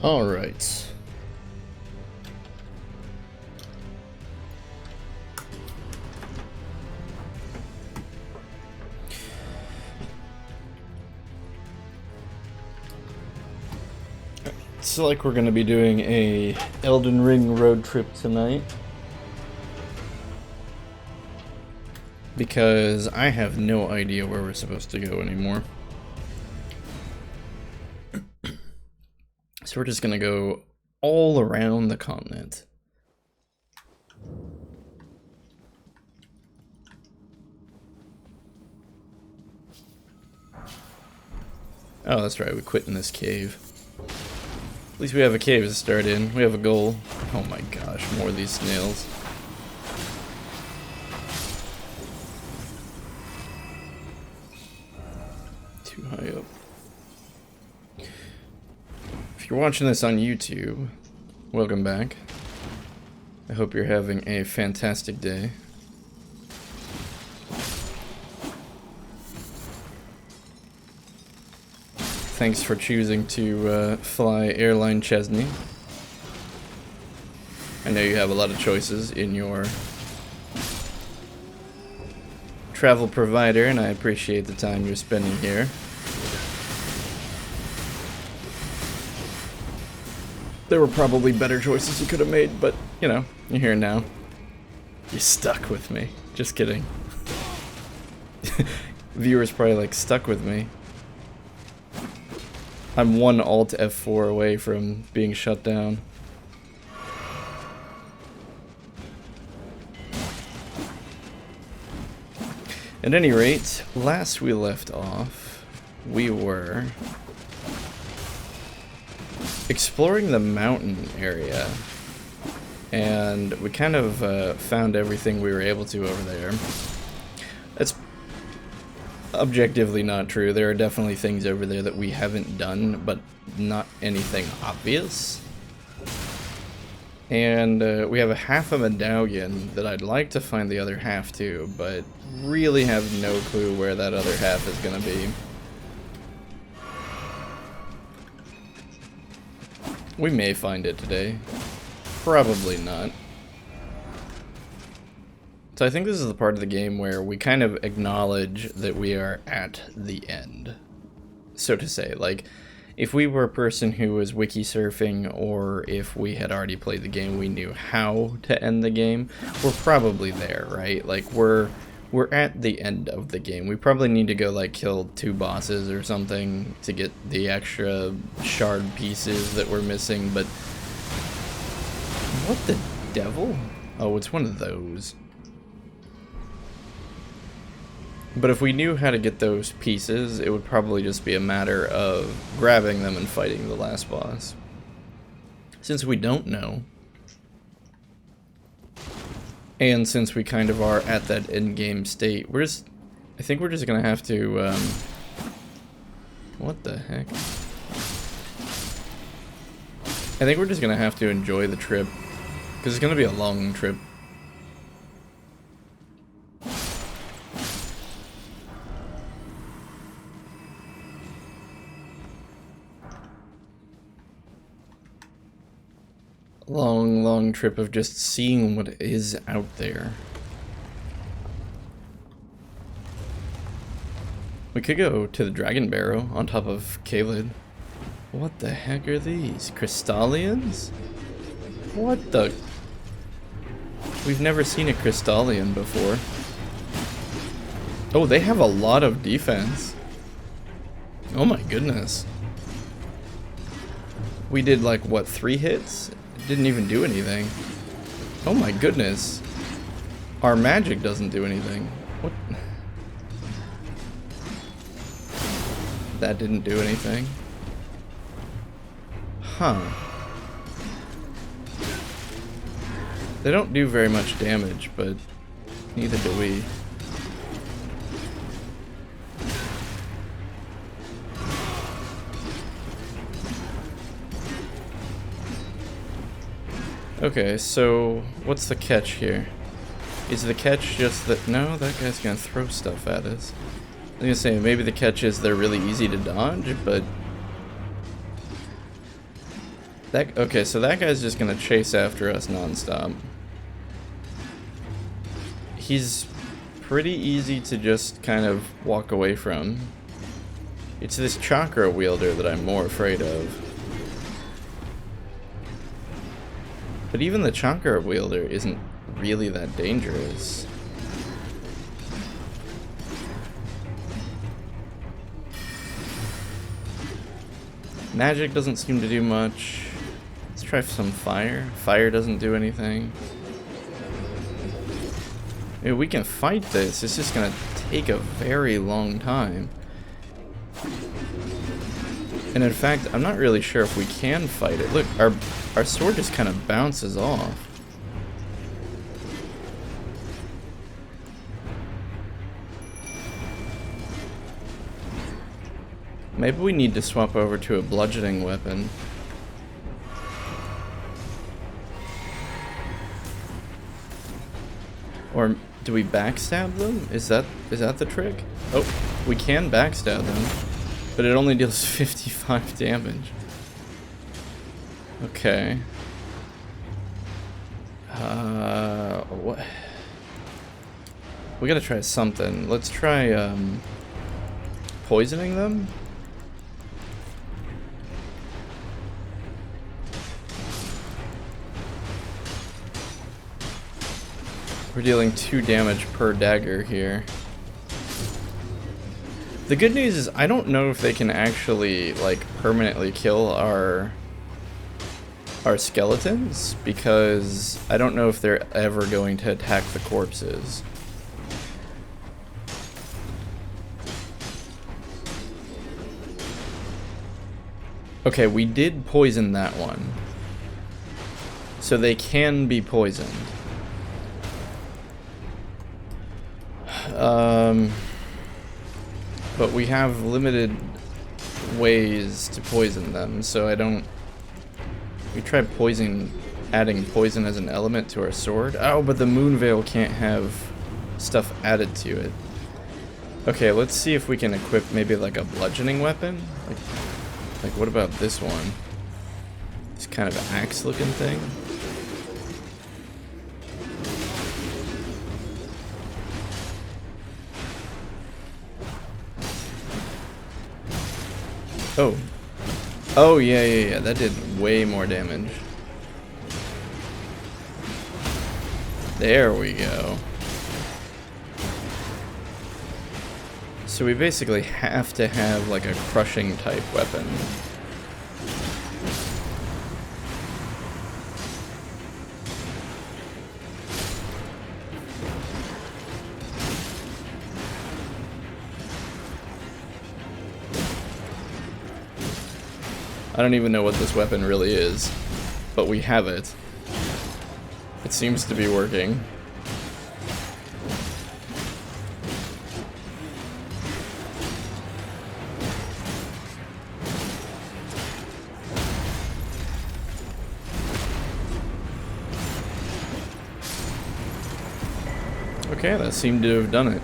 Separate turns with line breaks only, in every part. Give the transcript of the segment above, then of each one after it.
All right. It's like we're going to be doing a Elden Ring road trip tonight. Because I have no idea where we're supposed to go anymore. So we're just going to go all around the continent. Oh, that's right, we quit in this cave. At least we have a cave to start in. We have a goal. Oh my gosh, more of these snails. Too high up. If you're watching this on YouTube, welcome back. I hope you're having a fantastic day. Thanks for choosing to fly airline Chezni. I know you have a lot of choices in your travel provider, and I appreciate the time you're spending here. There were probably better choices you could have made, but, you know, you're here now. You're stuck with me. Just kidding. Viewers probably like, stuck with me. I'm one Alt F4 away from being shut down. At any rate, last we left off, we were exploring the mountain area, and we kind of found everything we were able to over there. That's objectively not true. There are definitely things over there that we haven't done, but not anything obvious. And we have a half a medallion that I'd like to find the other half too, but really have no clue where that other half is gonna be. We may find it today. Probably not. So I think this is the part of the game where we kind of acknowledge that we are at the end, so to say. Like, if we were a person who was wiki surfing, or if we had already played the game, we knew how to end the game, we're probably there, right? Like, we're at the end of the game. We probably need to go, like, kill 2 bosses or something to get the extra shard pieces that we're missing, but what the devil? Oh, it's one of those. But if we knew how to get those pieces, it would probably just be a matter of grabbing them and fighting the last boss. Since we don't know, and since we kind of are at that end-game state, I think we're just gonna have to, what the heck? I think we're just gonna have to enjoy the trip, because it's gonna be a long trip. Long trip of just seeing what is out there. We could go to the Dragon Barrow on top of Caelid. What the heck are these? Crystallians? What the? We've never seen a Crystallian before. Oh, they have a lot of defense. Oh my goodness. We did like, what, 3 hits? Didn't even do anything. Oh my goodness. Our magic doesn't do anything. What? That didn't do anything. Huh. They don't do very much damage, but neither do we. Okay, so what's the catch here? Is the catch just that... No, that guy's gonna throw stuff at us. I was gonna say, maybe the catch is they're really easy to dodge, but... Okay, so that guy's just gonna chase after us nonstop. He's pretty easy to just kind of walk away from. It's this chakra wielder that I'm more afraid of. But even the chakra wielder isn't really that dangerous. Magic doesn't seem to do much. Let's try some fire. Fire doesn't do anything. I mean, we can fight this. It's just gonna take a very long time. And in fact, I'm not really sure if we can fight it. Look, our sword just kind of bounces off. Maybe we need to swap over to a bludgeoning weapon. Or do we backstab them? Is that the trick? Oh, we can backstab them. But it only deals 55 damage. Okay. What? We gotta try something. Let's try, poisoning them? We're dealing 2 damage per dagger here. The good news is I don't know if they can actually like permanently kill our skeletons, because I don't know if they're ever going to attack the corpses. Okay, we did poison that one. So they can be poisoned. But we have limited ways to poison them, so I don't... We tried adding poison as an element to our sword. Oh, but the moon veil can't have stuff added to it. Okay, let's see if we can equip maybe like a bludgeoning weapon. Like what about this one? This kind of axe looking thing. Oh. Oh, yeah, that did way more damage. There we go. So we basically have to have like a crushing type weapon. I don't even know what this weapon really is, but we have it. It seems to be working. Okay, that seemed to have done it.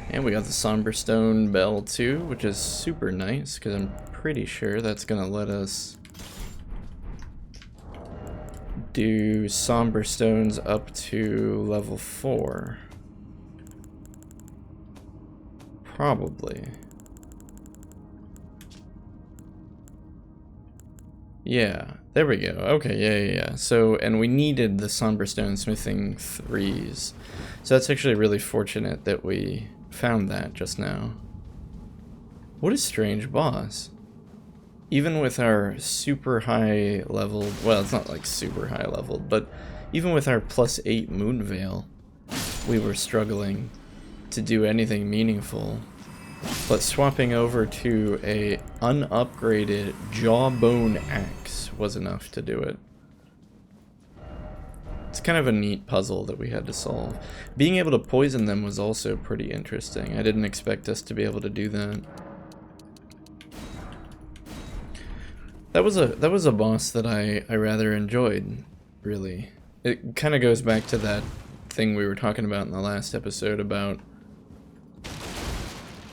And we got the Somber Stone Bell too, which is super nice, because I'm pretty sure that's gonna let us do Somber Stones up to level 4. Probably. Yeah, there we go. Okay, yeah. So, and we needed the Somber Stone Smithing 3s. So that's actually really fortunate that we found that just now. What a strange boss. Even with our super high leveled, well, it's not like super high leveled, but even with our +8 Moon Veil, we were struggling to do anything meaningful. But swapping over to a unupgraded Jawbone Axe was enough to do it. It's kind of a neat puzzle that we had to solve. Being able to poison them was also pretty interesting. I didn't expect us to be able to do that. That was a boss that I rather enjoyed, really. It kind of goes back to that thing we were talking about in the last episode about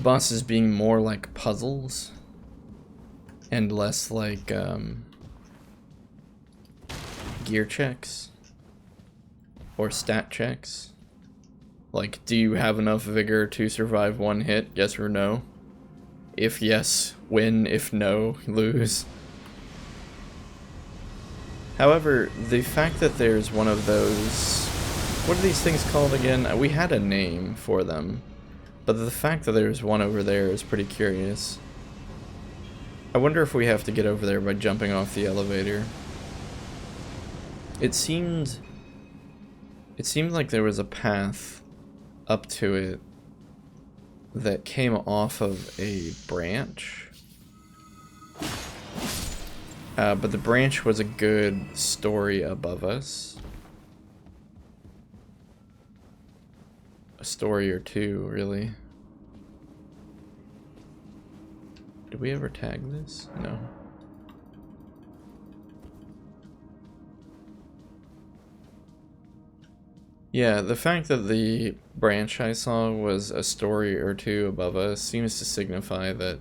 bosses being more like puzzles and less like gear checks? Or stat checks? Like, do you have enough vigor to survive one hit? Yes or no? If yes, win. If no, lose. However, the fact that there's one of those... What are these things called again? We had a name for them. But the fact that there's one over there is pretty curious. I wonder if we have to get over there by jumping off the elevator. It seemed like there was a path up to it that came off of a branch. But the branch was a good story above us. A story or two, really. Did we ever tag this? No. Yeah, the fact that the branch I saw was a story or two above us seems to signify that,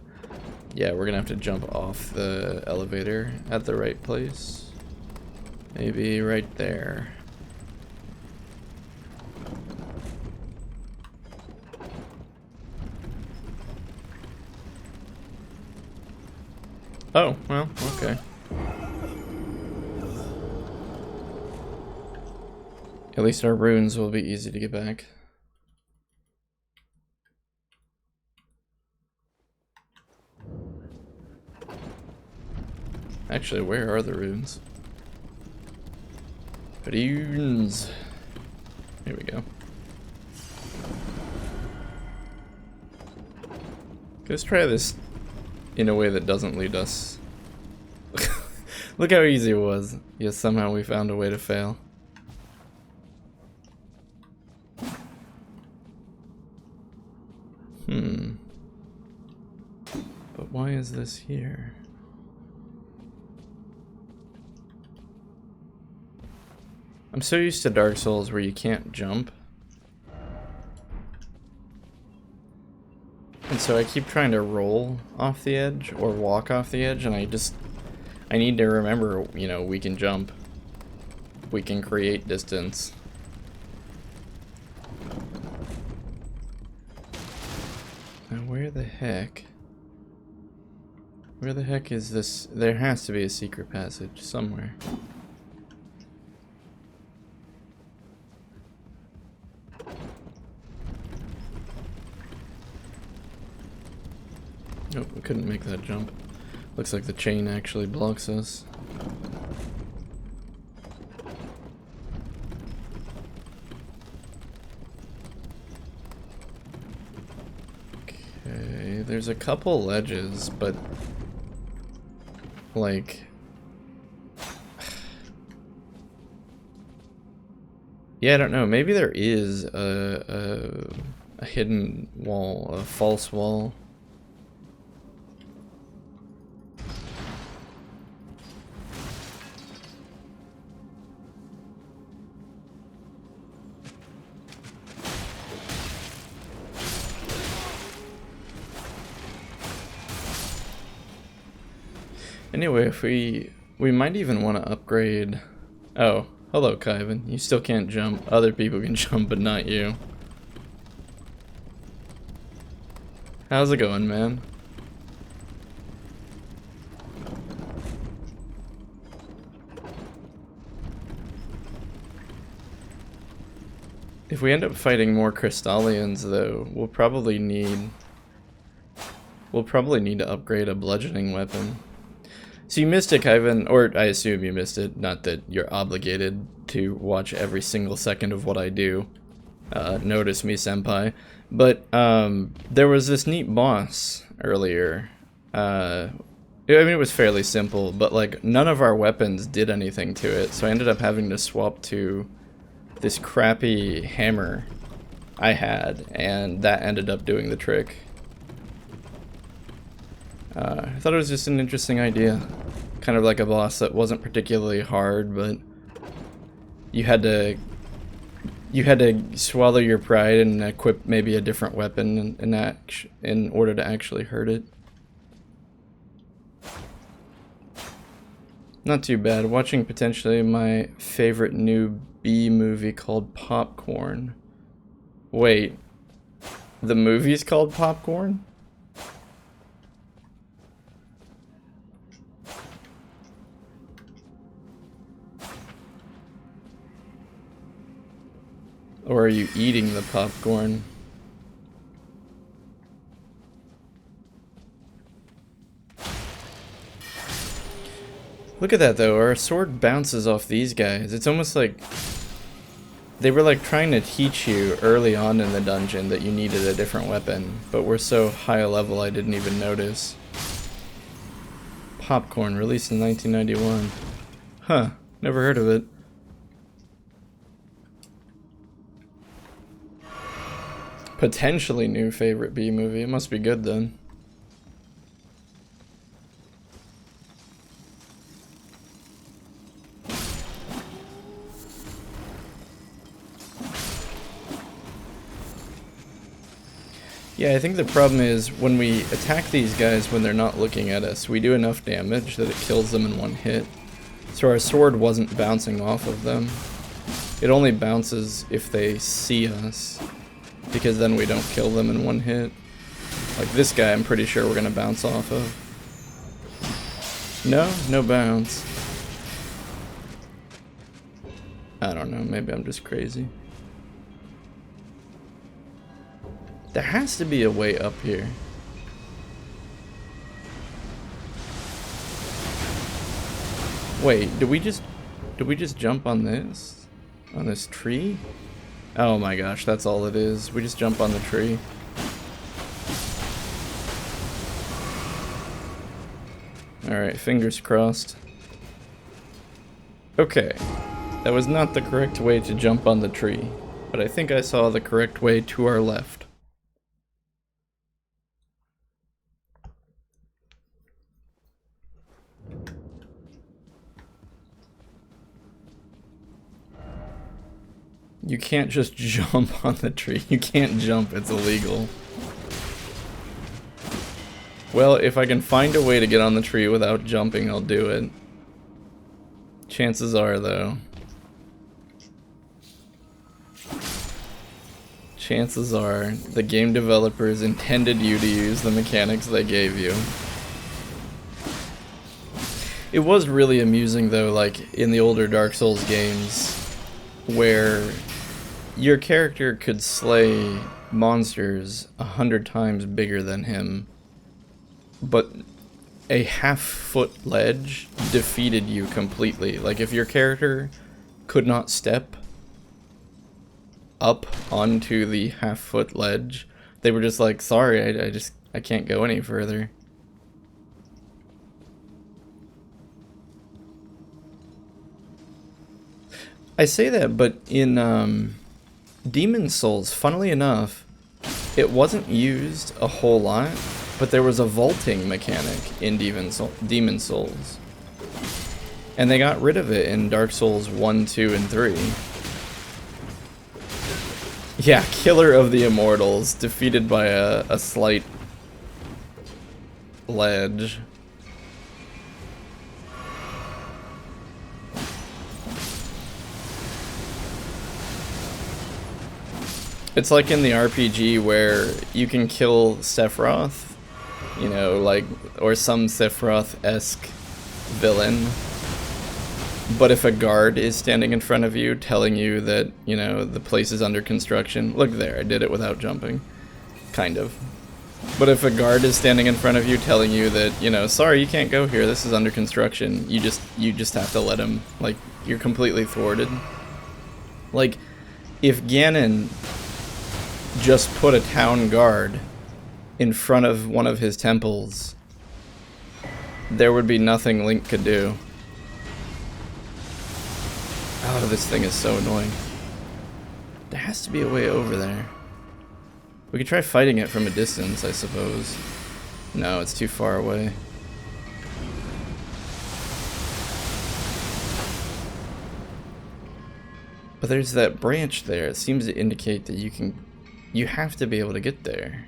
yeah, we're gonna have to jump off the elevator at the right place. Maybe right there. Oh, well, okay. At least our runes will be easy to get back. Actually, where are the runes? Runes. Here we go. Let's try this in a way that doesn't lead us. Look how easy it was. Yet somehow we found a way to fail. But why is this here? I'm so used to Dark Souls where you can't jump. And so I keep trying to roll off the edge or walk off the edge, and I need to remember, you know, we can jump. We can create distance. Now where the heck is this? There has to be a secret passage somewhere. Oh, we couldn't make that jump. Looks like the chain actually blocks us. Okay, there's a couple ledges, but like, yeah, I don't know. Maybe there is a hidden wall, a false wall. Anyway, if we might even want to upgrade. Oh, hello, Kyvan. You still can't jump. Other people can jump, but not you. How's it going, man? If we end up fighting more Crystallians, though, we'll probably need to upgrade a bludgeoning weapon. So you missed it, Kyvan, or I assume you missed it. Not that you're obligated to watch every single second of what I do. Notice me, senpai. But there was this neat boss earlier. I mean, it was fairly simple, but like none of our weapons did anything to it. So I ended up having to swap to this crappy hammer I had, and that ended up doing the trick. I thought it was just an interesting idea. Kind of like a boss that wasn't particularly hard, but you had to swallow your pride and equip maybe a different weapon in order to actually hurt it. Not too bad. Watching potentially my favorite new B movie called Popcorn. Wait, the movie's called Popcorn? Or are you eating the popcorn? Look at that though, our sword bounces off these guys. It's almost like they were like trying to teach you early on in the dungeon that you needed a different weapon, but we're so high a level I didn't even notice. Popcorn, released in 1991. Huh, never heard of it. Potentially new favorite B movie. It must be good then. Yeah, I think the problem is when we attack these guys when they're not looking at us, we do enough damage that it kills them in one hit. So our sword wasn't bouncing off of them. It only bounces if they see us, because then we don't kill them in one hit. Like this guy, I'm pretty sure we're gonna bounce off of. No? No bounce. I don't know, maybe I'm just crazy. There has to be a way up here. Wait, did we just jump on this? On this tree? Oh my gosh, that's all it is. We just jump on the tree. Alright, fingers crossed. Okay. That was not the correct way to jump on the tree, but I think I saw the correct way to our left. You can't just jump on the tree. You can't jump, it's illegal. Well, if I can find a way to get on the tree without jumping, I'll do it. Chances are, though. Chances are, the game developers intended you to use the mechanics they gave you. It was really amusing, though, like, in the older Dark Souls games, where your character could slay monsters 100 times bigger than him, but a half-foot ledge defeated you completely. Like, if your character could not step up onto the half-foot ledge, they were just like, sorry, I can't go any further. I say that, but in Demon Souls, funnily enough, it wasn't used a whole lot, but there was a vaulting mechanic in Demon Souls. And they got rid of it in Dark Souls 1, 2, and 3. Yeah, Killer of the Immortals, defeated by a slight ledge. It's like in the RPG where you can kill Sephiroth, you know, like, or some Sephiroth-esque villain, but if a guard is standing in front of you telling you that, you know, the place is under construction, look there, I did it without jumping, kind of. But if a guard is standing in front of you telling you that, you know, sorry, you can't go here, this is under construction, you just have to let him, like, you're completely thwarted. Like, if Ganon just put a town guard in front of one of his temples, there would be nothing Link could do. Oh, this thing is so annoying. There has to be a way over there. We could try fighting it from a distance, I suppose. No, it's too far away. But there's that branch there. It seems to indicate that you have to be able to get there.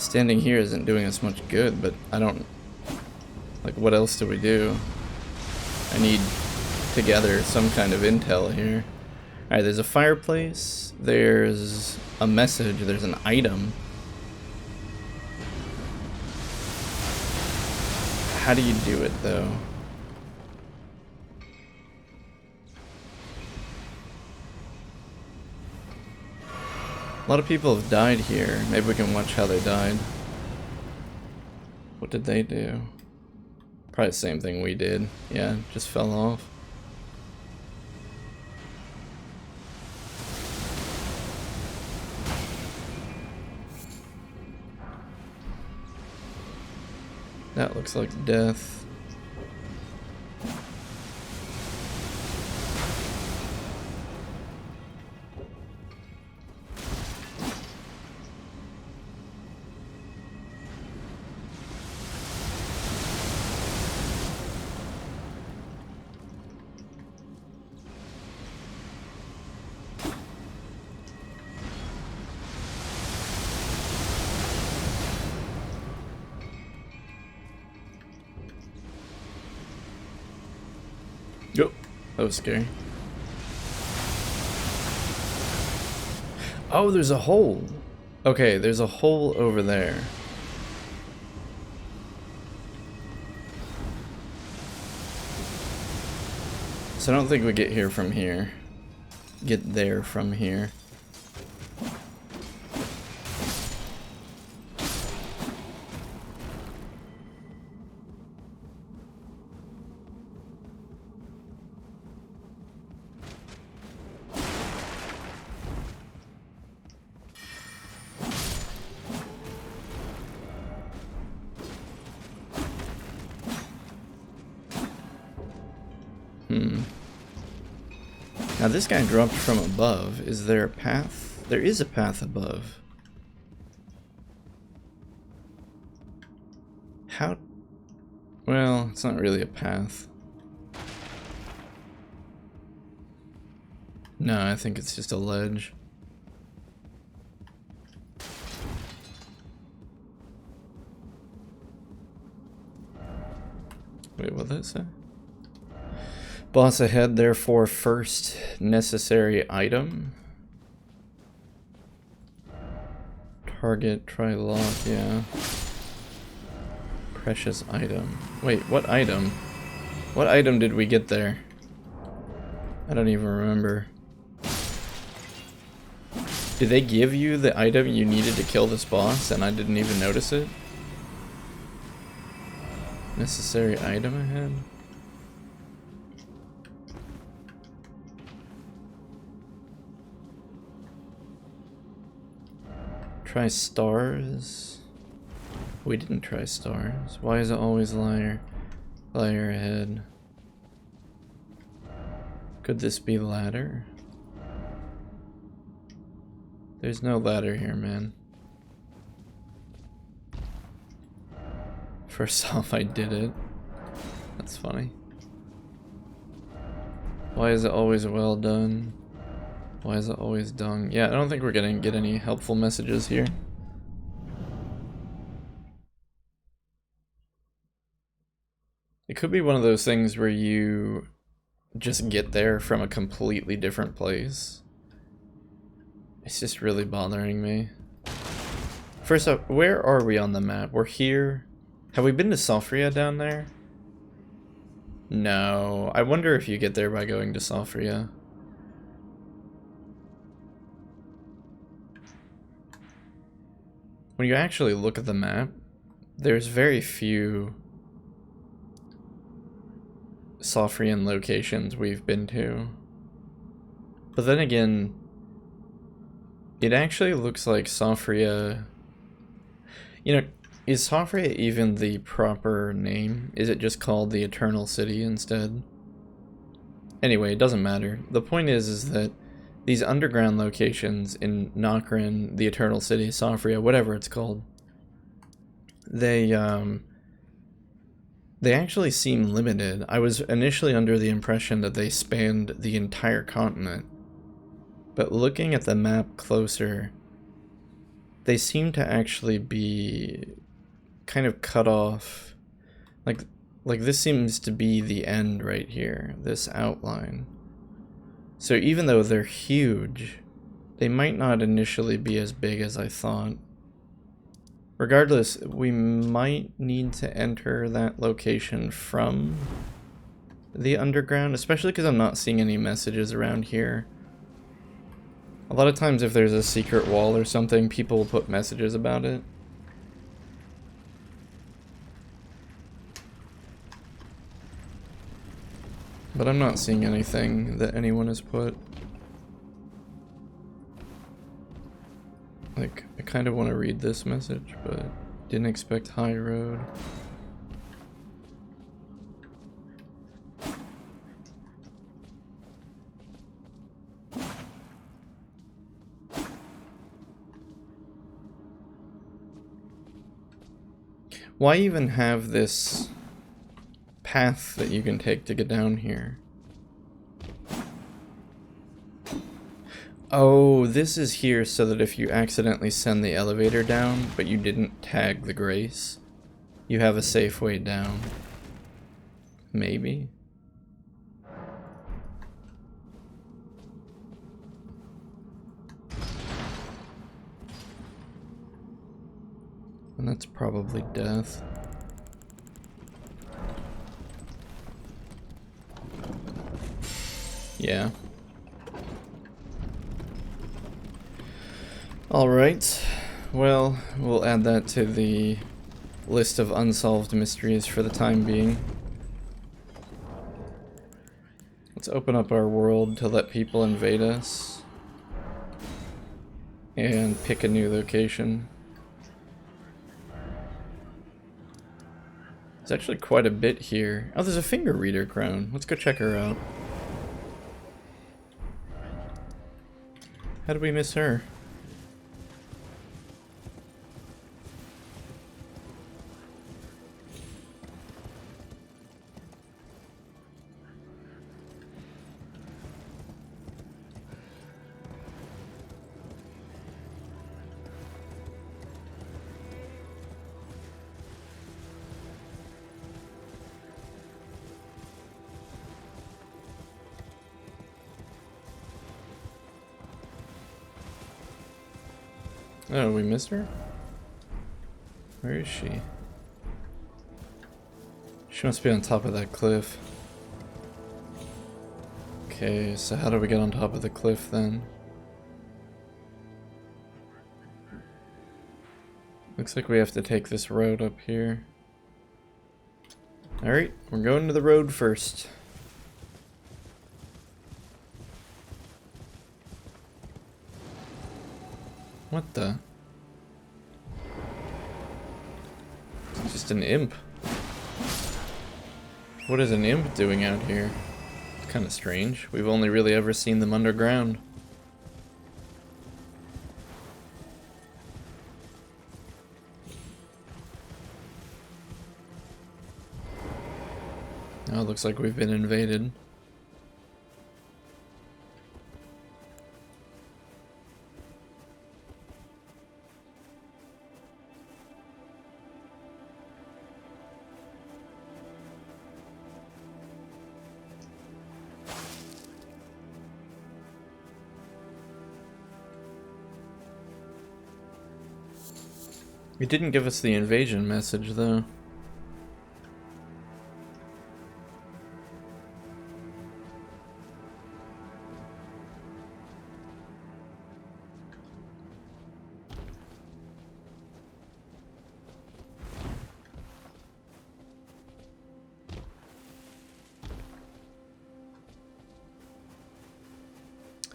Standing here isn't doing us much good, but I don't... Like, what else do we do? I need to gather some kind of intel here. Alright, there's a fireplace, there's a message, there's an item. How do you do it, though? A lot of people have died here. Maybe we can watch how they died. What did they do? Probably the same thing we did. Yeah, just fell off. That looks like death. Yep, that was scary. Oh, there's a hole. Okay, there's a hole over there. So I don't think we get here from here. Get there from here. Now this guy dropped from above. Is there a path? There is a path above. How? Well, it's not really a path. No, I think it's just a ledge. Wait, what did that say? Boss ahead, therefore first necessary item. Target, try lock, yeah. Precious item. Wait, what item? What item did we get there? I don't even remember. Did they give you the item you needed to kill this boss and I didn't even notice it? Necessary item ahead? Try stars. We didn't try stars. Why is it always liar ahead? Could this be ladder? There's no ladder here, man. First off, I did it. That's funny. Why is it always well done? Why is it always done? Yeah, I don't think we're gonna get any helpful messages here. It could be one of those things where you just get there from a completely different place. It's just really bothering me. First up, where are we on the map? We're here. Have we been to Sophria down there? No. I wonder if you get there by going to Sophria. When you actually look at the map, there's very few Sophrian locations we've been to. But then again, it actually looks like Sophria... You know, is Sophria even the proper name? Is it just called the Eternal City instead? Anyway, it doesn't matter. The point is that these underground locations in Nokrin, the Eternal City, Sophria, whatever it's called, they actually seem limited. I was initially under the impression that they spanned the entire continent, but looking at the map closer, they seem to actually be kind of cut off. Like this seems to be the end right here, this outline. So even though they're huge, they might not initially be as big as I thought. Regardless, we might need to enter that location from the underground, especially because I'm not seeing any messages around here. A lot of times if there's a secret wall or something, people will put messages about it. But I'm not seeing anything that anyone has put. Like, I kind of want to read this message, but didn't expect high road. Why even have this path that you can take to get down here? Oh, this is here so that if you accidentally send the elevator down, but you didn't tag the grace, you have a safe way down. Maybe? And that's probably death. Yeah. Alright, well, we'll add that to the list of unsolved mysteries for the time being. Let's open up our world to let people invade us. And pick a new location. There's actually quite a bit here. Oh, there's a finger reader crown. Let's go check her out. How did we miss her? Oh, we missed her? Where is she? She must be on top of that cliff. Okay, so how do we get on top of the cliff then? Looks like we have to take this road up here. Alright, we're going to the road first. What the? It's just an imp. What is an imp doing out here? It's kind of strange. We've only really ever seen them underground. Oh, it looks like we've been invaded. It didn't give us the invasion message, though.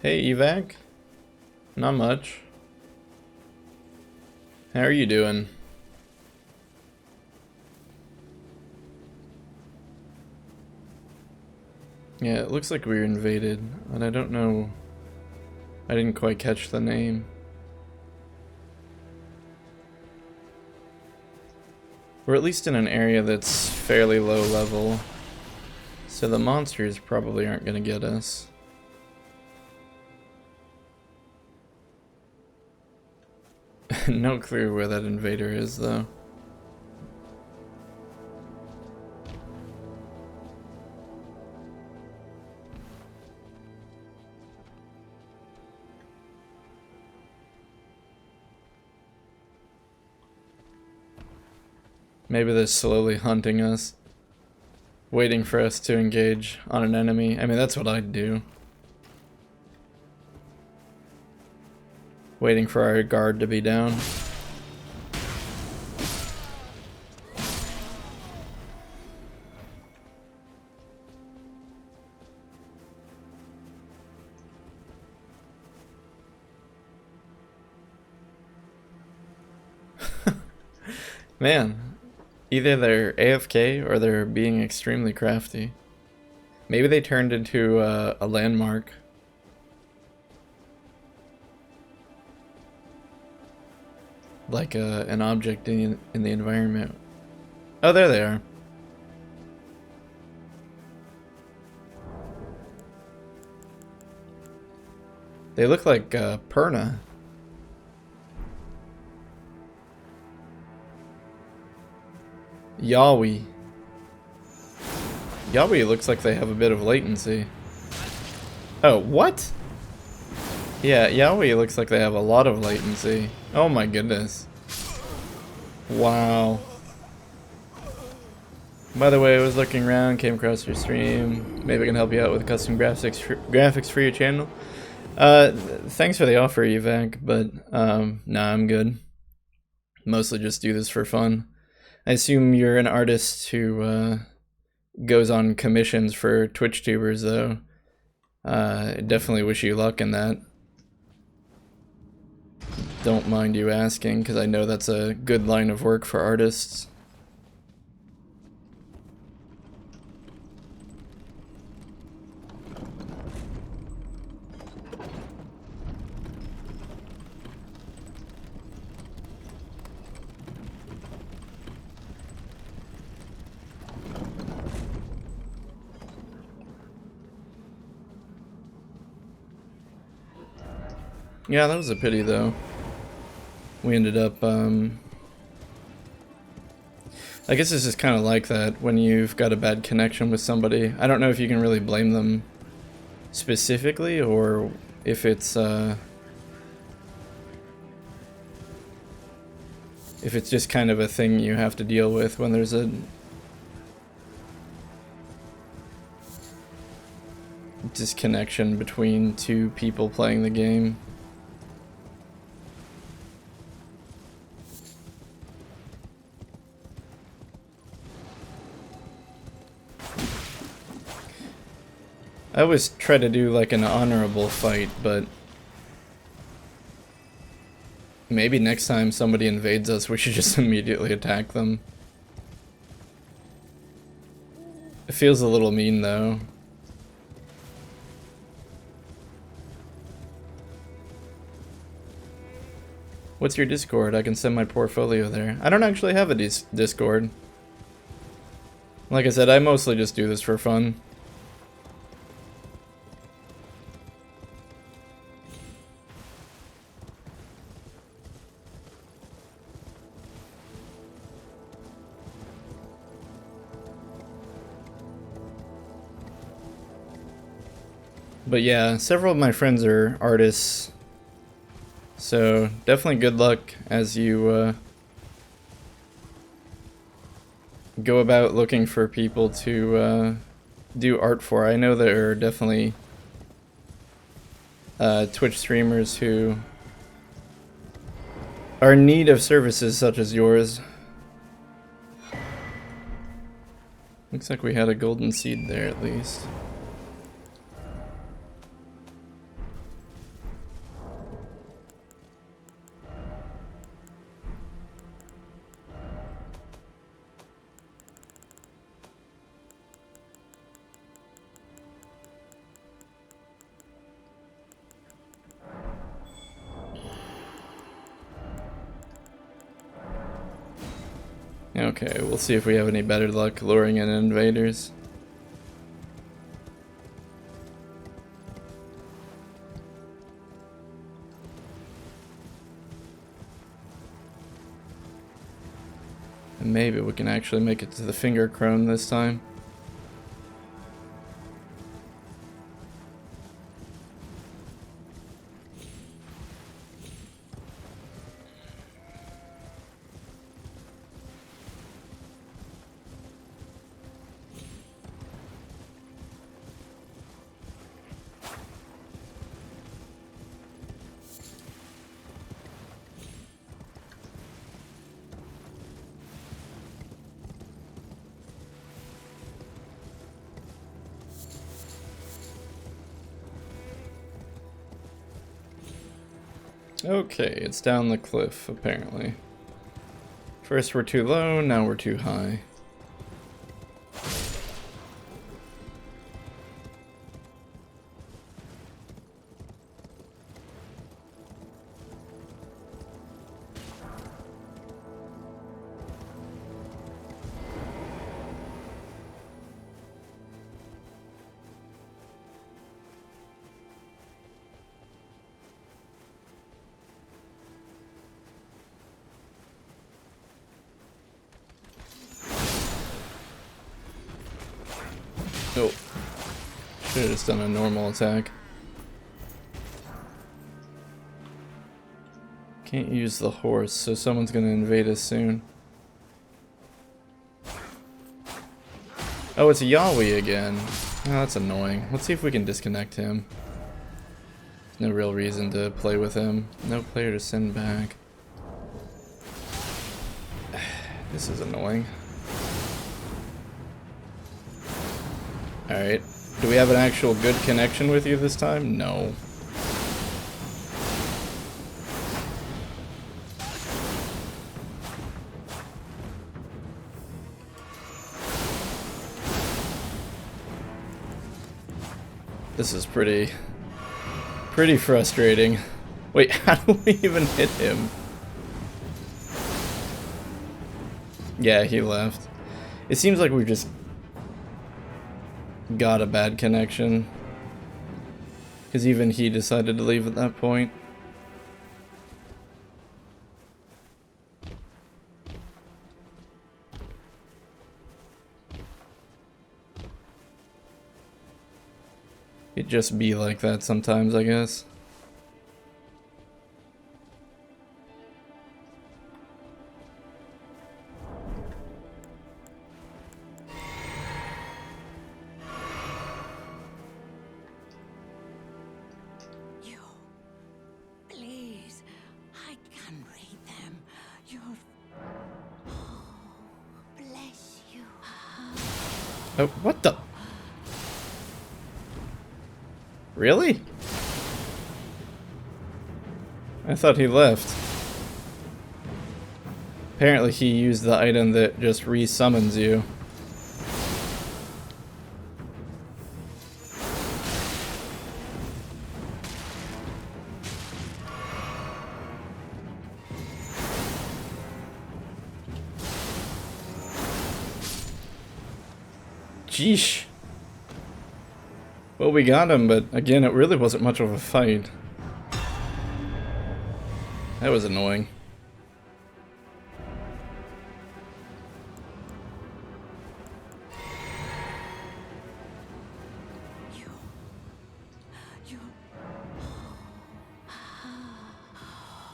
Hey, evac? Not much. How are you doing? Yeah, it looks like we were invaded, but I don't know. I didn't quite catch the name. We're at least in an area that's fairly low level, so the monsters probably aren't gonna get us. No clue where that invader is, though. Maybe they're slowly hunting us, waiting for us to engage on an enemy. I mean, that's what I'd do. Waiting for our guard to be down. Man, either they're AFK or they're being extremely crafty. Maybe they turned into a landmark. Like an object in the environment. Oh, there they are. They look like Perna. Yawi. Yawi looks like they have a bit of latency. Oh, what? Yeah, Yawi looks like they have a lot of latency. Oh my goodness. Wow. By the way, I was looking around, came across your stream. Maybe I can help you out with custom graphics for your channel. Thanks for the offer, Evac, but nah, I'm good. Mostly just do this for fun. I assume you're an artist who goes on commissions for Twitch tubers, though. Definitely wish you luck in that. Don't mind you asking, because I know that's a good line of work for artists. Yeah, that was a pity, though. We ended up, I guess it's just kind of like that when you've got a bad connection with somebody. I don't know if you can really blame them specifically, or if it's just kind of a thing you have to deal with when there's a disconnection between two people playing the game. I always try to do like an honorable fight, but maybe next time somebody invades us, we should just immediately attack them. It feels a little mean, though. What's your Discord? I can send my portfolio there. I don't actually have a Discord. Like I said, I mostly just do this for fun. But yeah, several of my friends are artists, so definitely good luck as you go about looking for people to do art for. I know there are definitely Twitch streamers who are in need of services such as yours. Looks like we had a golden seed there at least. Okay, we'll see if we have any better luck luring in invaders. Maybe we can actually make it to the finger crone this time. Okay, it's down the cliff, apparently. First we're too low, now we're too high. Oh, should have just done a normal attack. Can't use the horse, so someone's gonna invade us soon. Oh, it's Yahweh again. Oh, that's annoying. Let's see if we can disconnect him. No real reason to play with him. No player to send back. This is annoying. Alright. Do we have an actual good connection with you this time? No. This is pretty frustrating. Wait, how do we even hit him? Yeah, he left. It seems like we've just got a bad connection, because even he decided to leave at that point. It just be like that sometimes, I guess. Oh, what the? Really? I thought he left. Apparently he used the item that just re-summons you. Jeesh. Well, we got him, but again, it really wasn't much of a fight. That was annoying.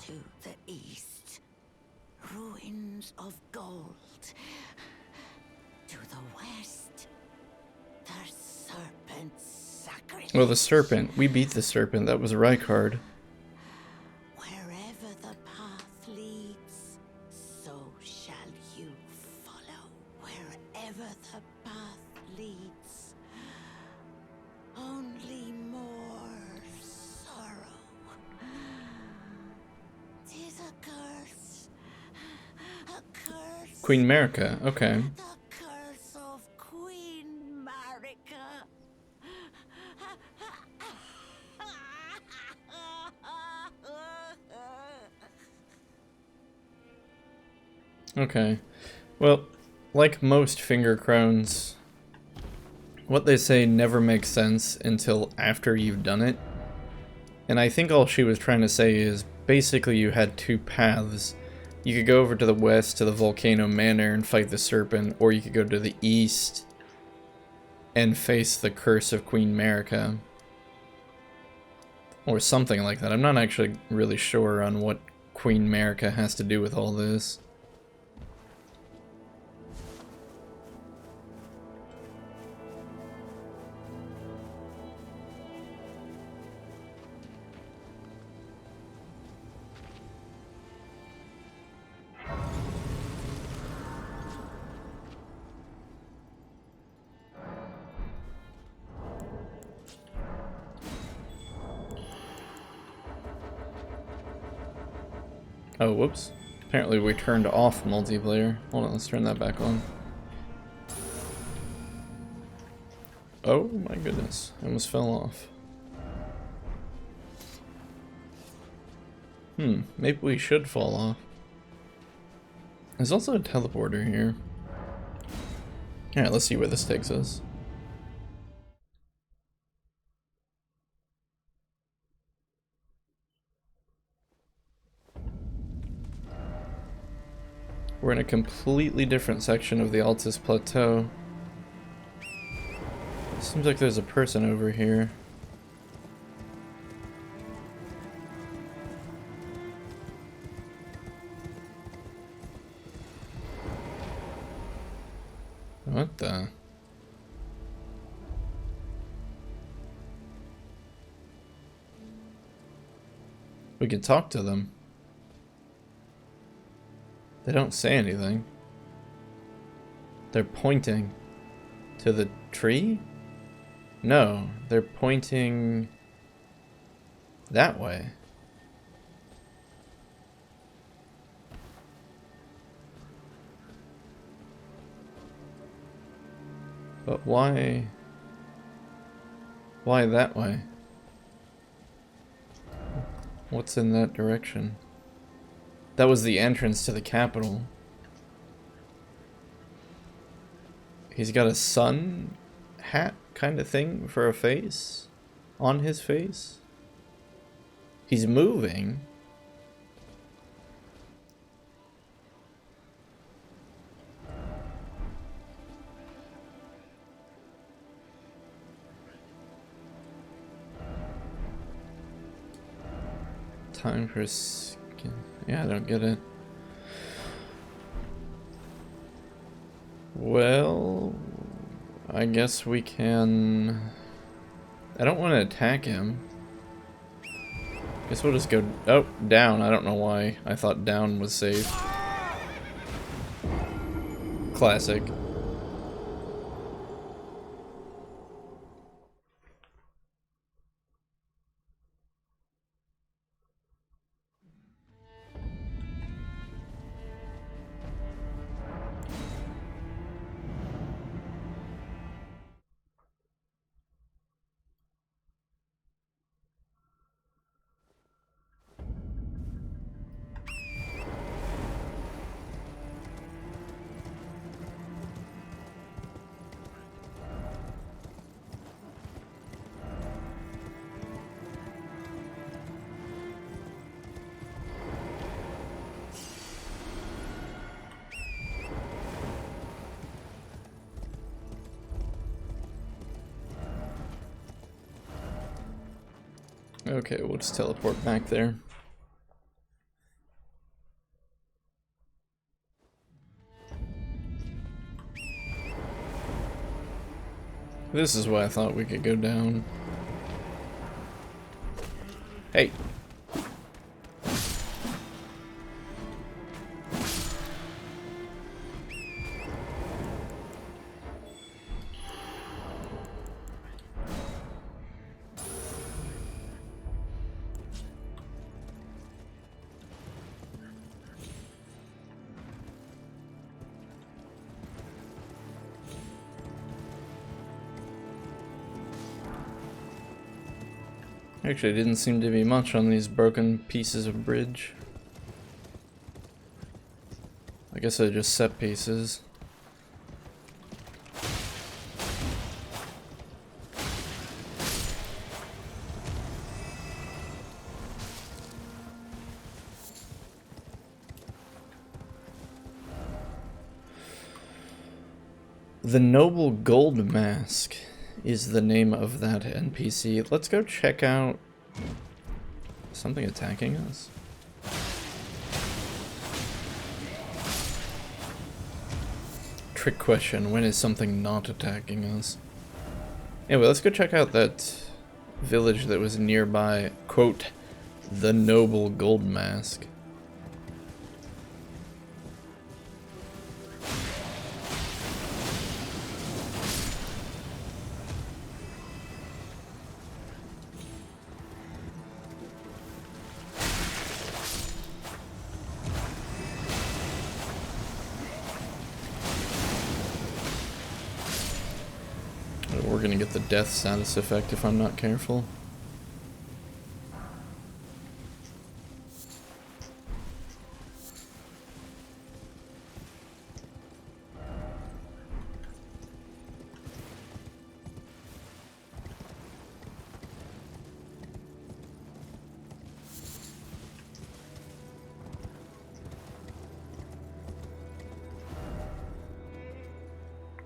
To the east, ruins of gold. To the west, the serpent's sacred.
Well, the serpent. We beat the serpent. That was Rykard.
Wherever the path leads, so shall you follow. Wherever the path leads, only more sorrow. 'Tis a curse. A curse.
Queen Marika. Okay.
The curse of Queen Marika.
Okay. Well, like most finger crones, what they say never makes sense until after you've done it. And I think all she was trying to say is basically you had two paths, You could go over to the west to the Volcano Manor and fight the serpent, or you could go to the east and face the Curse of Queen Marika. Or something like that. I'm not actually really sure on what Queen Marika has to do with all this. Oh, whoops. Apparently we turned off multiplayer. Hold on, let's turn that back on. Oh my goodness, I almost fell off. Maybe we should fall off. There's also a teleporter here. Alright, let's see where this takes us. We're in a completely different section of the Altus Plateau. Seems like there's a person over here. What the? We can talk to them. They don't say anything. They're pointing to the tree? No, they're pointing that way. But why? Why that way? What's in that direction? That was the entrance to the capital. He's got a sun hat kind of thing for a face on his face. He's moving. Time for skin. Yeah, I don't get it. Well, I guess we can... I don't want to attack him. Guess we'll just go... Oh, down. I don't know why I thought down was safe. Classic. Okay, we'll just teleport back there. This is why I thought we could go down. Hey. Actually, didn't seem to be much on these broken pieces of bridge. I guess they're just set pieces. The Noble Gold Mask is the name of that NPC. Let's go check out something attacking us. Trick question, when is something not attacking us? Anyway, let's go check out that village that was nearby. Quote, the Noble Gold Mask. We're gonna get the death status effect if I'm not careful.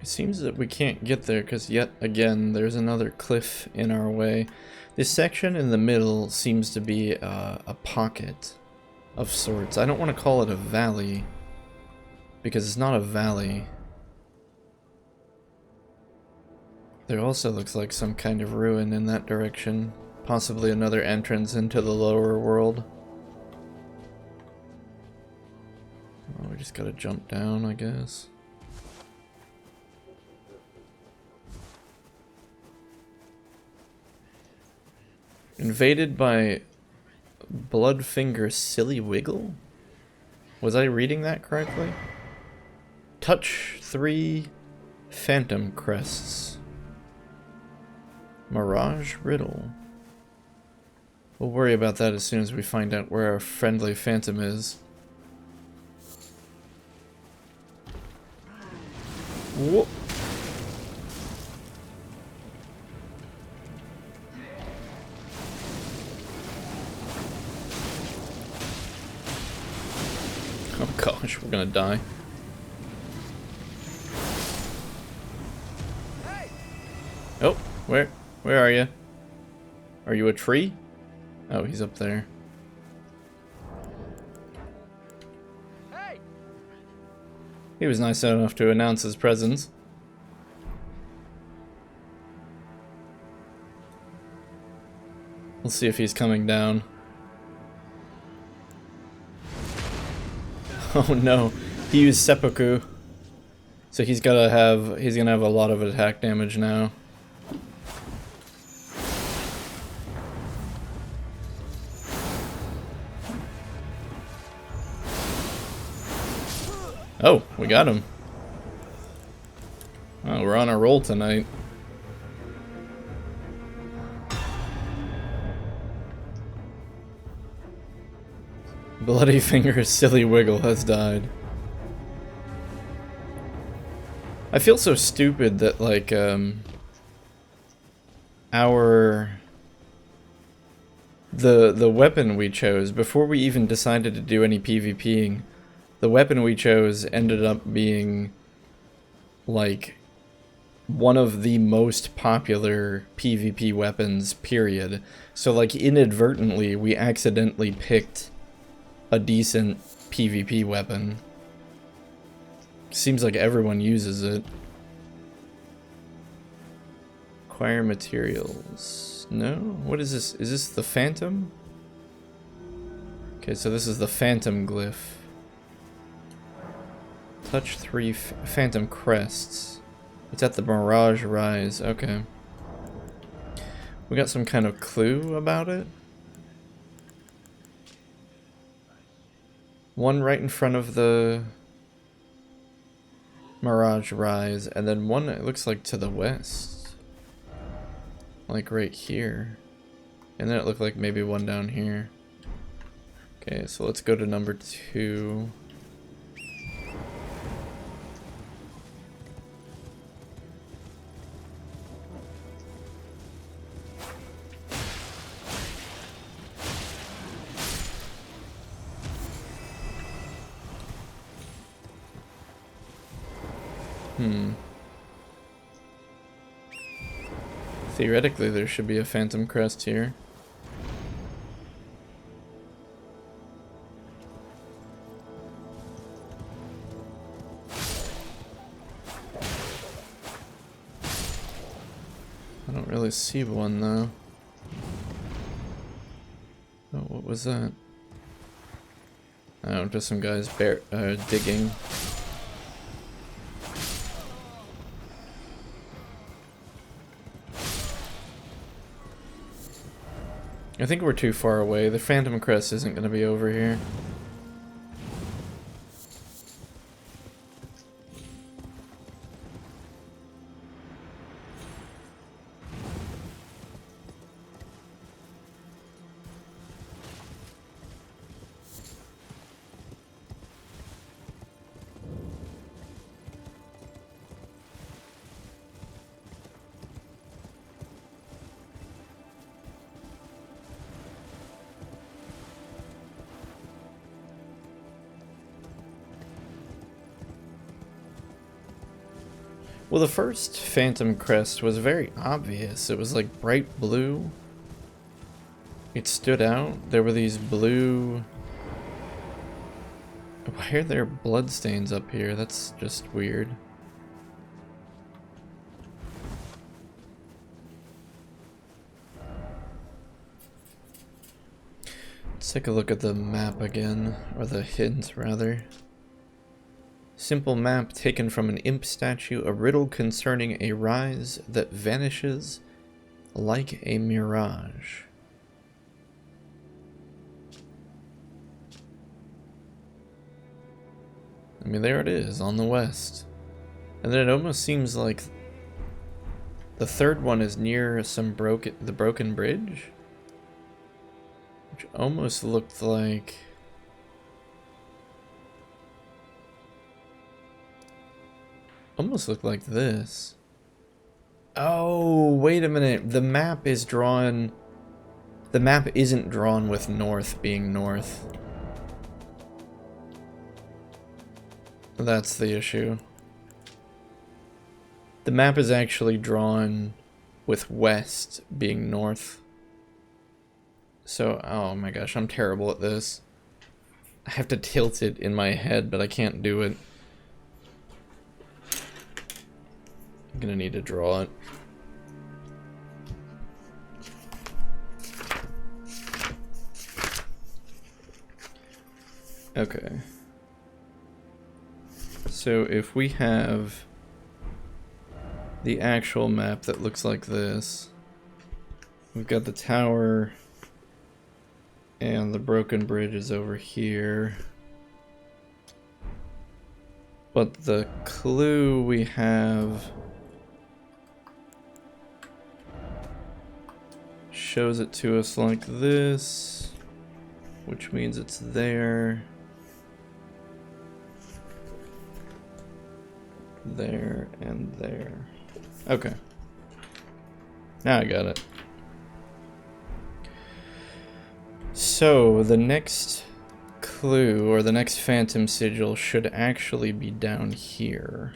It seems that we can't get there because yet again there's another cliff in our way. This section in the middle seems to be a pocket of sorts. I don't want to call it a valley because it's not a valley. There also looks like some kind of ruin in that direction. Possibly another entrance into the lower world. Oh, we just gotta jump down, I guess. Invaded by Bloodfinger Silly Wiggle? Was I reading that correctly? Touch 3 Phantom Crests. Mirage Riddle. We'll worry about that as soon as we find out where our friendly phantom is. Whoa. Oh gosh, we're gonna die. Oh, where are you? Are you a tree? Oh, he's up there. He was nice enough to announce his presence. We'll see if he's coming down. Oh no, he used seppuku. So he's gonna have a lot of attack damage now. Oh, we got him. Oh, we're on a roll tonight. Bloody Finger Silly Wiggle has died. I feel so stupid that, like, the weapon we chose, before we even decided to do any PvPing, the weapon we chose ended up being, like, one of the most popular PvP weapons, period. So, like, inadvertently, we accidentally picked a decent PvP weapon. Seems like everyone uses it. Acquire materials. No? What is this? Is this the Phantom? Okay, so this is the Phantom glyph. Touch 3 Phantom Crests. It's at the Mirage Rise. Okay. We got some kind of clue about it. One right in front of the Mirage Rise, and then one it looks like to the west. Like right here. And then it looked like maybe one down here. Okay, so let's go to number 2. Theoretically, there should be a Phantom Crest here. I don't really see one though. Oh, what was that? Oh, just some guys digging. I think we're too far away. The Phantom Crest isn't going to be over here. Well, the first Phantom Crest was very obvious. It was like bright blue. It stood out. There were these blue... Why are there bloodstains up here? That's just weird. Let's take a look at the map again, or the hint rather. Simple map taken from an imp statue, a riddle concerning a rise that vanishes like a mirage. I mean, there it is on the west. And then it almost seems like the third one is near some the broken bridge, which almost looked like... Almost looked like this. Oh, wait a minute. The map is drawn... The map isn't drawn with north being north. That's the issue. The map is actually drawn with west being north. So, oh my gosh, I'm terrible at this. I have to tilt it in my head, but I can't do it. I'm gonna need to draw it. Okay. So if we have the actual map that looks like this, we've got the tower and the broken bridge is over here. But the clue we have shows it to us like this, which means it's there, there, and there. Okay. Now I got it. So the next clue, or the next phantom sigil, should actually be down here.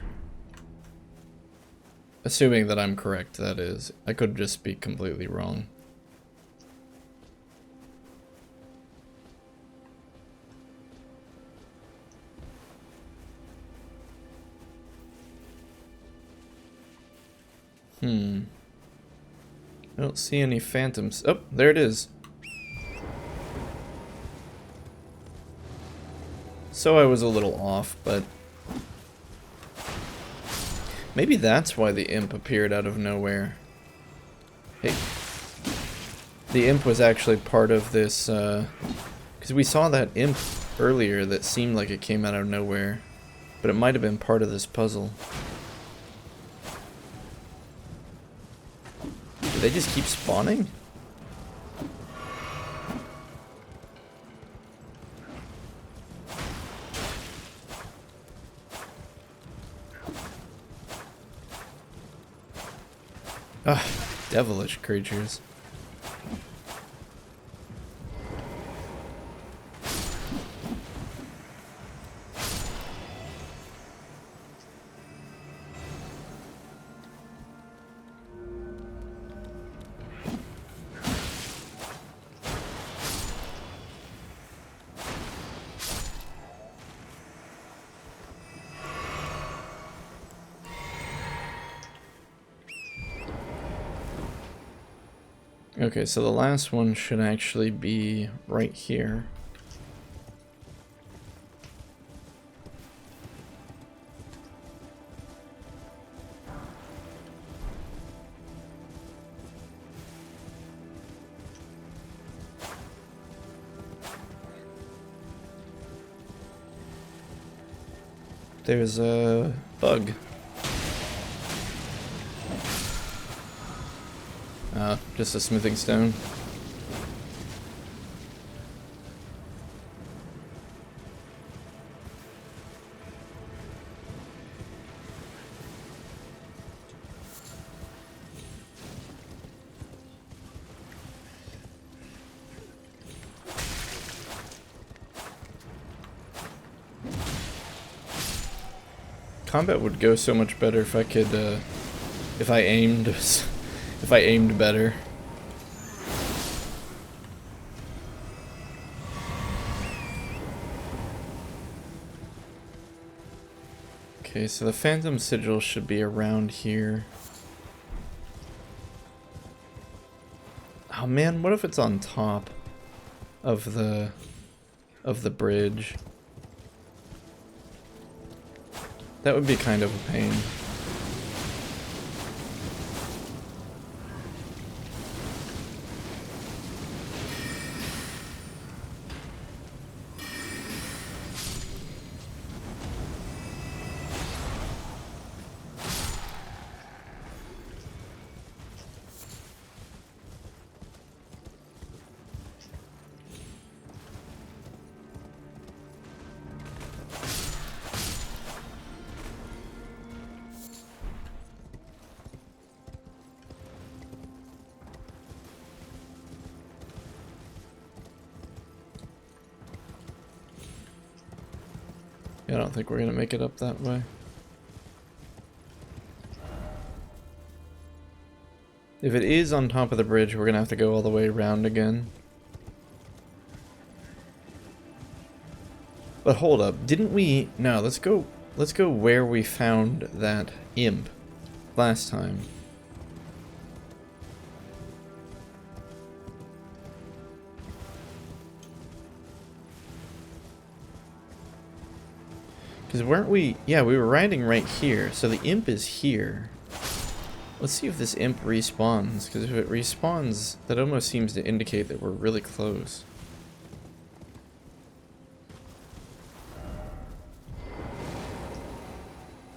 Assuming that I'm correct, that is. I could just be completely wrong. I don't see any phantoms. Oh, there it is. So I was a little off, but maybe that's why the imp appeared out of nowhere. Hey, the imp was actually part of this, because we saw that imp earlier that seemed like it came out of nowhere, but it might have been part of this puzzle. Do they just keep spawning? Ah, devilish creatures. Okay, so the last one should actually be right here. There's a bug. Just a smithing stone. Combat would go so much better if I could, if I aimed, if I aimed better. Okay, so the Phantom Sigil should be around here. Oh man, what if it's on top of the bridge? That would be kind of a pain. I don't think we're gonna make it up that way. If it is on top of the bridge, we're gonna have to go all the way around again. But hold up, didn't we... No, let's go where we found that imp last time. Because weren't we... Yeah, we were riding right here, so the imp is here. Let's see if this imp respawns, because if it respawns, that almost seems to indicate that we're really close.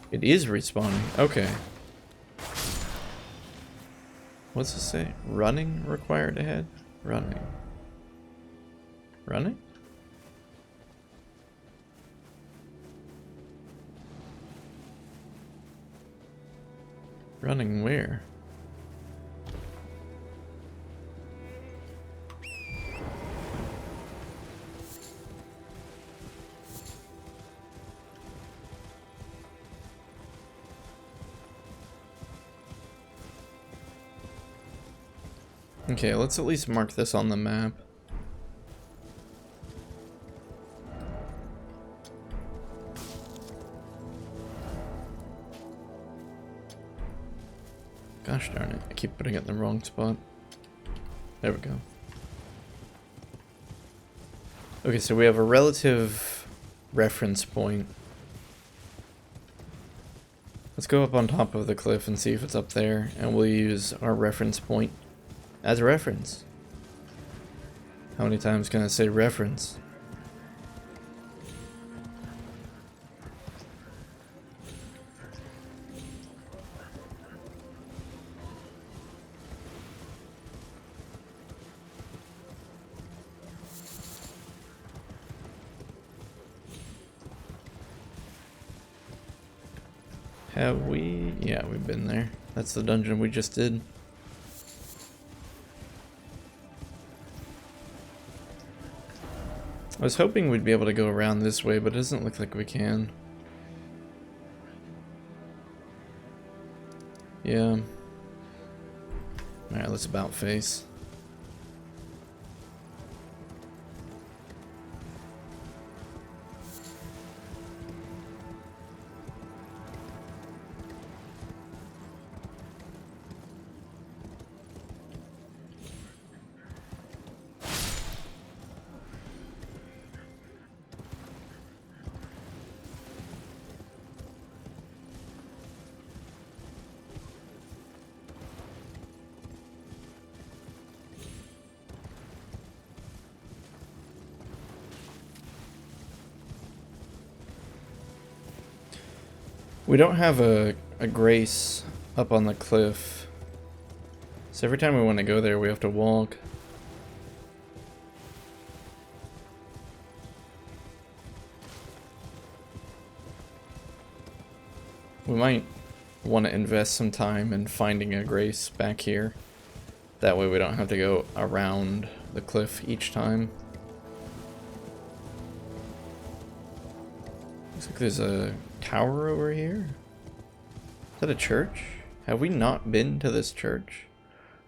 It is respawning, okay. What's it say? Running required ahead? Running. Running? Running where? Okay, let's at least mark this on the map. Gosh darn it, I keep putting it in the wrong spot. There we go. Okay, so we have a relative reference point. Let's go up on top of the cliff and see if it's up there, and we'll use our reference point as a reference. How many times can I say reference? Have we? Yeah, we've been there. That's the dungeon we just did. I was hoping we'd be able to go around this way, but it doesn't look like we can. Yeah. Alright, let's about face. We don't have a grace up on the cliff. So every time we want to go there, we have to walk. We might want to invest some time in finding a grace back here. That way we don't have to go around the cliff each time. Looks like there's a tower over here. Is that a church? Have we not been to this church?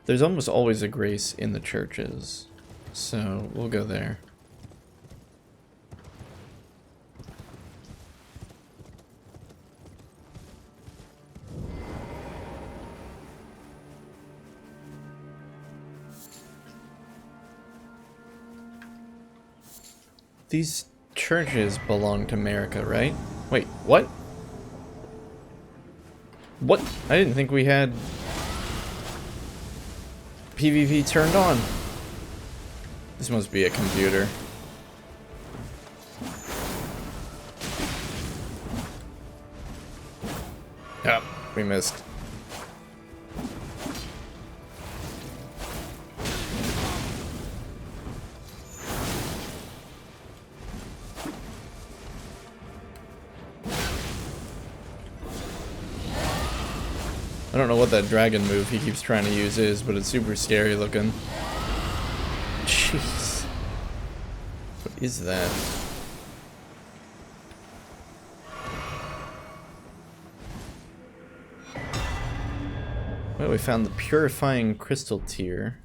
There's almost always a grace in the churches. So we'll go there. These churches belong to America, right? Wait, what? What? I didn't think we had PvP turned on. This must be a computer. Oh, we missed. I don't know what that dragon move he keeps trying to use is, but it's super scary looking. Jeez. What is that? Well, we found the purifying crystal tier.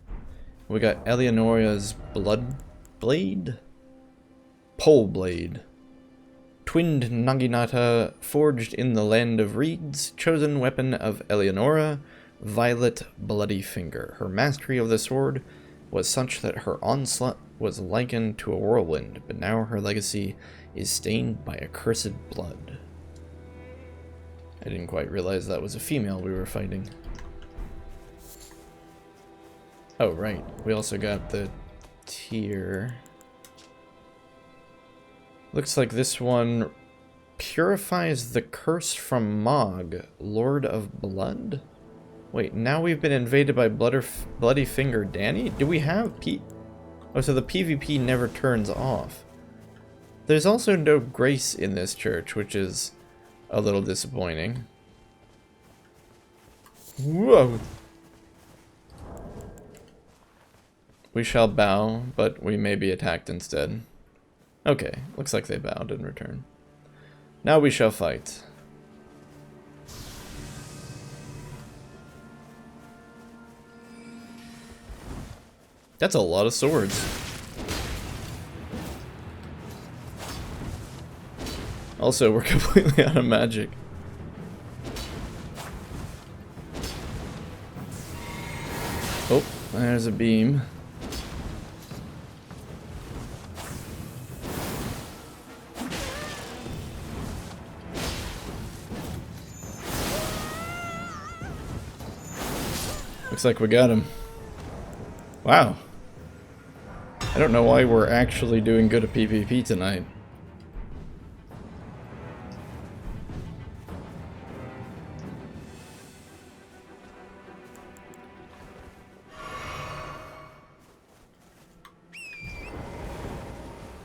We got Eleonora's blood blade? Pole blade. Twinned Naginata, forged in the land of reeds, chosen weapon of Eleonora, Violet Bloody Finger. Her mastery of the sword was such that her onslaught was likened to a whirlwind, but now her legacy is stained by accursed blood. I didn't quite realize that was a female we were fighting. Oh, right. We also got the tier. Looks like this one purifies the curse from Mog, Lord of Blood? Wait, now we've been invaded by Bloody Finger Danny? Do we have Oh, so the PvP never turns off. There's also no grace in this church, which is a little disappointing. Whoa! We shall bow, but we may be attacked instead. Okay, looks like they bowed in return. Now we shall fight. That's a lot of swords. Also, we're completely out of magic. Oh, there's a beam. Looks like we got him. Wow. I don't know why we're actually doing good at PvP tonight.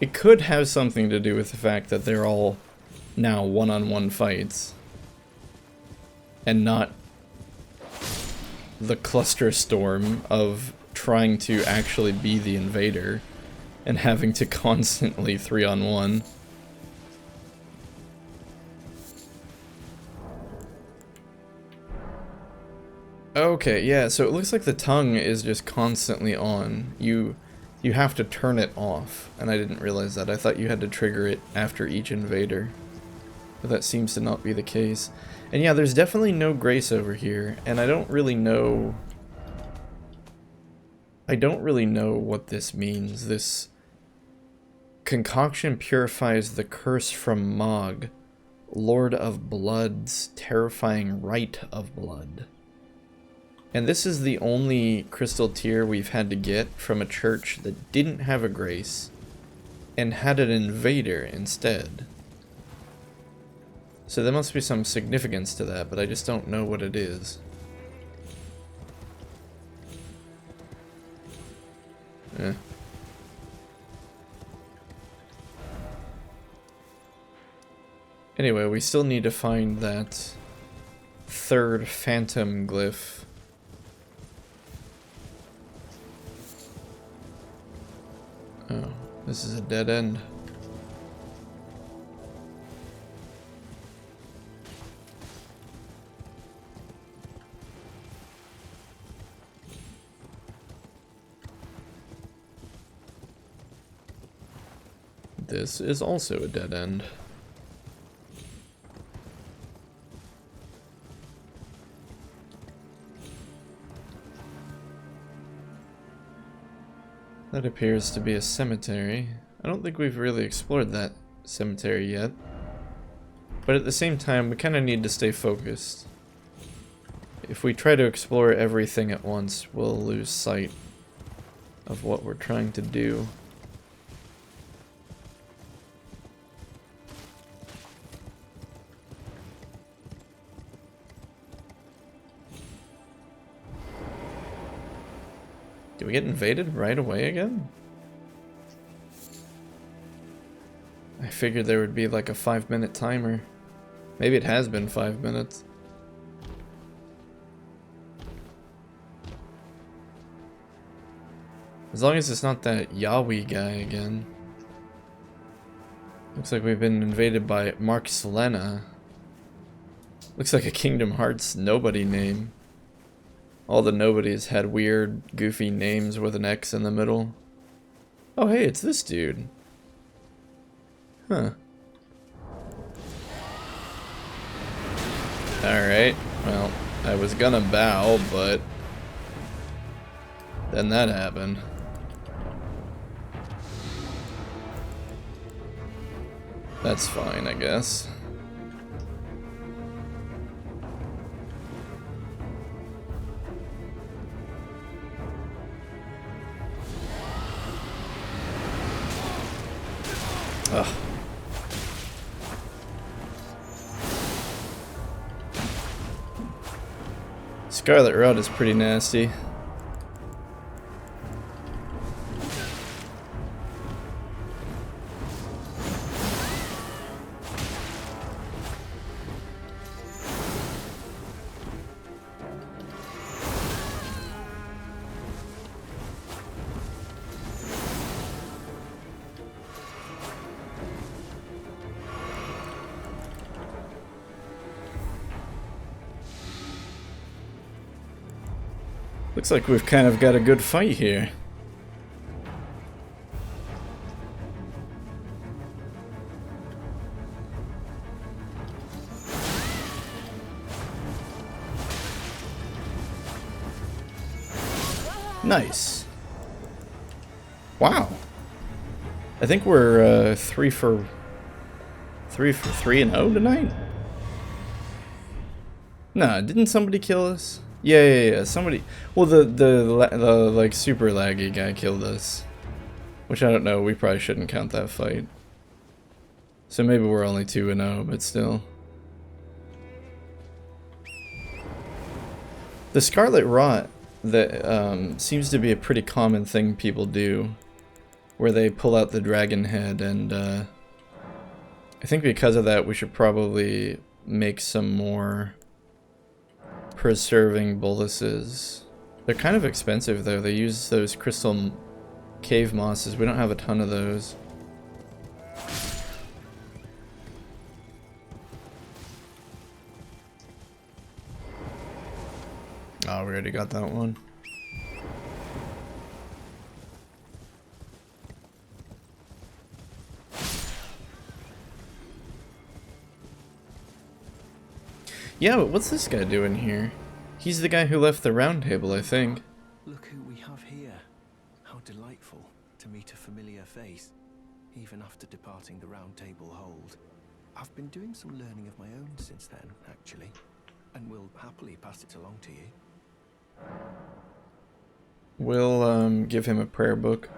It could have something to do with the fact that they're all now one-on-one fights. And not the cluster storm of trying to actually be the invader and having to constantly 3-on-1. Okay, yeah, so it looks like the tongue is just constantly on. You have to turn it off, and I didn't realize that. I thought you had to trigger it after each invader. But that seems to not be the case. And yeah, there's definitely no grace over here, and I don't really know what this means. This concoction purifies the curse from Mog, Lord of Blood's terrifying rite of blood. And this is the only crystal tier we've had to get from a church that didn't have a grace and had an invader instead. So there must be some significance to that, but I just don't know what it is. Yeah. Anyway, we still need to find that third phantom glyph. Oh, this is a dead end. This is also a dead end. That appears to be a cemetery. I don't think we've really explored that cemetery yet. But at the same time, we kind of need to stay focused. If we try to explore everything at once, we'll lose sight of what we're trying to do. Do we get invaded right away again? I figured there would be like a 5-minute timer. Maybe it has been 5 minutes. As long as it's not that Yahweh guy again. Looks like we've been invaded by Mark Selena. Looks like a Kingdom Hearts nobody name. All the nobodies had weird, goofy names with an X in the middle. Oh hey, it's this dude. Huh. Alright, well, I was gonna bow, but then that happened. That's fine, I guess. Ugh. Scarlet Rot is pretty nasty. Looks like we've kind of got a good fight here. Nice. Wow. I think we're 3 for 3 and 0 tonight. Nah, didn't somebody kill us? Yeah. Somebody. Well, the like super laggy guy killed us, which I don't know. We probably shouldn't count that fight. So maybe we're only 2 and 0, but still. The Scarlet Rot that seems to be a pretty common thing people do, where they pull out the dragon head, and I think because of that we should probably make some more preserving boluses. They're kind of expensive though. They use those crystal cave mosses. We don't have a ton of those. Oh, we already got that one. Yeah, but what's this guy doing here? He's the guy who left the round table, I think.
Look who we have here. How delightful to meet a familiar face, even after departing the round table hold. I've been doing some learning of my own since then, actually, and will happily pass it along to you.
We'll give him a prayer book.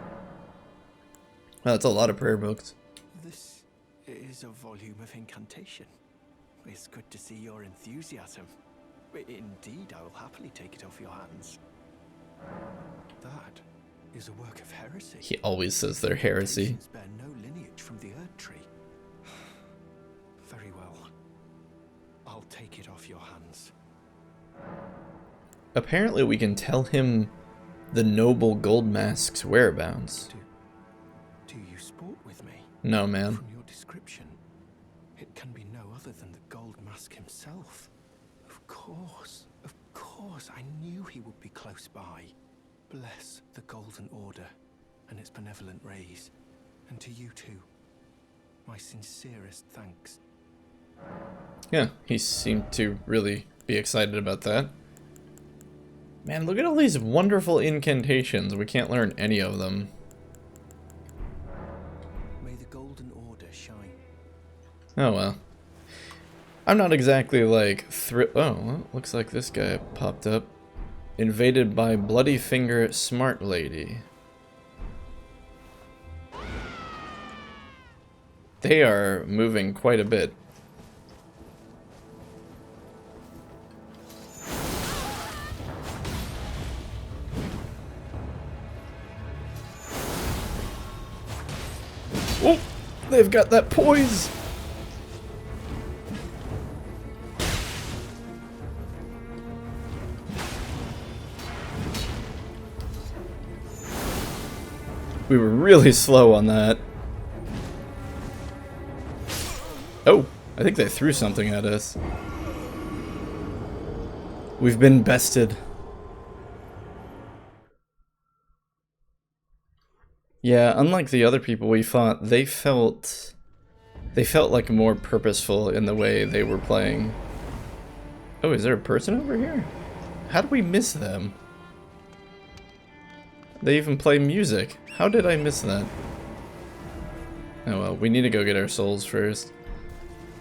Oh, that's a lot of prayer books.
This is a volume of incantation. It's good to see your enthusiasm. Indeed, I will happily take it off your hands. That is a work of heresy.
He always says they're heresy.
Patients bear no lineage from the Erd Tree. Very well. I'll take it off your hands.
Apparently we can tell him the noble gold mask's whereabouts.
Do you sport with me?
No, man.
From your description, it can be no other than the gold mask himself. Of course, I knew he would be close by. Bless the Golden Order and its benevolent rays, and to you too, my sincerest thanks.
Yeah, he seemed to really be excited about that. Man, look at all these wonderful incantations. We can't learn any of them.
May the Golden Order shine.
Oh well. I'm not exactly like oh, well, looks like this guy popped up. Invaded by Bloody Finger Smart Lady. They are moving quite a bit. Oh, they've got that poise. We were really slow on that. Oh, I think they threw something at us. We've been bested. Yeah, unlike the other people we fought, they felt like more purposeful in the way they were playing. Oh, is there a person over here? How did we miss them? They even play music. How did I miss that? Oh well, we need to go get our souls first.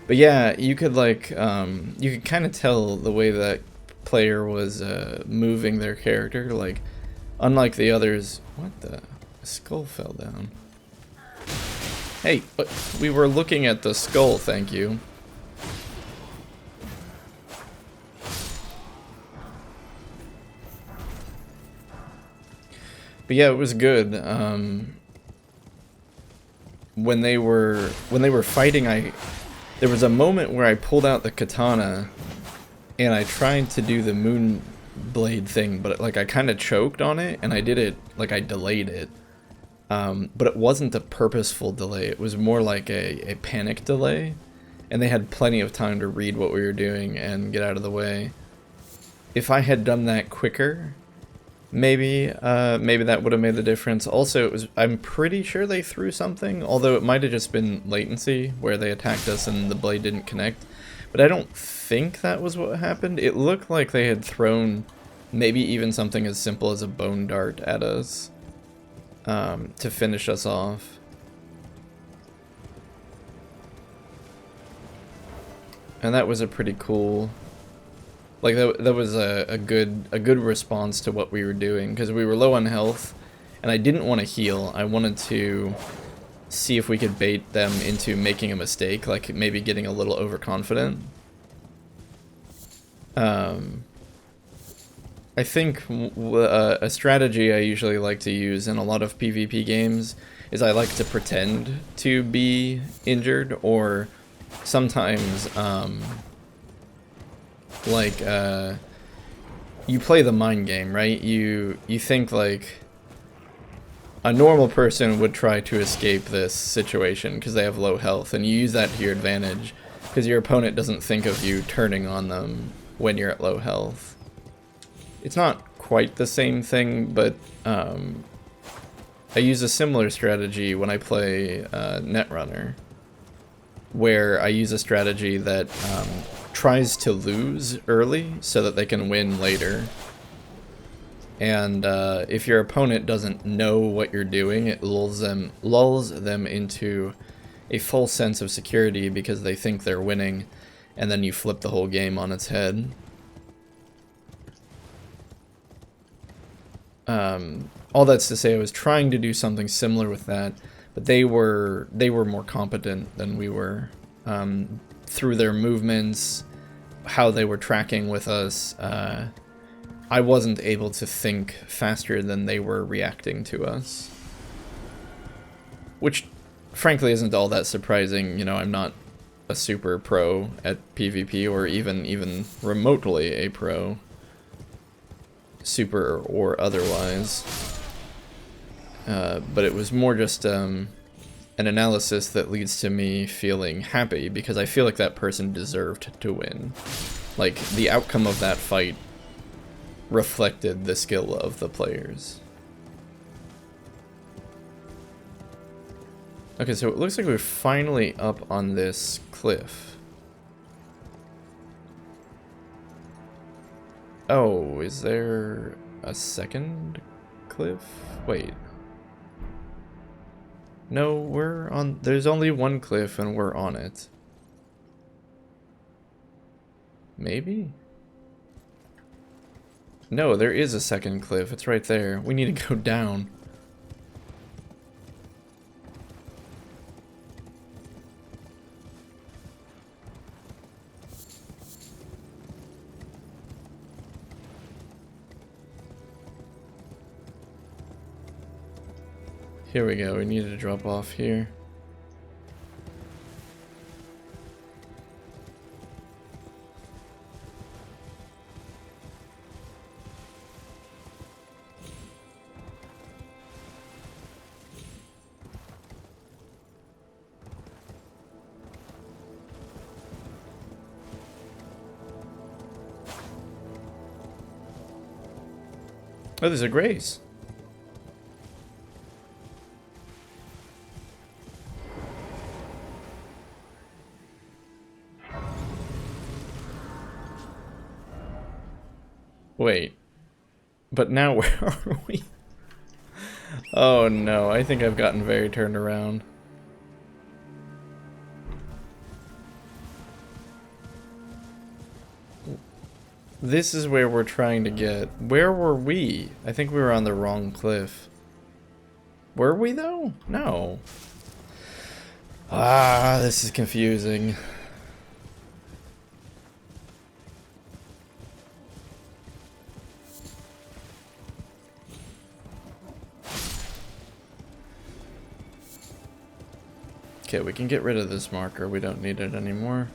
But yeah, you could like, you could kind of tell the way that player was moving their character. Like, unlike the others. What the? A skull fell down. Hey, we were looking at the skull, thank you. But yeah, it was good. When they were fighting, there was a moment where I pulled out the katana and I tried to do the moon blade thing, but like I kind of choked on it, and I did it like I delayed it. But it wasn't a purposeful delay. It was more like a panic delay, and they had plenty of time to read what we were doing and get out of the way. If I had done that quicker, maybe that would have made the difference. Also, I'm pretty sure they threw something, although it might have just been latency where they attacked us and the blade didn't connect. But I don't think that was what happened. It looked like they had thrown maybe even something as simple as a bone dart at us to finish us off. And that was a pretty cool... Like, that was a good response to what we were doing, because we were low on health, and I didn't want to heal. I wanted to see if we could bait them into making a mistake, like maybe getting a little overconfident. I think a strategy I usually like to use in a lot of PvP games is I like to pretend to be injured, or sometimes, you play the mind game, right? You think like a normal person would try to escape this situation because they have low health, and you use that to your advantage because your opponent doesn't think of you turning on them when you're at low health. It's not quite the same thing, but I use a similar strategy when I play Netrunner, where I use a strategy that tries to lose early so that they can win later. And if your opponent doesn't know what you're doing, it lulls them into a false sense of security because they think they're winning, and then you flip the whole game on its head. All that's to say, I was trying to do something similar with that, but they were more competent than we were. through their movements, how they were tracking with us, I wasn't able to think faster than they were reacting to us. Which, frankly, isn't all that surprising. You know, I'm not a super pro at PvP, or even remotely a pro, super or otherwise. But it was more just an analysis that leads to me feeling happy, because I feel like that person deserved to win. Like, the outcome of that fight reflected the skill of the players. Okay, so it looks like we're finally up on this cliff. Oh, is there a second cliff? Wait. No, we're on... There's only one cliff and we're on it. Maybe? No, there is a second cliff. It's right there. We need to go down. Here we go. We need to drop off here. Oh, there's a grace. Wait. But now where are we? Oh no, I think I've gotten very turned around. This is where we're trying to get. Where were we? I think we were on the wrong cliff. Were we though? No. Ah, this is confusing. Okay, we can get rid of this marker. We don't need it anymore.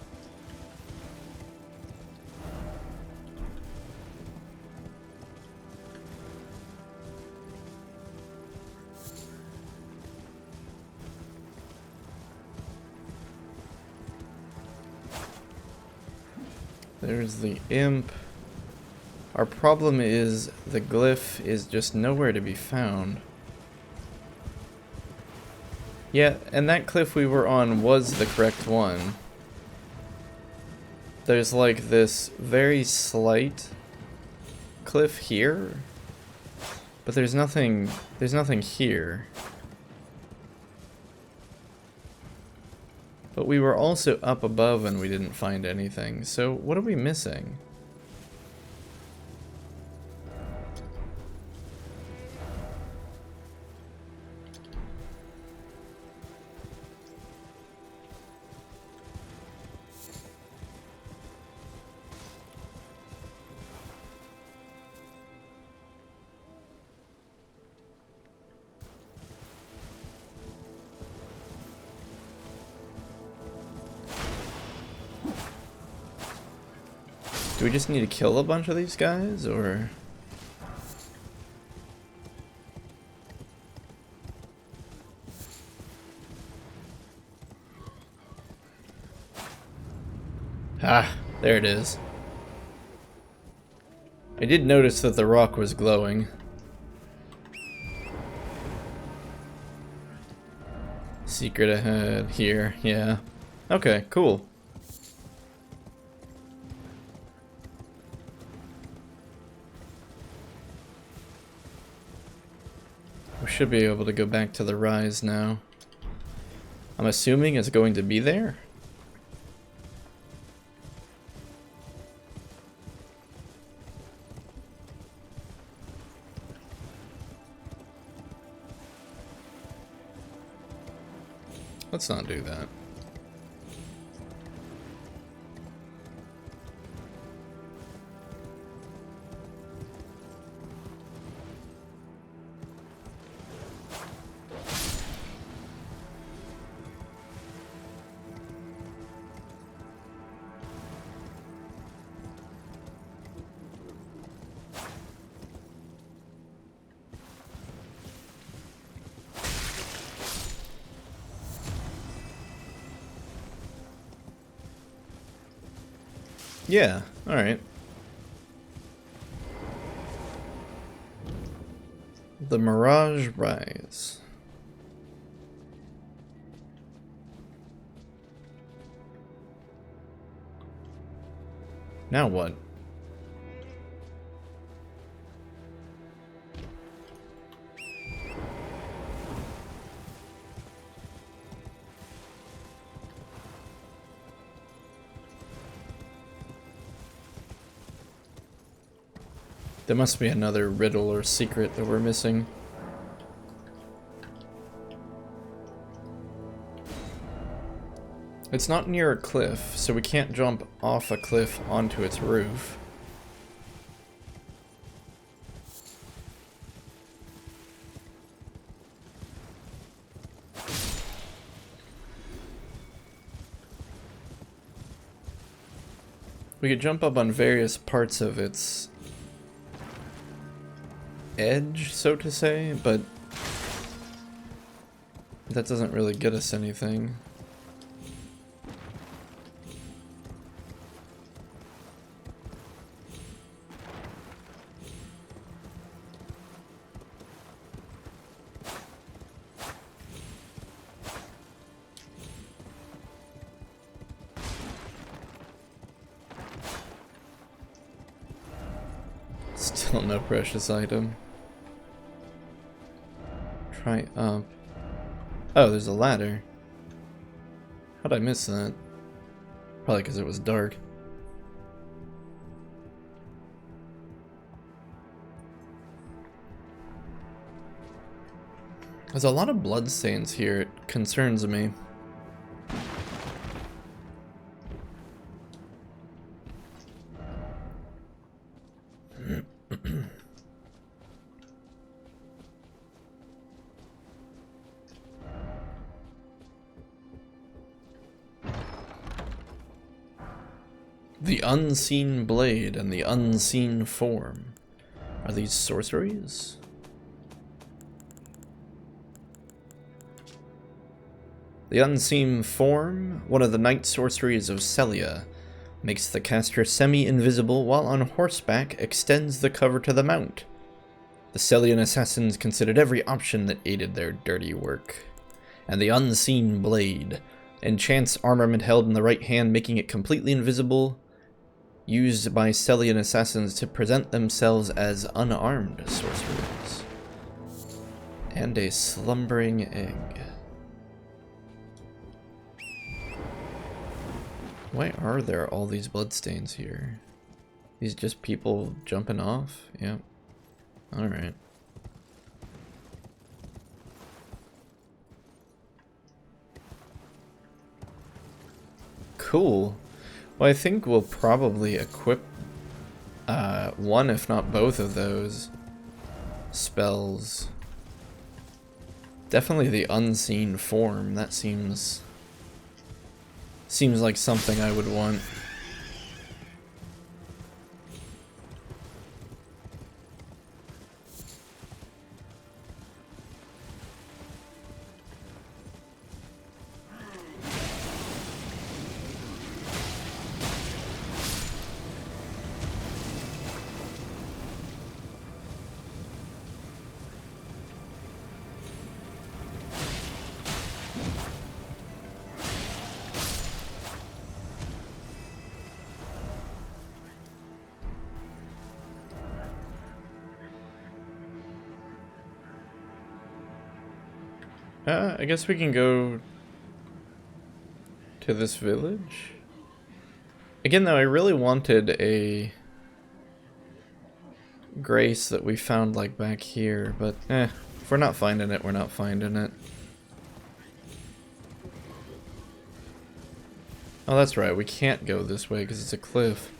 There's the imp. Our problem is the glyph is just nowhere to be found. Yeah, and that cliff we were on was the correct one. There's like this very slight cliff here, but there's nothing here. But we were also up above and we didn't find anything. So what are we missing? Do we just need to kill a bunch of these guys, or...? Ah, there it is. I did notice that the rock was glowing. Secret ahead here, yeah. Okay, cool. We should be able to go back to the rise now. I'm assuming it's going to be there. Let's not do that. Yeah, alright. The Mirage Rise. Now what? There must be another riddle or secret that we're missing. It's not near a cliff, so we can't jump off a cliff onto its roof. We could jump up on various parts of its edge, so to say, but that doesn't really get us anything. Still no precious item. Try up. Oh, there's a ladder. How'd I miss that? Probably because it was dark. There's a lot of bloodstains here. It concerns me. The unseen blade and the unseen form. Are these sorceries? The unseen form, one of the night sorceries of Celia, makes the caster semi-invisible while on horseback, extends the cover to the mount. The Celian assassins considered every option that aided their dirty work. And the unseen blade, enchants armament held in the right hand, making it completely invisible, used by Celian assassins to present themselves as unarmed sorcerers. And a slumbering egg. Why are there all these bloodstains here? These just people jumping off? Yep. Alright. Cool. Well, I think we'll probably equip one, if not both of those spells. Definitely the unseen form. That seems like something I would want. I guess we can go to this village. Again, though, I really wanted a grace that we found, like, back here, but if we're not finding it, we're not finding it. Oh, that's right, we can't go this way because it's a cliff.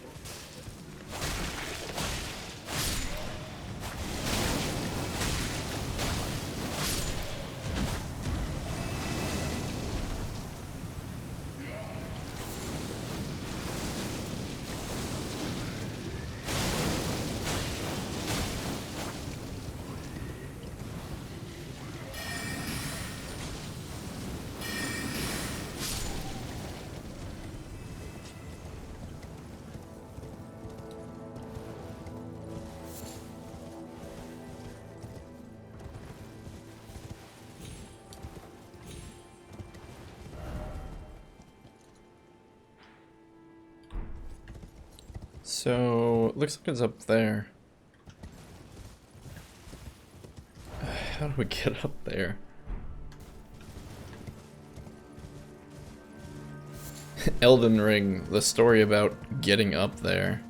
So, it looks like it's up there. How do we get up there? Elden Ring, the story about getting up there.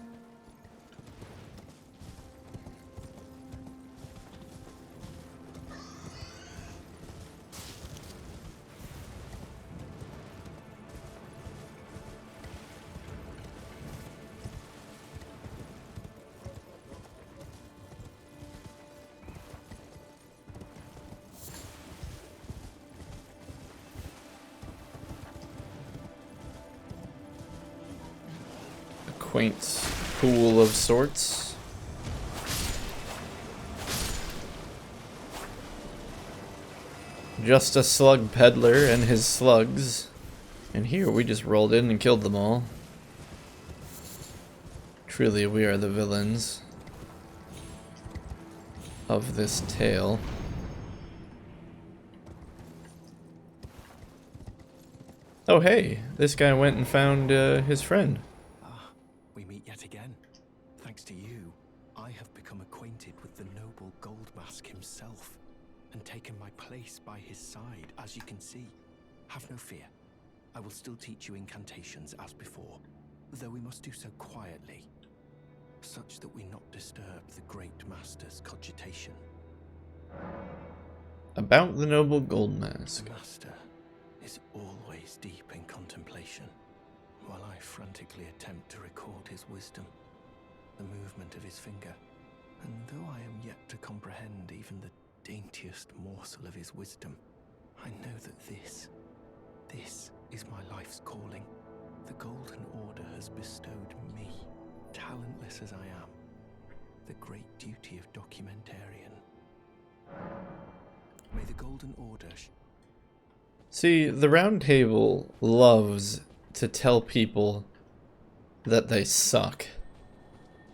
Quaint pool of sorts. Just a slug peddler and his slugs. And here we just rolled in and killed them all. Truly we are the villains of this tale. Oh hey, this guy went and found his friend.
We meet yet again. Thanks to you, I have become acquainted with the noble Goldmask himself, and taken my place by his side, as you can see. Have no fear. I will still teach you incantations as before, though we must do so quietly, such that we not disturb the great master's cogitation.
About the noble Goldmask.
The master is always deep in contemplation, while I frantically attempt to record his wisdom, the movement of his finger. And though I am yet to comprehend even the daintiest morsel of his wisdom, I know that this is my life's calling. The Golden Order has bestowed me, talentless as I am, the great duty of documentarian. May the Golden Order...
See, the Round Table loves to tell people that they suck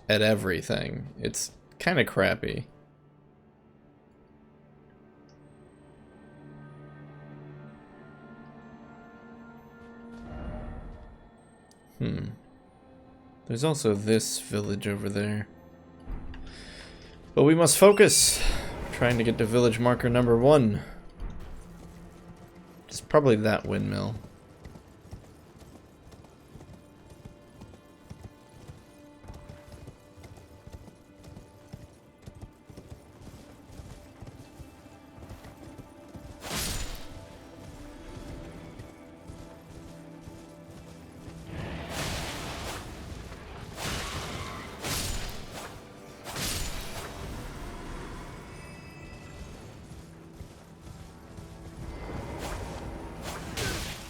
at everything. It's kind of crappy. There's also this village over there. But we must focus. Trying to get to village marker number 1. It's probably that windmill.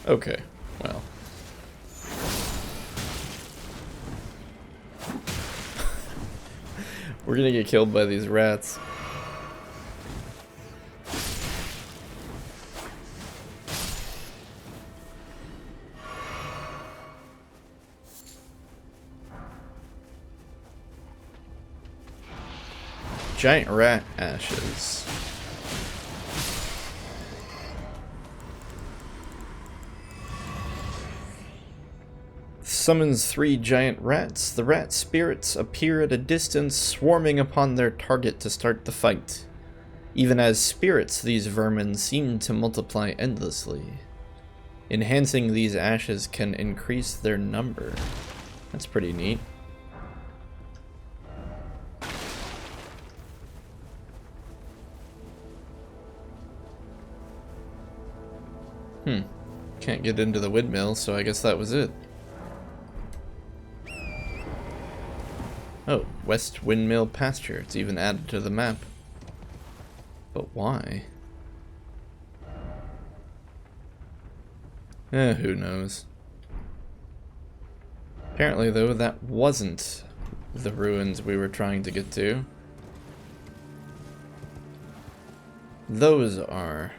Okay, well. We're gonna get killed by these rats. Giant rat ashes. Summons 3 giant rats. The rat spirits appear at a distance, swarming upon their target to start the fight. Even as spirits, these vermin seem to multiply endlessly. Enhancing these ashes can increase their number. That's pretty neat. Can't get into the windmill, so I guess that was it. Oh, West Windmill Pasture. It's even added to the map. But why? Who knows. Apparently, though, that wasn't the ruins we were trying to get to. Those are.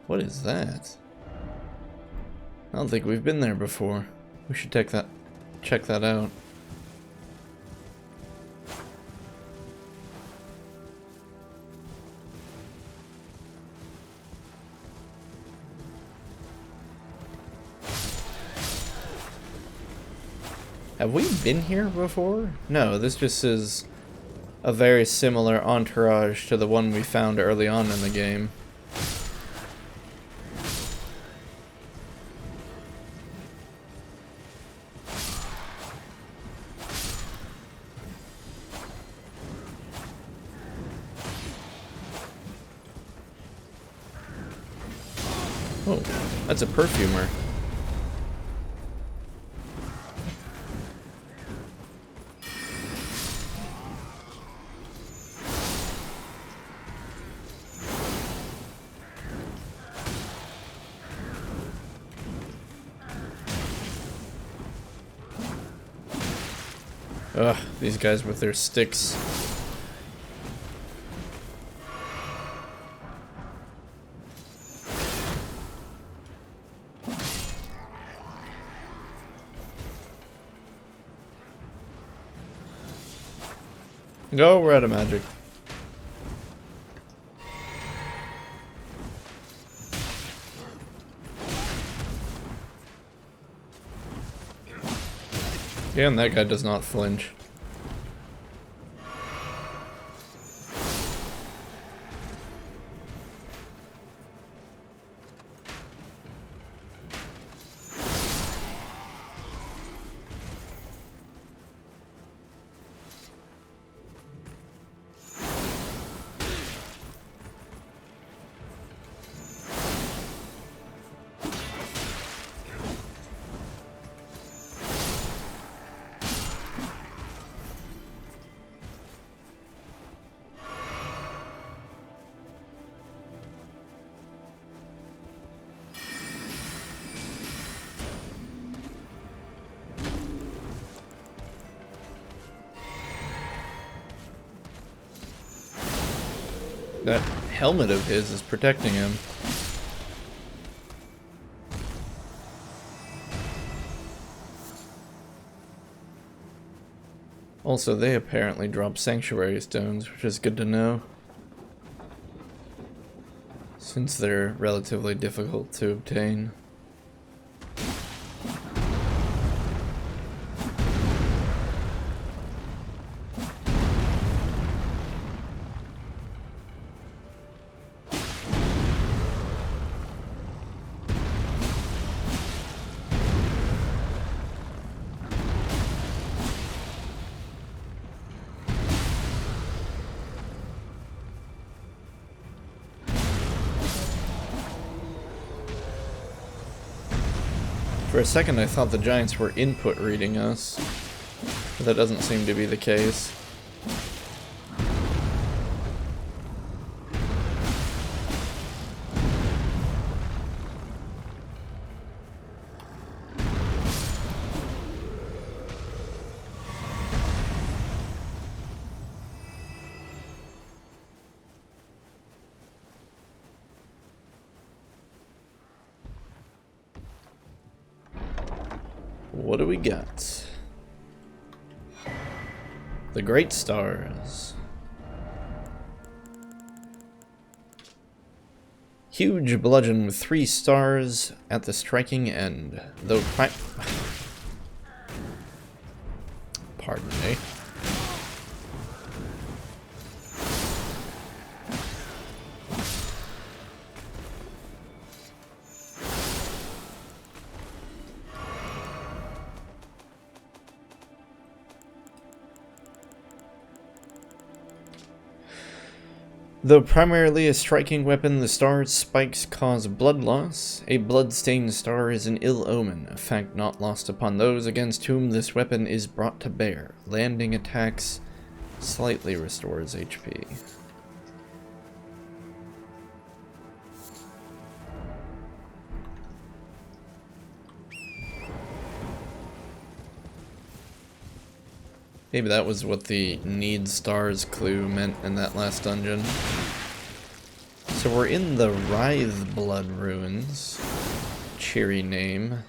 What is that? I don't think we've been there before. We should check that out. Have we been here before? No, this just is a very similar entourage to the one we found early on in the game. Oh, that's a perfumer. Ugh, these guys with their sticks. Go, we're out of magic. Yeah, and that guy does not flinch. That helmet of his is protecting him. Also, they apparently drop sanctuary stones, which is good to know, since they're relatively difficult to obtain. For a second I thought the giants were input reading us, but that doesn't seem to be the case. What do we got? The Great Stars. Huge bludgeon with 3 stars at the striking end. Though pardon me. Though primarily a striking weapon, the star's spikes cause blood loss. A blood-stained star is an ill omen, a fact not lost upon those against whom this weapon is brought to bear. Landing attacks slightly restores HP. Maybe that was what the need stars clue meant in that last dungeon. So we're in the Writhe Blood Ruins. Cheery name.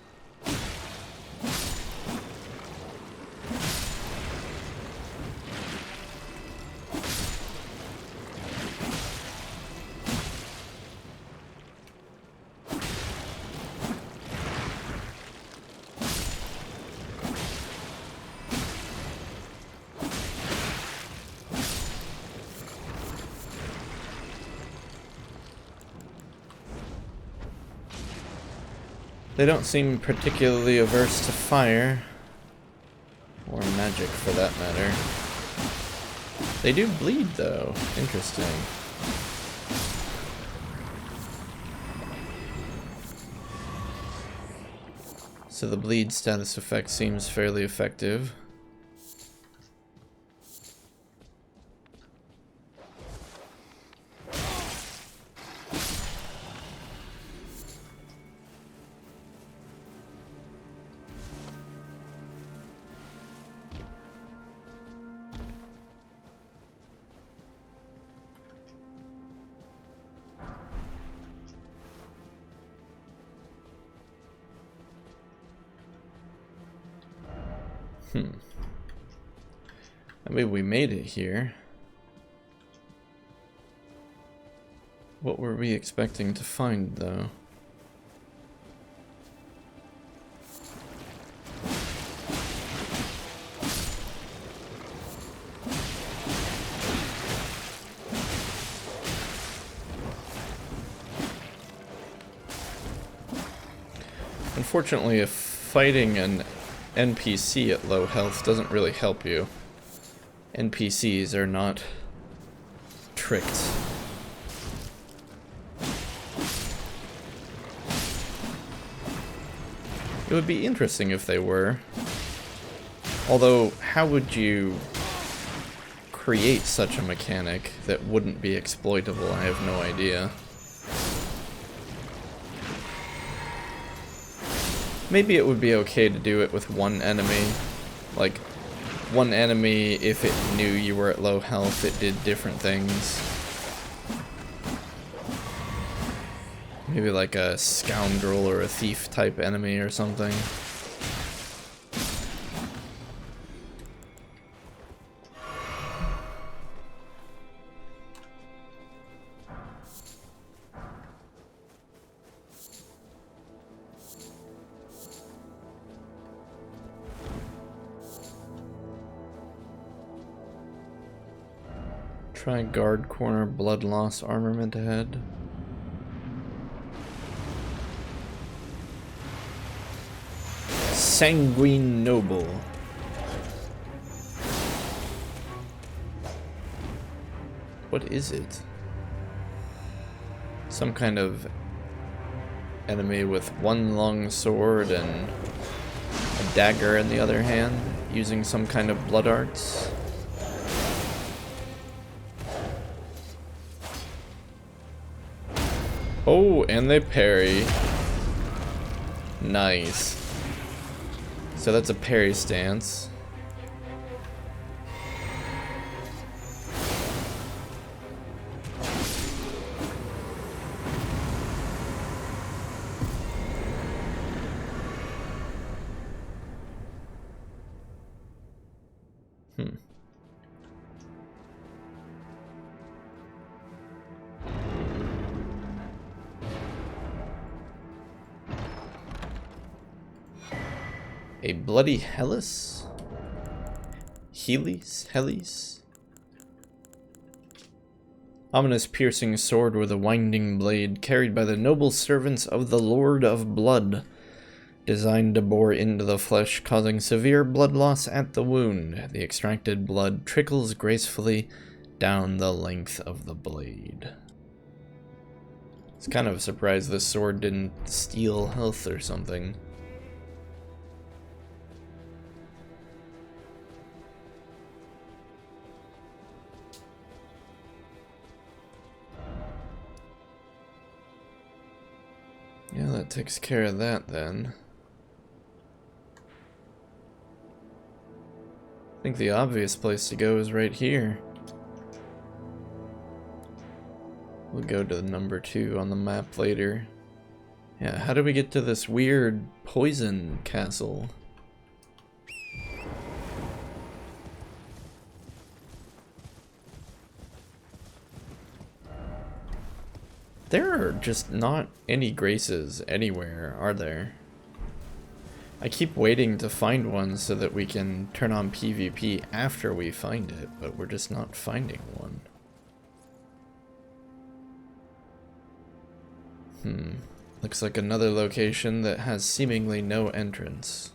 They don't seem particularly averse to fire. Or magic, for that matter. They do bleed, though. Interesting. So the bleed status effect seems fairly effective. I mean, we made it here. What were we expecting to find, though? Unfortunately, if fighting an NPC at low health doesn't really help you. NPCs are not tricked. It would be interesting if they were. Although, how would you create such a mechanic that wouldn't be exploitable? I have no idea. Maybe it would be okay to do it with one enemy. Like, one enemy, if it knew you were at low health, it did different things. Maybe like a scoundrel or a thief type enemy or something. Try guard corner blood loss armament ahead. Sanguine Noble. What is it? Some kind of enemy with one long sword and a dagger in the other hand, using some kind of blood arts. Oh, and they parry. Nice. So that's a parry stance. A bloody Hellas? Helis? Ominous piercing sword with a winding blade, carried by the noble servants of the Lord of Blood. Designed to bore into the flesh, causing severe blood loss at the wound. The extracted blood trickles gracefully down the length of the blade. It's kind of a surprise this sword didn't steal health or something. Yeah, that takes care of that then. I think the obvious place to go is right here. We'll go to number 2 on the map later. Yeah, how do we get to this weird poison castle? There are just not any graces anywhere, are there? I keep waiting to find one so that we can turn on PvP after we find it, but we're just not finding one. Looks like another location that has seemingly no entrance.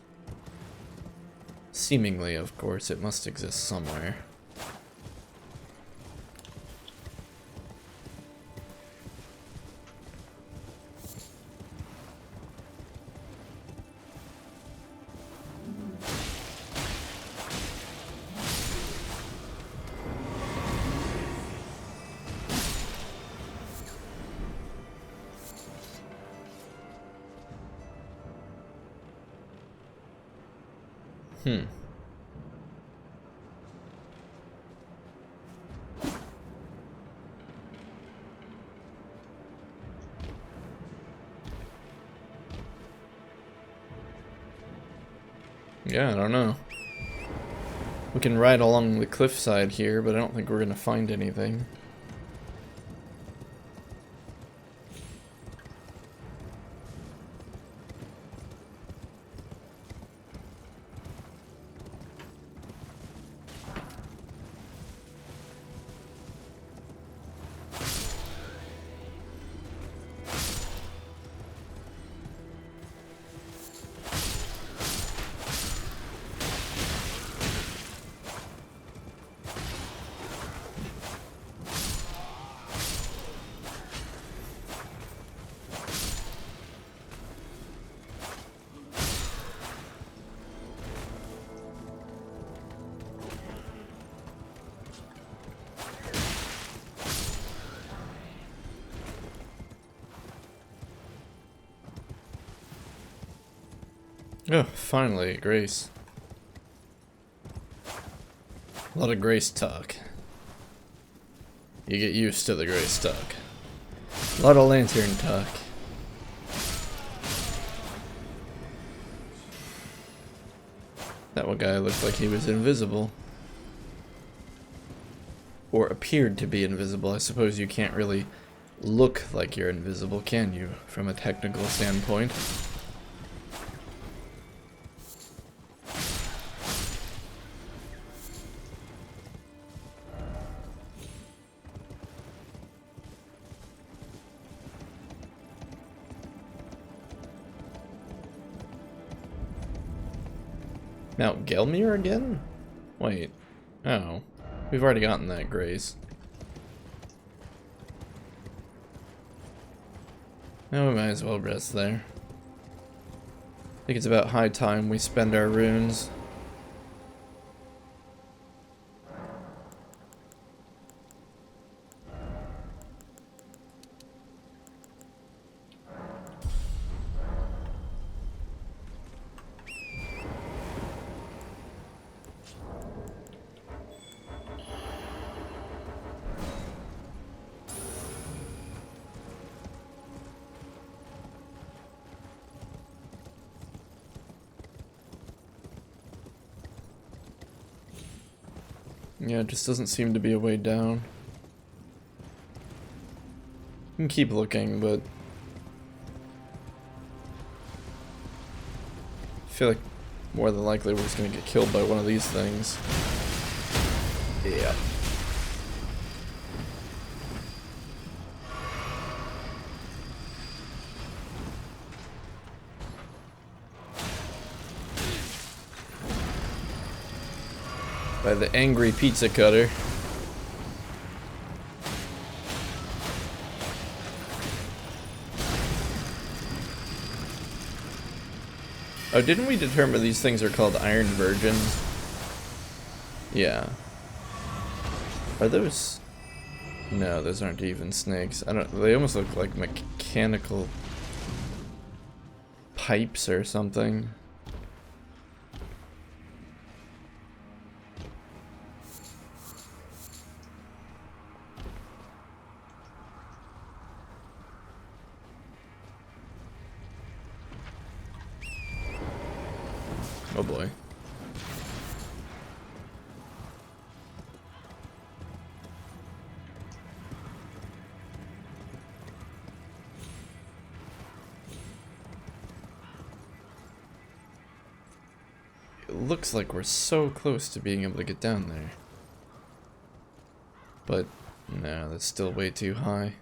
Seemingly, of course, it must exist somewhere. Yeah, I don't know. We can ride along the cliffside here, but I don't think we're gonna find anything. Oh, finally, Grace. A lot of Grace talk. You get used to the Grace talk. A lot of lantern talk. That one guy looked like he was invisible. Or appeared to be invisible. I suppose you can't really look like you're invisible, can you? From a technical standpoint. Mount Gelmir again? Wait. Oh. We've already gotten that, Grace. Now we might as well rest there. I think it's about high time we spend our runes. Yeah, it just doesn't seem to be a way down. You can keep looking, but I feel like more than likely we're just gonna get killed by one of these things. Yeah. By the angry pizza cutter. Oh, didn't we determine these things are called Iron Virgins? Yeah. Are those... No, those aren't even snakes. I don't... They almost look like mechanical pipes or something. Oh boy. It looks like we're so close to being able to get down there. But, no, that's still way too high.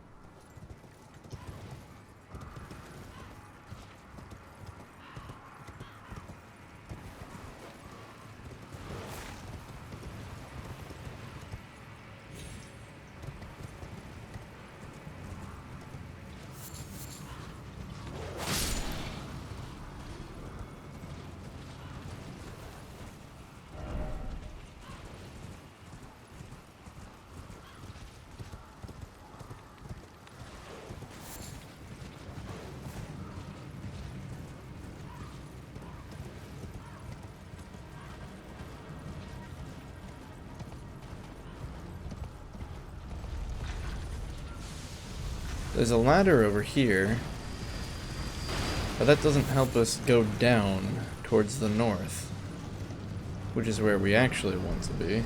There's a ladder over here, but that doesn't help us go down towards the north, which is where we actually want to be.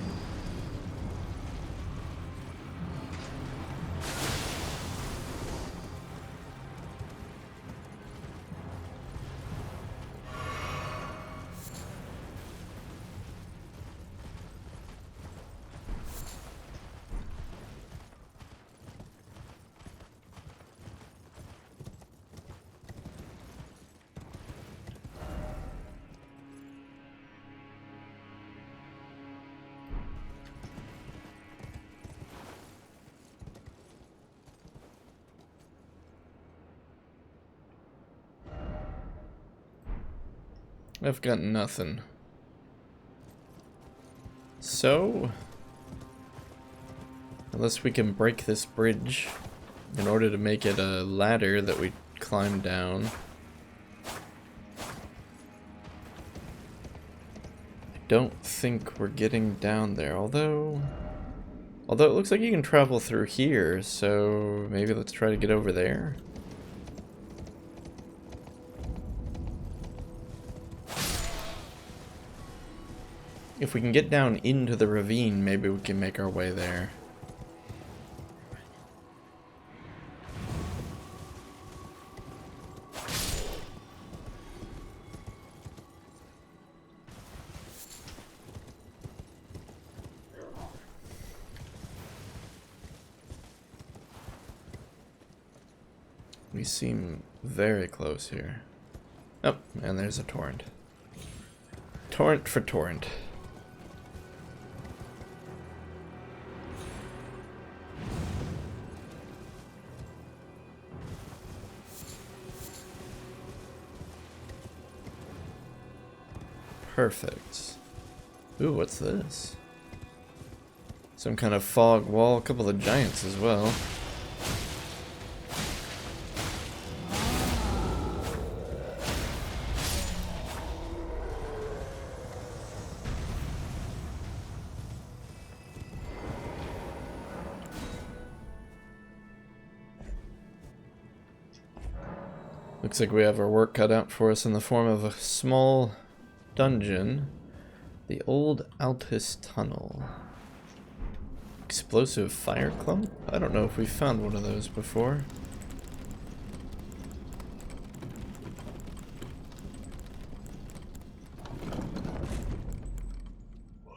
I've got nothing. So, unless we can break this bridge in order to make it a ladder that we climb down. I don't think we're getting down there, although it looks like you can travel through here, so maybe let's try to get over there. If we can get down into the ravine, maybe we can make our way there. We seem very close here. Oh, and there's a torrent. Torrent for torrent. Perfect. Ooh, what's this? Some kind of fog wall, a couple of giants as well. Looks like we have our work cut out for us in the form of a small dungeon. The old Altus Tunnel. Explosive fire clump? I don't know if we've found one of those before.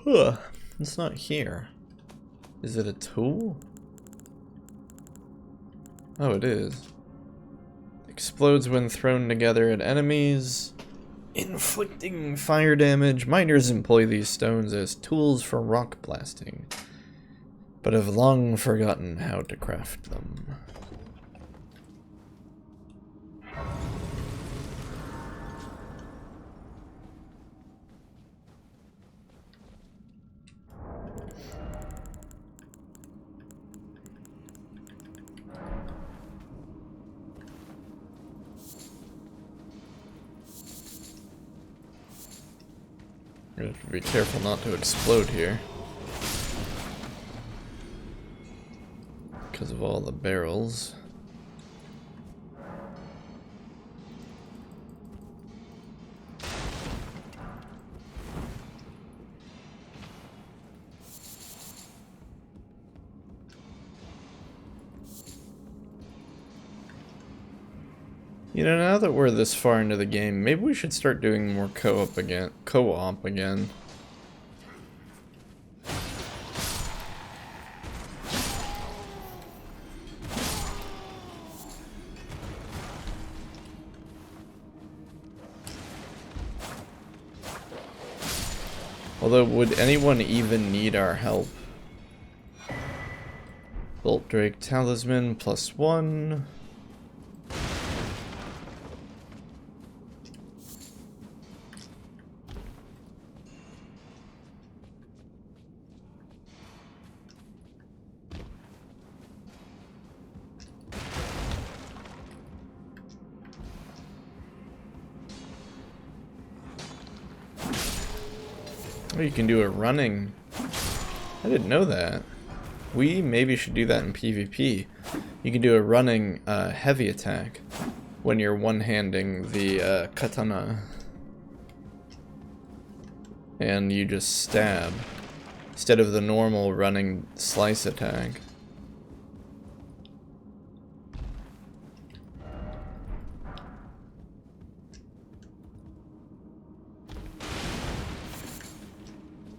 Huh, it's not here. Is it a tool? Oh, it is. Explodes when thrown together at enemies, inflicting fire damage. Miners employ these stones as tools for rock blasting, but have long forgotten how to craft them. We have to be careful not to explode here, because of all the barrels. You know, now that we're this far into the game, maybe we should start doing more co-op again. Although, would anyone even need our help? Bolt Drake Talisman +1. Oh, you can do a running. I didn't know that. We maybe should do that in PvP. You can do a running heavy attack when you're one-handing the katana. And you just stab instead of the normal running slice attack.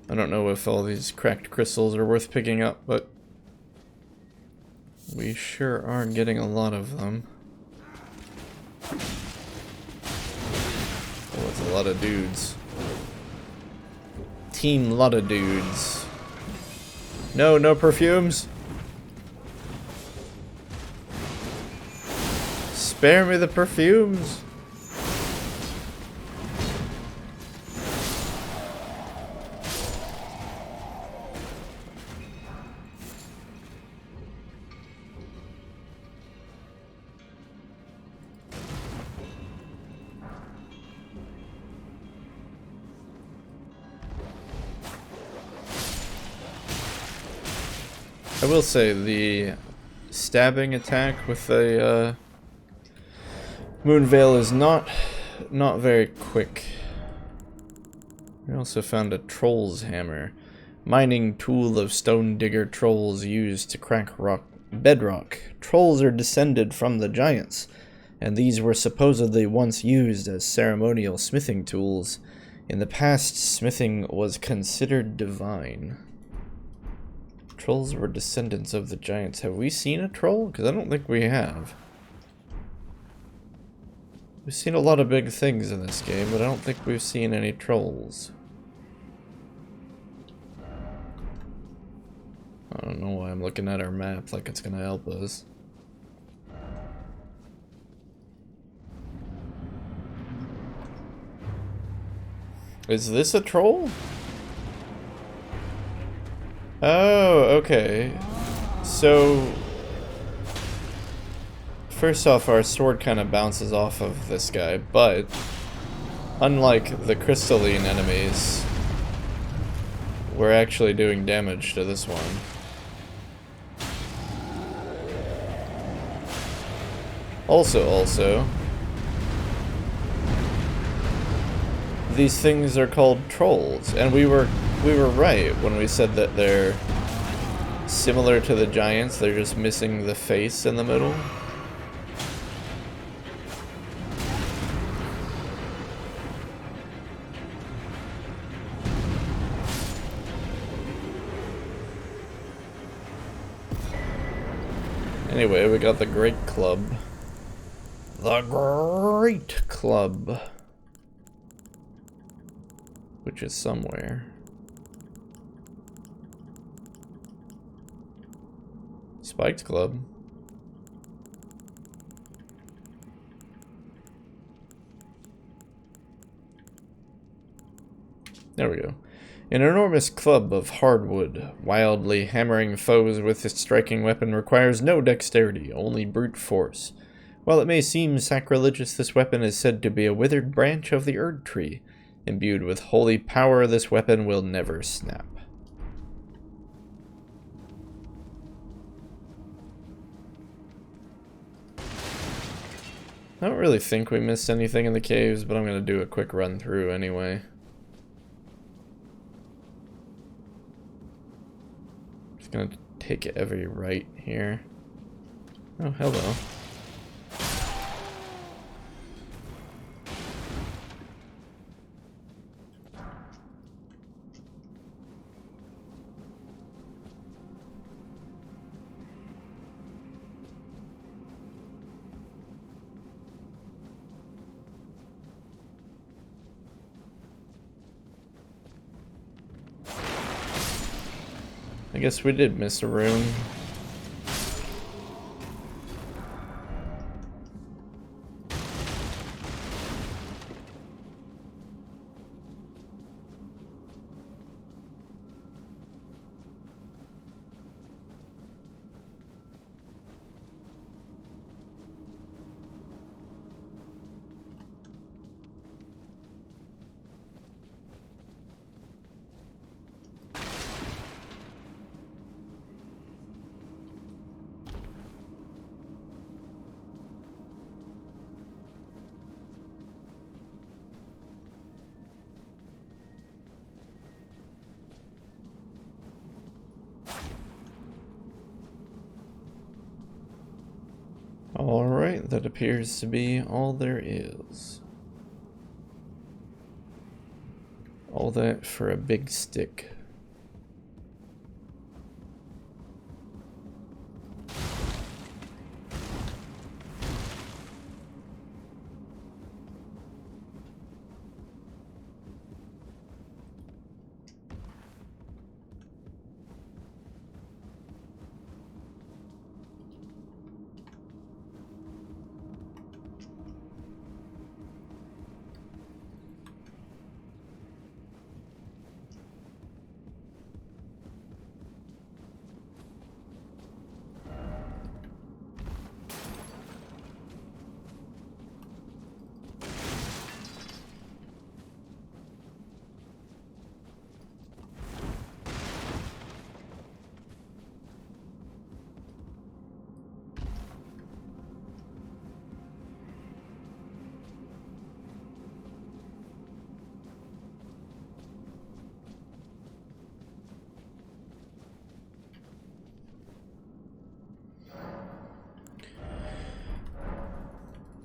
I don't know if all these cracked crystals are worth picking up, but we sure are getting a lot of them. Oh, it's a lot of dudes. Team lot of dudes. No, no perfumes. Spare me the perfumes. I will say the stabbing attack with a moon veil is not very quick. We also found a troll's hammer, mining tool of stone digger trolls used to crack bedrock. Trolls are descended from the giants, and these were supposedly once used as ceremonial smithing tools. In the past, smithing was considered divine. Trolls were descendants of the giants. Have we seen a troll? Because I don't think we have. We've seen a lot of big things in this game, but I don't think we've seen any trolls. I don't know why I'm looking at our map like it's gonna help us. Is this a troll? Oh, okay. So, first off, our sword kind of bounces off of this guy, but unlike the crystalline enemies, we're actually doing damage to this one. Also, these things are called trolls, and we were right when we said that they're similar to the giants. They're just missing the face in the middle. Anyway, we got the Great Club. The Great Club. Which is somewhere. Spiked Club. There we go. An enormous club of hardwood, wildly hammering foes with its striking weapon requires no dexterity, only brute force. While it may seem sacrilegious, this weapon is said to be a withered branch of the Erd Tree. Imbued with holy power, this weapon will never snap. I don't really think we missed anything in the caves, but I'm going to do a quick run through anyway. Just going to take every right here. Oh, hello. I guess we did miss a room. Alright, that appears to be all there is. All that for a big stick.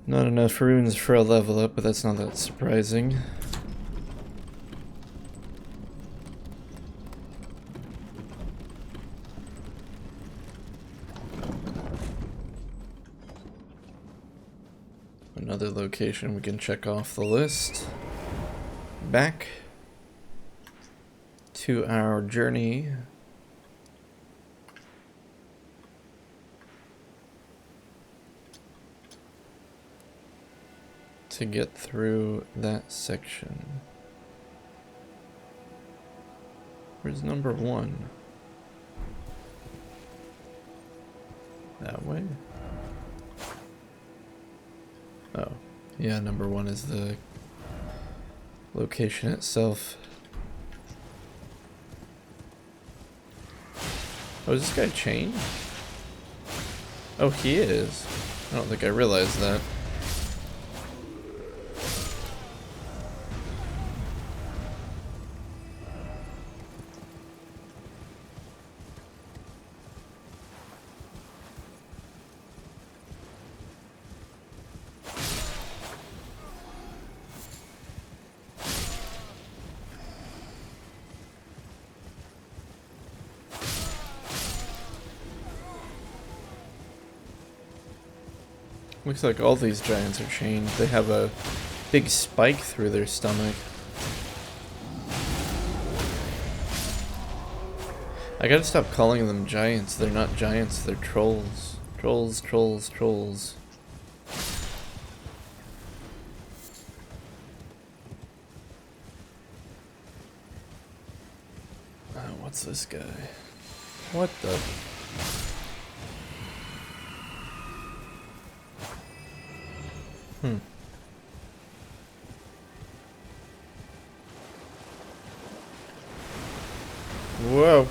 Not enough runes for a level up, but that's not that surprising. Another location we can check off the list. Back to our journey. To get through that section. Where's number 1? That way? Oh, yeah, number 1 is the location itself. Oh, is this guy chained? Oh, he is. I don't think I realized that. Looks like all these giants are chained. They have a big spike through their stomach. I gotta stop calling them giants. They're not giants, they're trolls. Trolls, trolls, trolls. What's this guy? What the... Whoa.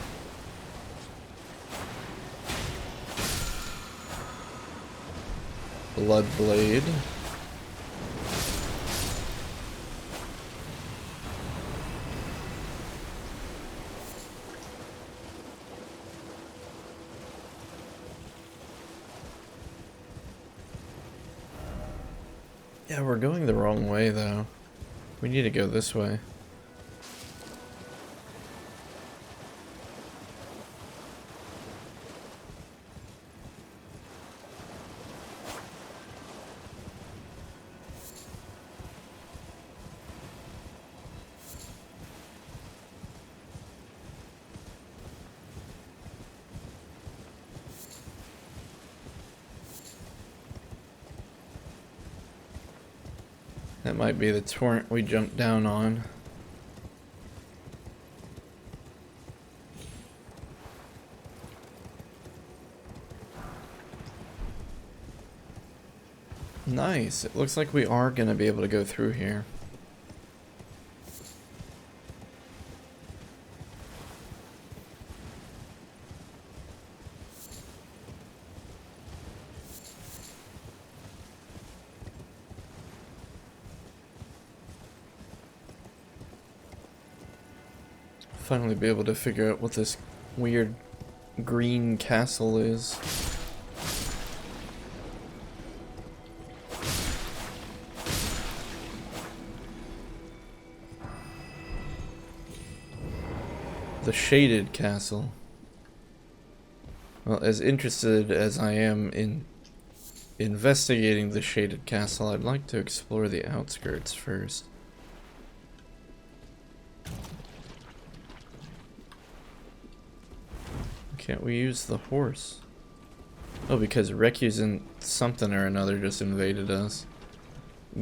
Blood blade. Yeah, we're going the wrong way though. We need to go this way. That might be the torrent we jumped down on. Nice. It looks like we are going to be able to go through here. Finally be able to figure out what this weird green castle is. The shaded castle. Well, as interested as I am in investigating the shaded castle, I'd like to explore the outskirts first. Can't we use the horse? Oh, because Recusant something or another just invaded us.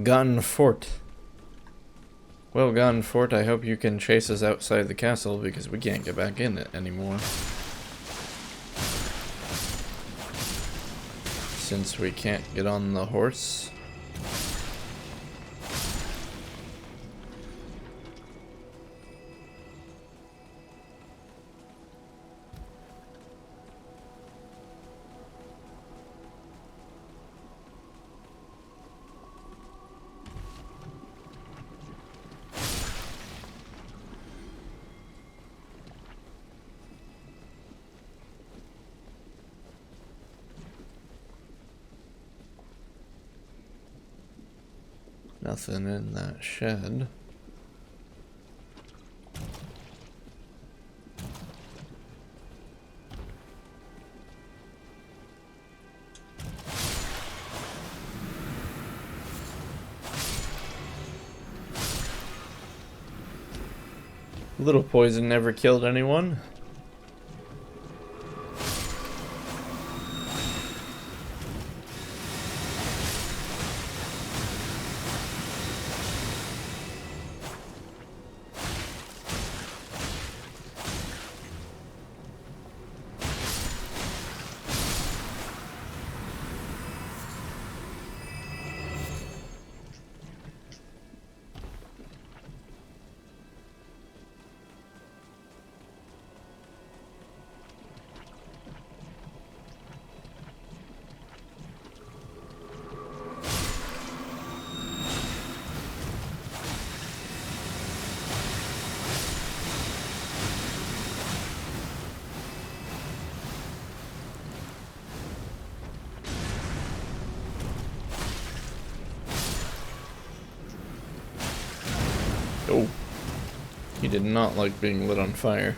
Gun Fort. Well, Gun Fort, I hope you can chase us outside the castle because we can't get back in it anymore. Since we can't get on the horse. Nothing in that shed. Little poison never killed anyone. Oh, he did not like being lit on fire.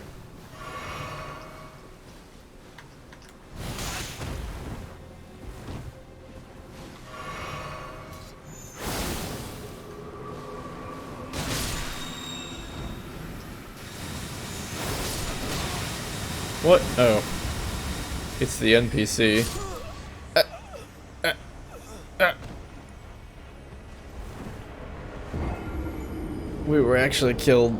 What? Oh, it's the NPC. We were actually killed.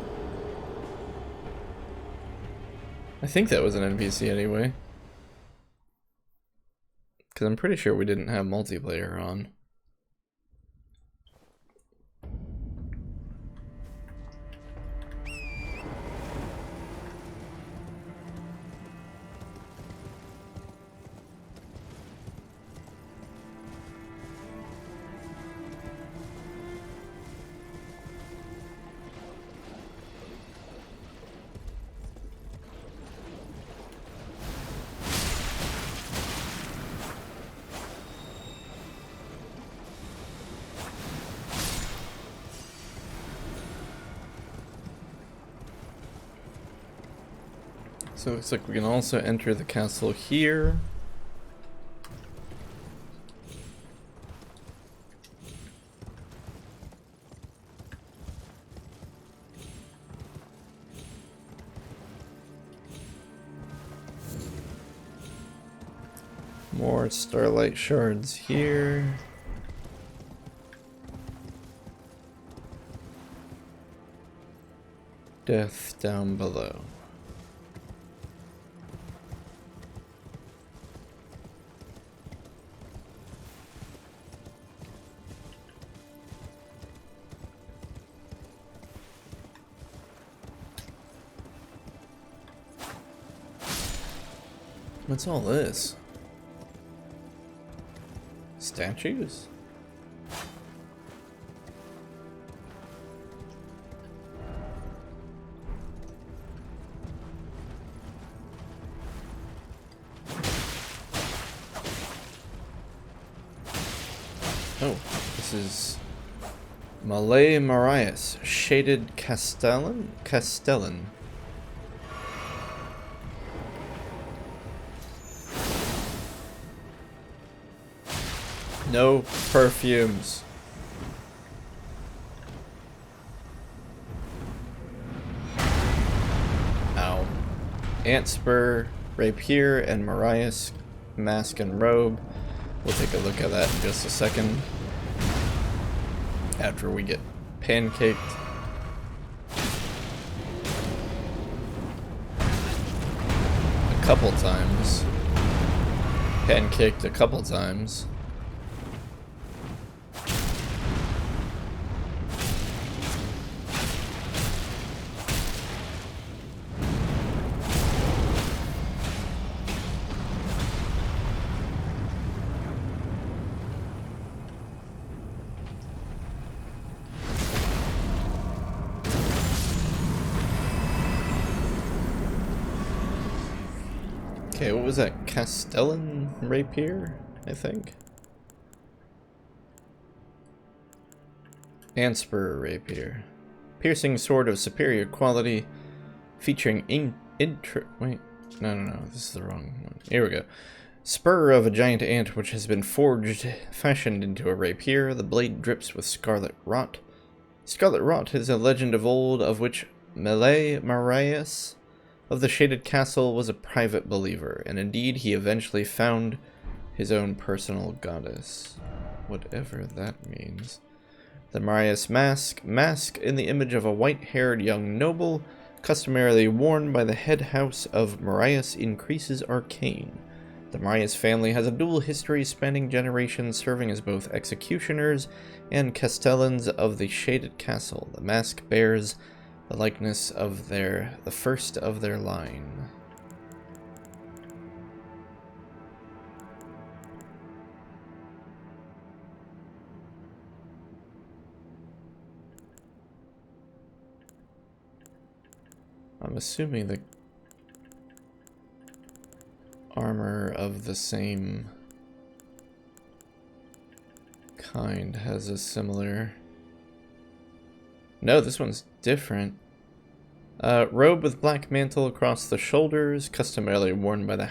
I think that was an NPC anyway. Because I'm pretty sure we didn't have multiplayer on. So it looks like we can also enter the castle here. More starlight shards here. Death down below. What's all this? Statues? Oh, this is Malay Marias, shaded Castellan? Castellan. No perfumes. Ow. Antspur, Rapier, and Marias mask and robe. We'll take a look at that in just a second. After we get pancaked. A couple times. Pancaked a couple times. Okay, what was that? Castellan Rapier, I think? Antspur Rapier. Piercing sword of superior quality, featuring wait, no, this is the wrong one. Here we go. Spur of a giant ant which has been forged, fashioned into a rapier. The blade drips with scarlet rot. Scarlet rot is a legend of old of which Malay Marias of the Shaded Castle was a private believer, and indeed he eventually found his own personal goddess. Whatever that means. The Marias mask in the image of a white-haired young noble, customarily worn by the head house of Marias, increases arcane. The Marias family has a dual history spanning generations, serving as both executioners and castellans of the Shaded Castle. The mask bears the likeness of the first of their line. I'm assuming the armor of the same kind has a similar... No, this one's different. Robe with black mantle across the shoulders, customarily worn by the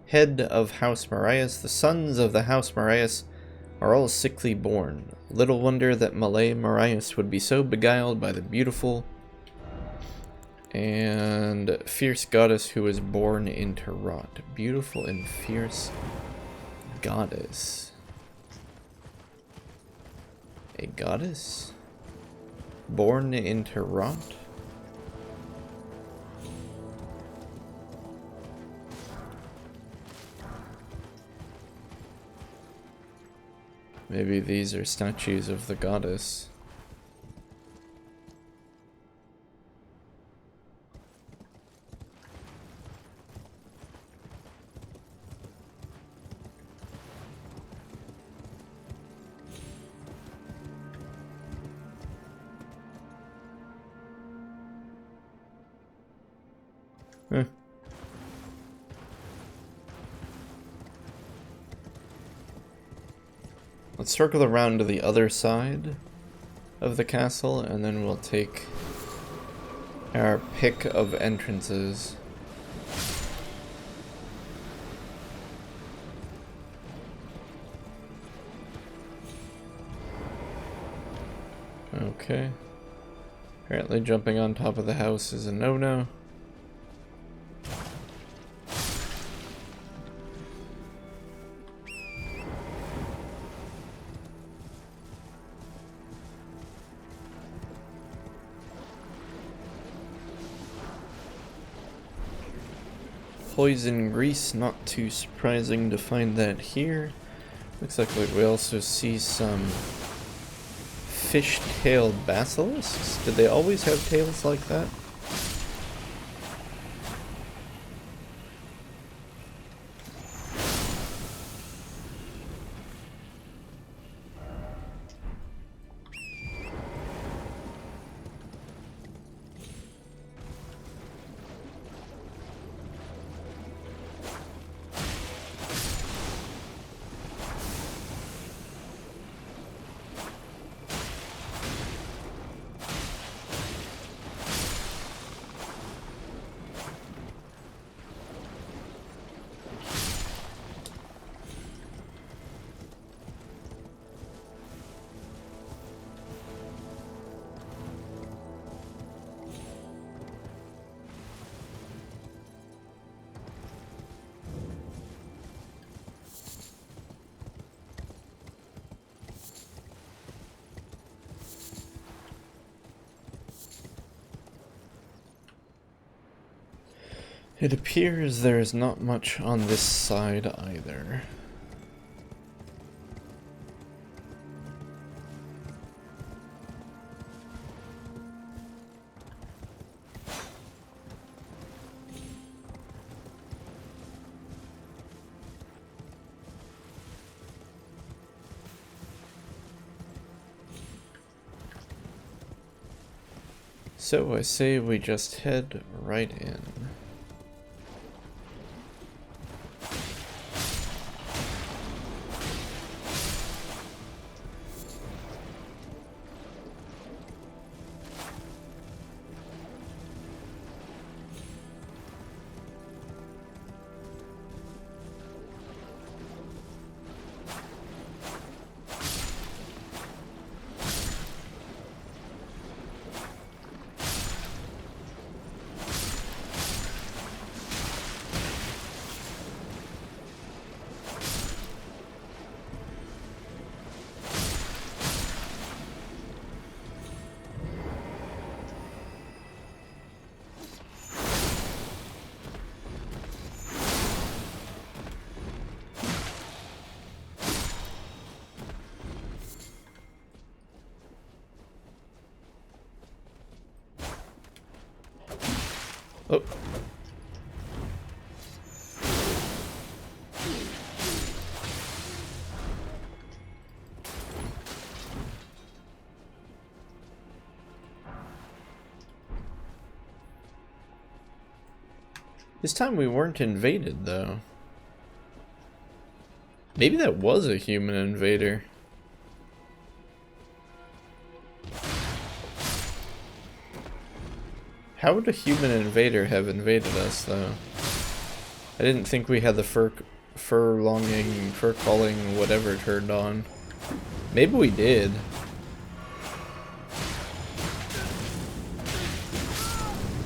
head of House Marias. The sons of the House Marias are all sickly born. Little wonder that Malay Marias would be so beguiled by the beautiful and fierce goddess who was born into rot. Beautiful and fierce goddess. A goddess? Born into rot? Maybe these are statues of the goddess. Huh. Let's circle around to the other side of the castle, and then we'll take our pick of entrances. Okay. Apparently jumping on top of the house is a no-no. poison grease, not too surprising to find that here. Looks like we also see some fish-tailed basilisks. Did they always have tails like that? It appears there is not much on this side either. So I say we just head right in. Oh. This time we weren't invaded, though. Maybe that was a human invader. How would a human invader have invaded us, though? I didn't think we had the fur-longing, fur-calling, whatever turned on. Maybe we did.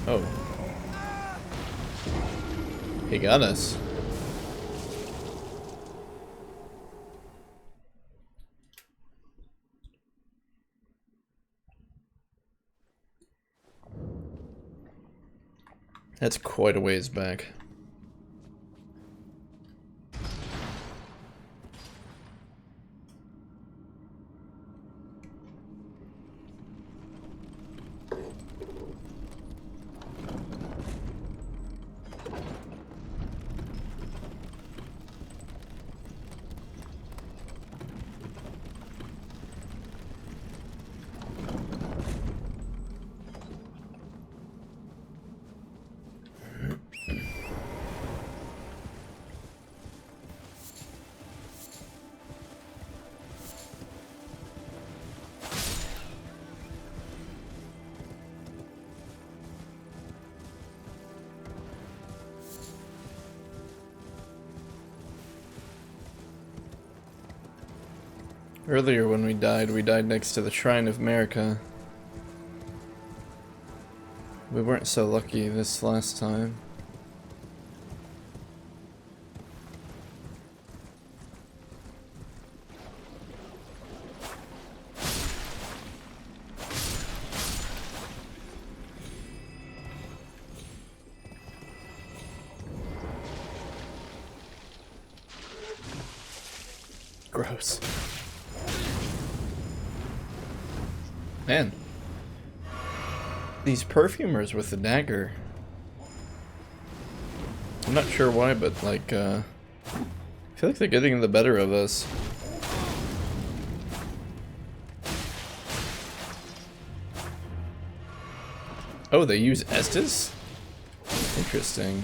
Oh. He got us. That's quite a ways back. Earlier when we died next to the Shrine of America. We weren't so lucky this last time. gross. Man. These perfumers with the dagger. I'm not sure why, but like, I feel like they're getting the better of us. Oh, they use Estus? Interesting.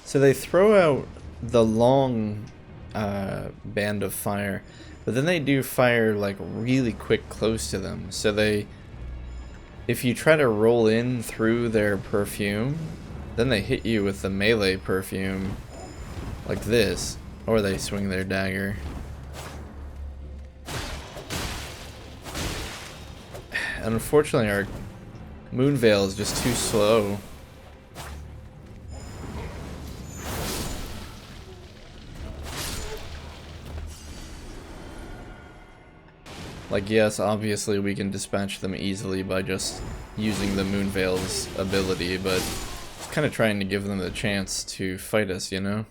So they throw out the long band of fire, but then they do fire like really quick close to them. So they, if you try to roll in through their perfume, then they hit you with the melee perfume like this, or they swing their dagger. And unfortunately, our moon veil is just too slow. Like, yes, obviously we can dispatch them easily by just using the moon veil's ability, but it's kind of trying to give them the chance to fight us, you know?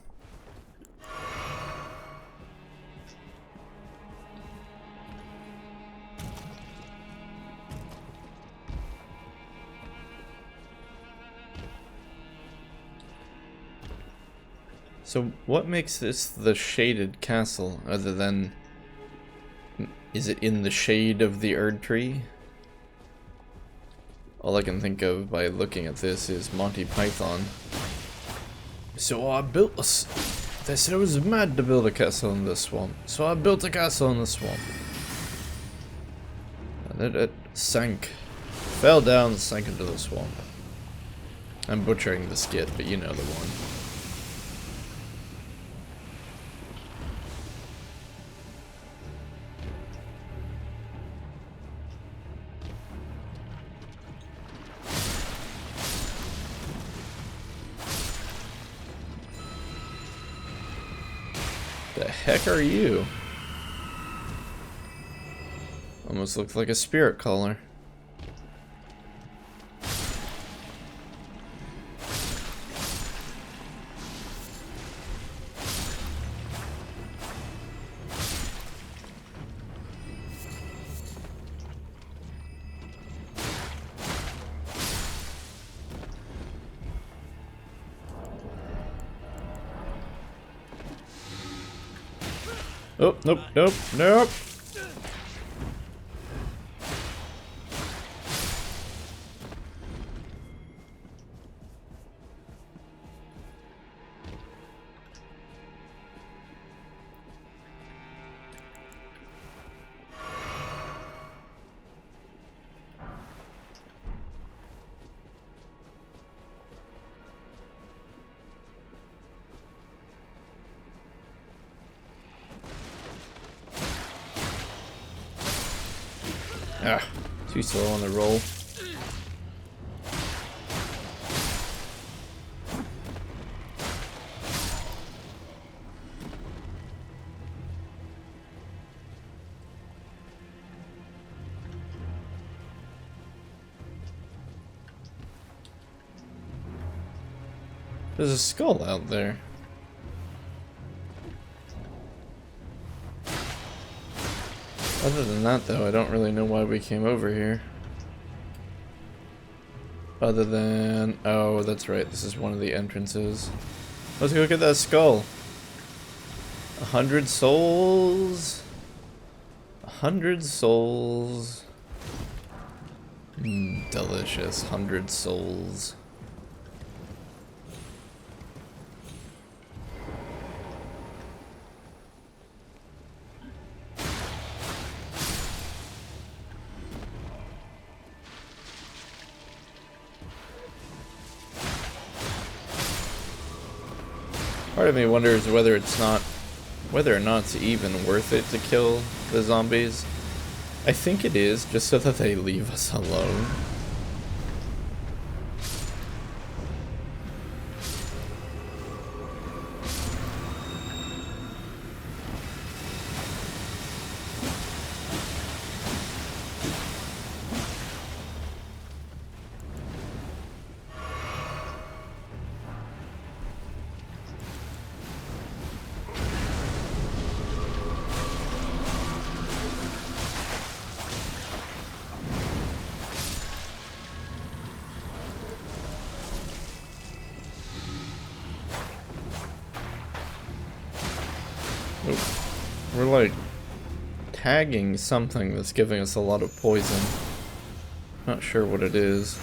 So what makes this the shaded castle, other than, is it in the shade of the Erd tree? All I can think of by looking at this is Monty Python. So I built a... They said it was mad to build a castle in the swamp, so I built a castle in the swamp. And it sank. Fell down and sank into the swamp. I'm butchering the skit, but you know the one. The heck are you? Almost looks like a spirit caller. Oh, nope, nope, nope. Ah, too slow on the roll. There's a skull out there. Other than that, though, I don't really know why we came over here. Other than... oh, that's right, this is one of the entrances. Let's go look at that skull. 100 souls. 100 souls. Delicious. 100 souls. Part of me wonders whether or not it's even worth it to kill the zombies. I think it is, just so that they leave us alone. We're like tagging something that's giving us a lot of poison. Not sure what it is.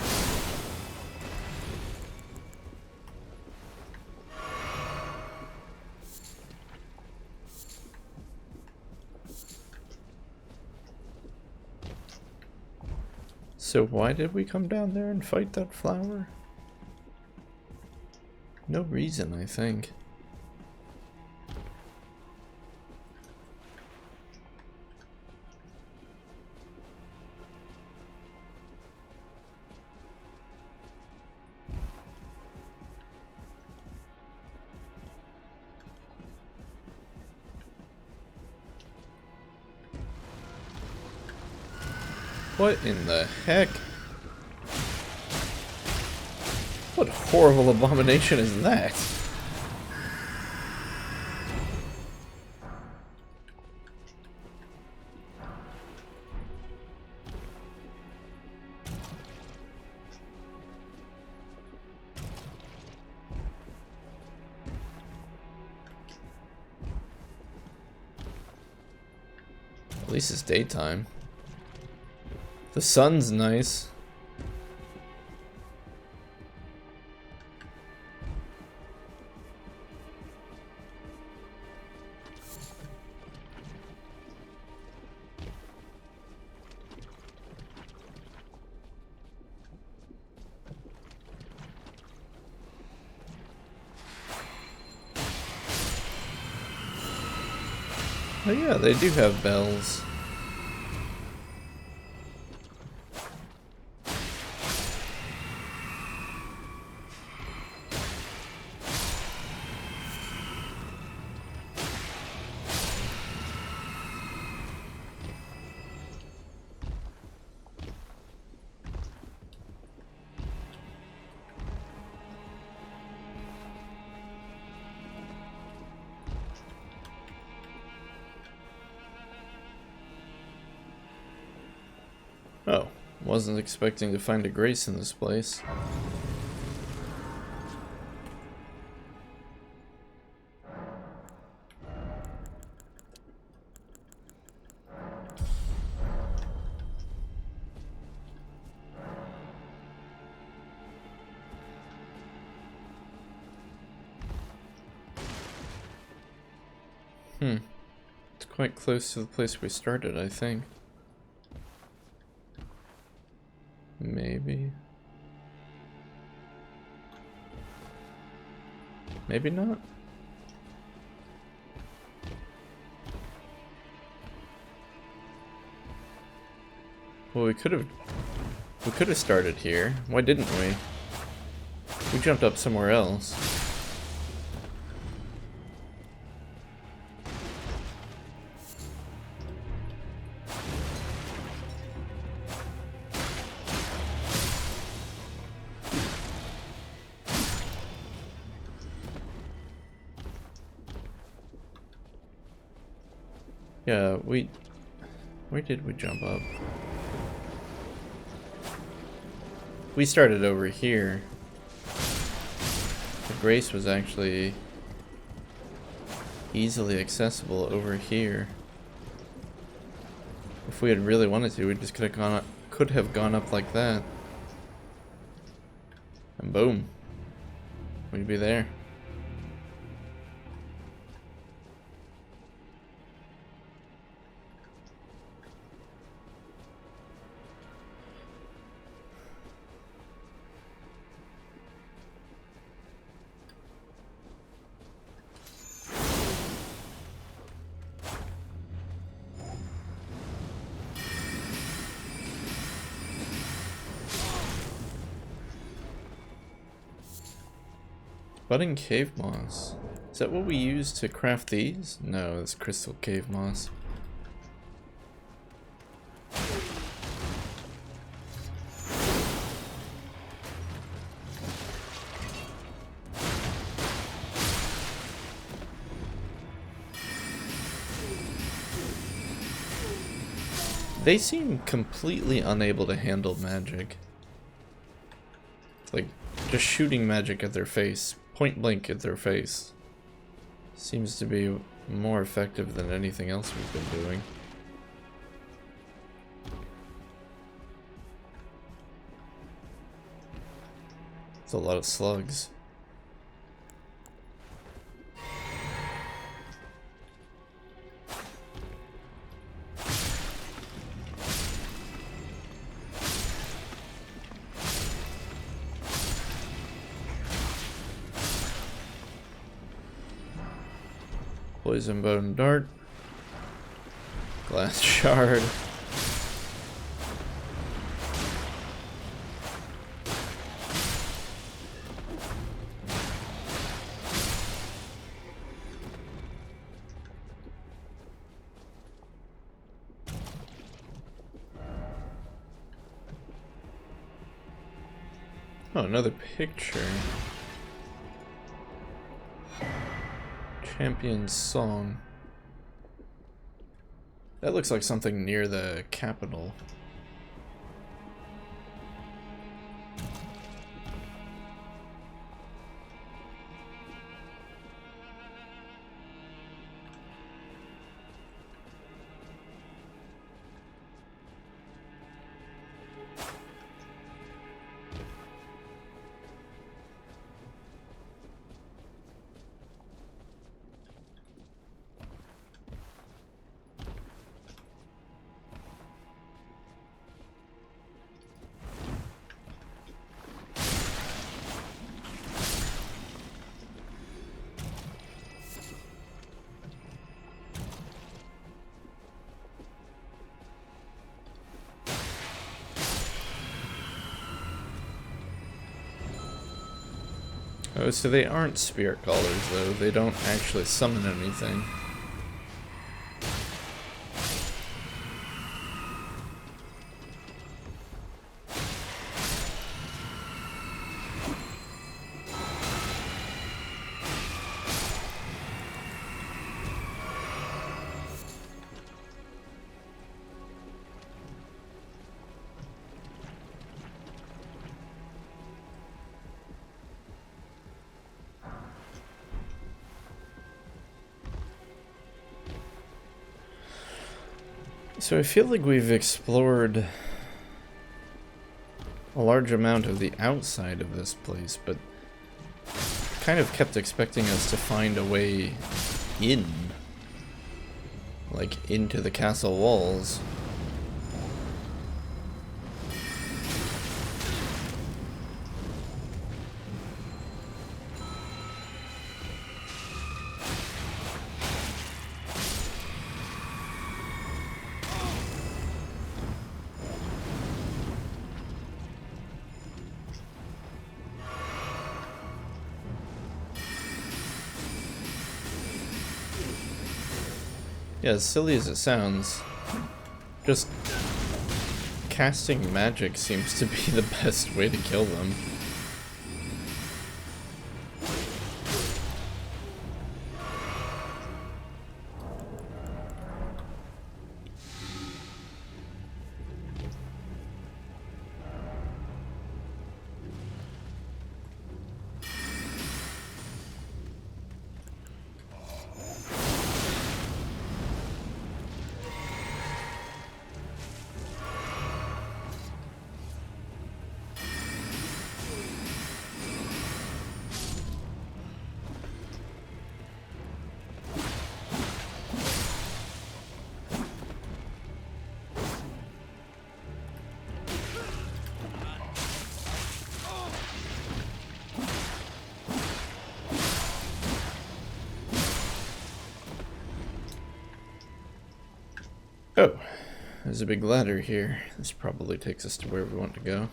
So why did we come down there and fight that flower? No reason, I think. What in the heck? What horrible abomination is that? At least it's daytime. The sun's nice. Oh yeah, they do have bells. Oh, wasn't expecting to find a grace in this place. It's quite close to the place we started, I think. Maybe. Maybe not. Well, we could have started here. Why didn't we? We jumped up somewhere else. Yeah, where did we jump up? We started over here. The grace was actually easily accessible over here. If we had really wanted to, we just could have gone up like that. And boom. We'd be there. Budding cave moss. Is that what we use to craft these? No, it's crystal cave moss. They seem completely unable to handle magic. It's like just shooting magic at their face, point blank at their face, seems to be more effective than anything else we've been doing. It's a lot of slugs. Poison bone dart. Glass shard. Oh, another picture. Champion's song. That looks like something near the capital. Oh, so they aren't spirit callers, though. They don't actually summon anything. So I feel like we've explored a large amount of the outside of this place, but kind of kept expecting us to find a way in, like into the castle walls. Yeah, as silly as it sounds, just casting magic seems to be the best way to kill them. Oh, there's a big ladder here. This probably takes us to where we want to go.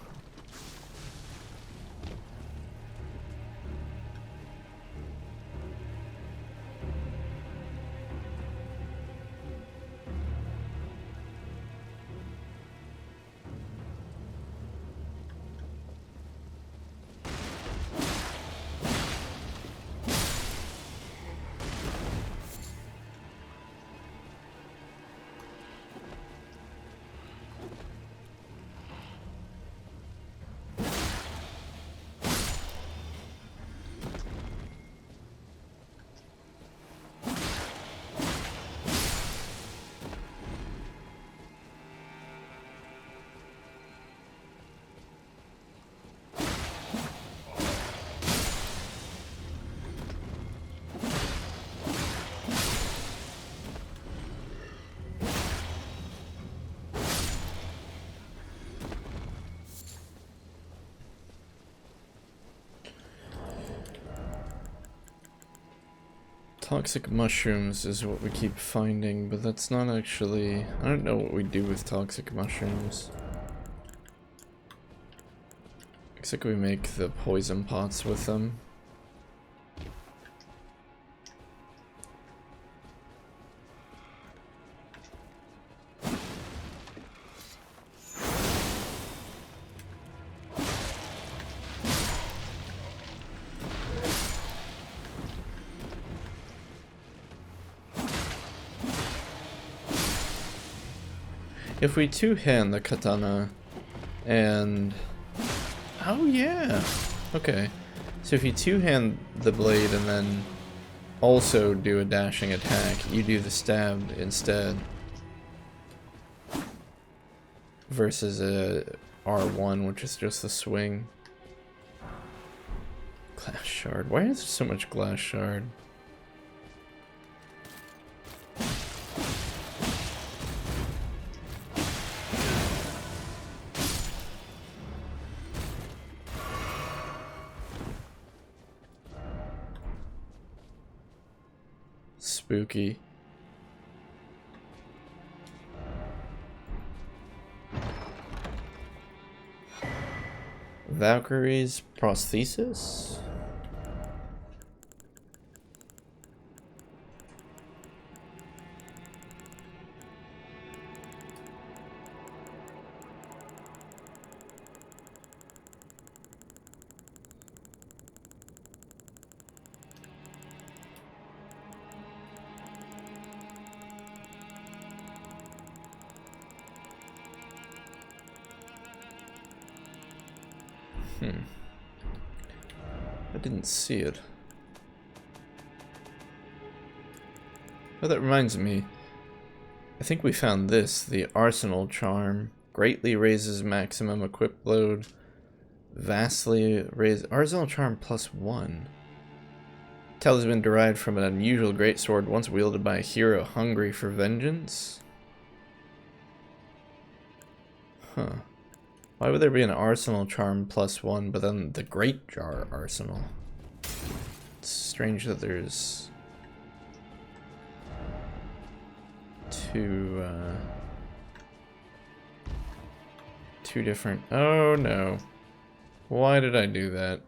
Toxic mushrooms is what we keep finding, but that's not actually... I don't know what we do with toxic mushrooms. Looks like we make the poison pots with them. If we two-hand the katana and... Oh yeah! Okay. So if you two-hand the blade and then also do a dashing attack, you do the stab instead. Versus a R1, which is just the swing. Glass shard. Why is there so much glass shard? Spooky. Valkyrie's prosthesis? I didn't see it. Oh, that reminds me. I think we found this, the Arsenal Charm. Greatly raises maximum equip load. Vastly raise Arsenal Charm +1. Talisman derived from an unusual greatsword once wielded by a hero hungry for vengeance. Huh. Why would there be an Arsenal Charm +1, but then the Great Jar Arsenal? It's strange that there's two different... Oh no. Why did I do that?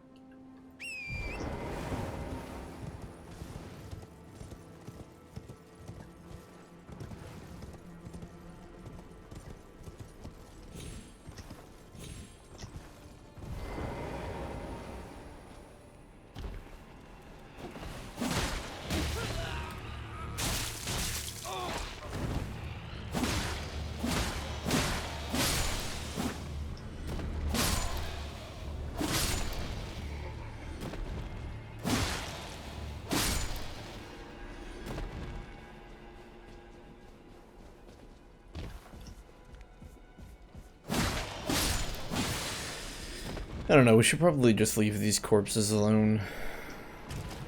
I don't know, we should probably just leave these corpses alone.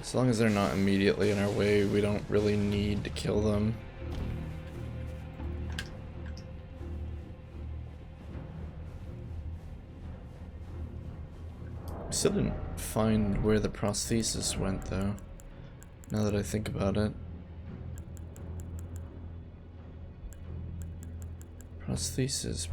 As long as they're not immediately in our way, we don't really need to kill them. Still didn't find where the prosthesis went though, now that I think about it. Prosthesis.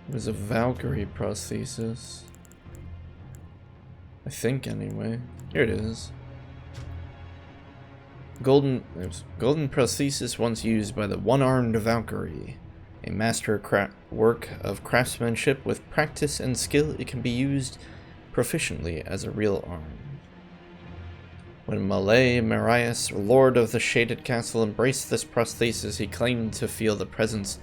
It was a Valkyrie prosthesis. I think anyway. Here it is. Golden prosthesis once used by the one-armed Valkyrie. A master work of craftsmanship with practice and skill, it can be used proficiently as a real arm. When Malay Marius, Lord of the Shaded Castle, embraced this prosthesis, he claimed to feel the presence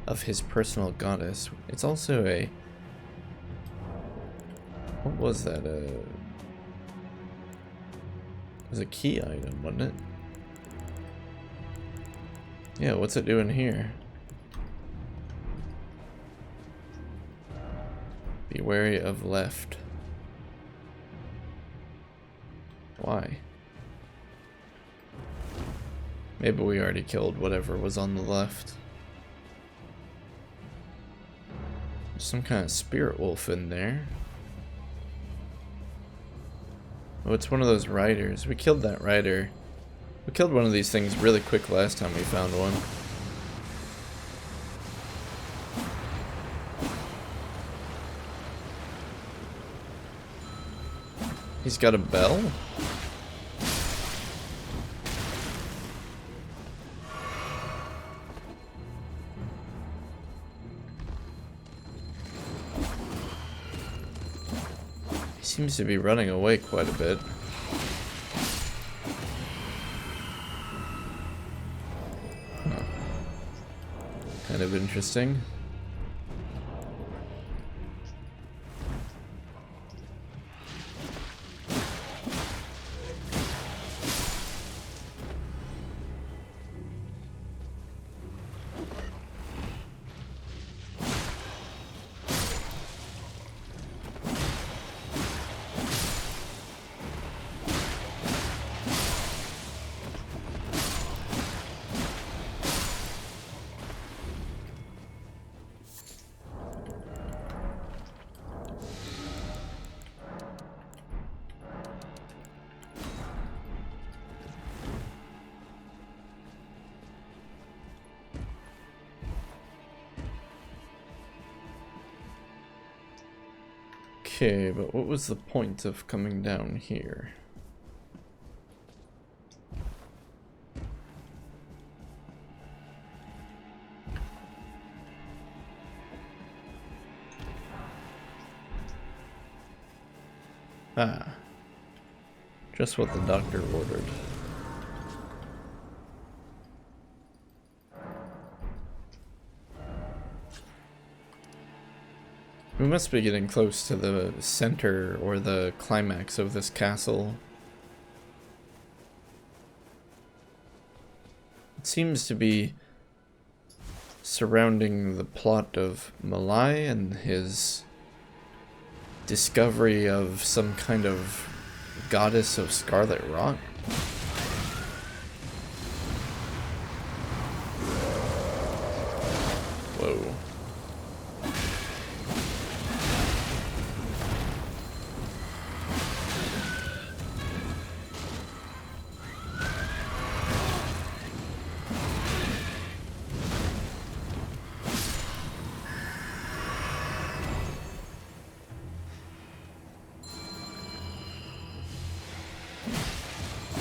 of his personal goddess. It's also a... What was that? It was a key item, wasn't it? Yeah, what's it doing here? Be wary of left. Why? Maybe we already killed whatever was on the left. Some kind of spirit wolf in there. Oh, it's one of those riders. We killed that rider. We killed one of these things really quick last time we found one. He's got a bell? He seems to be running away quite a bit. Huh. Kind of interesting. Okay, but what was the point of coming down here? Ah, just what the doctor ordered. We must be getting close to the center or the climax of this castle. It seems to be surrounding the plot of Malai and his discovery of some kind of goddess of scarlet rock. Whoa.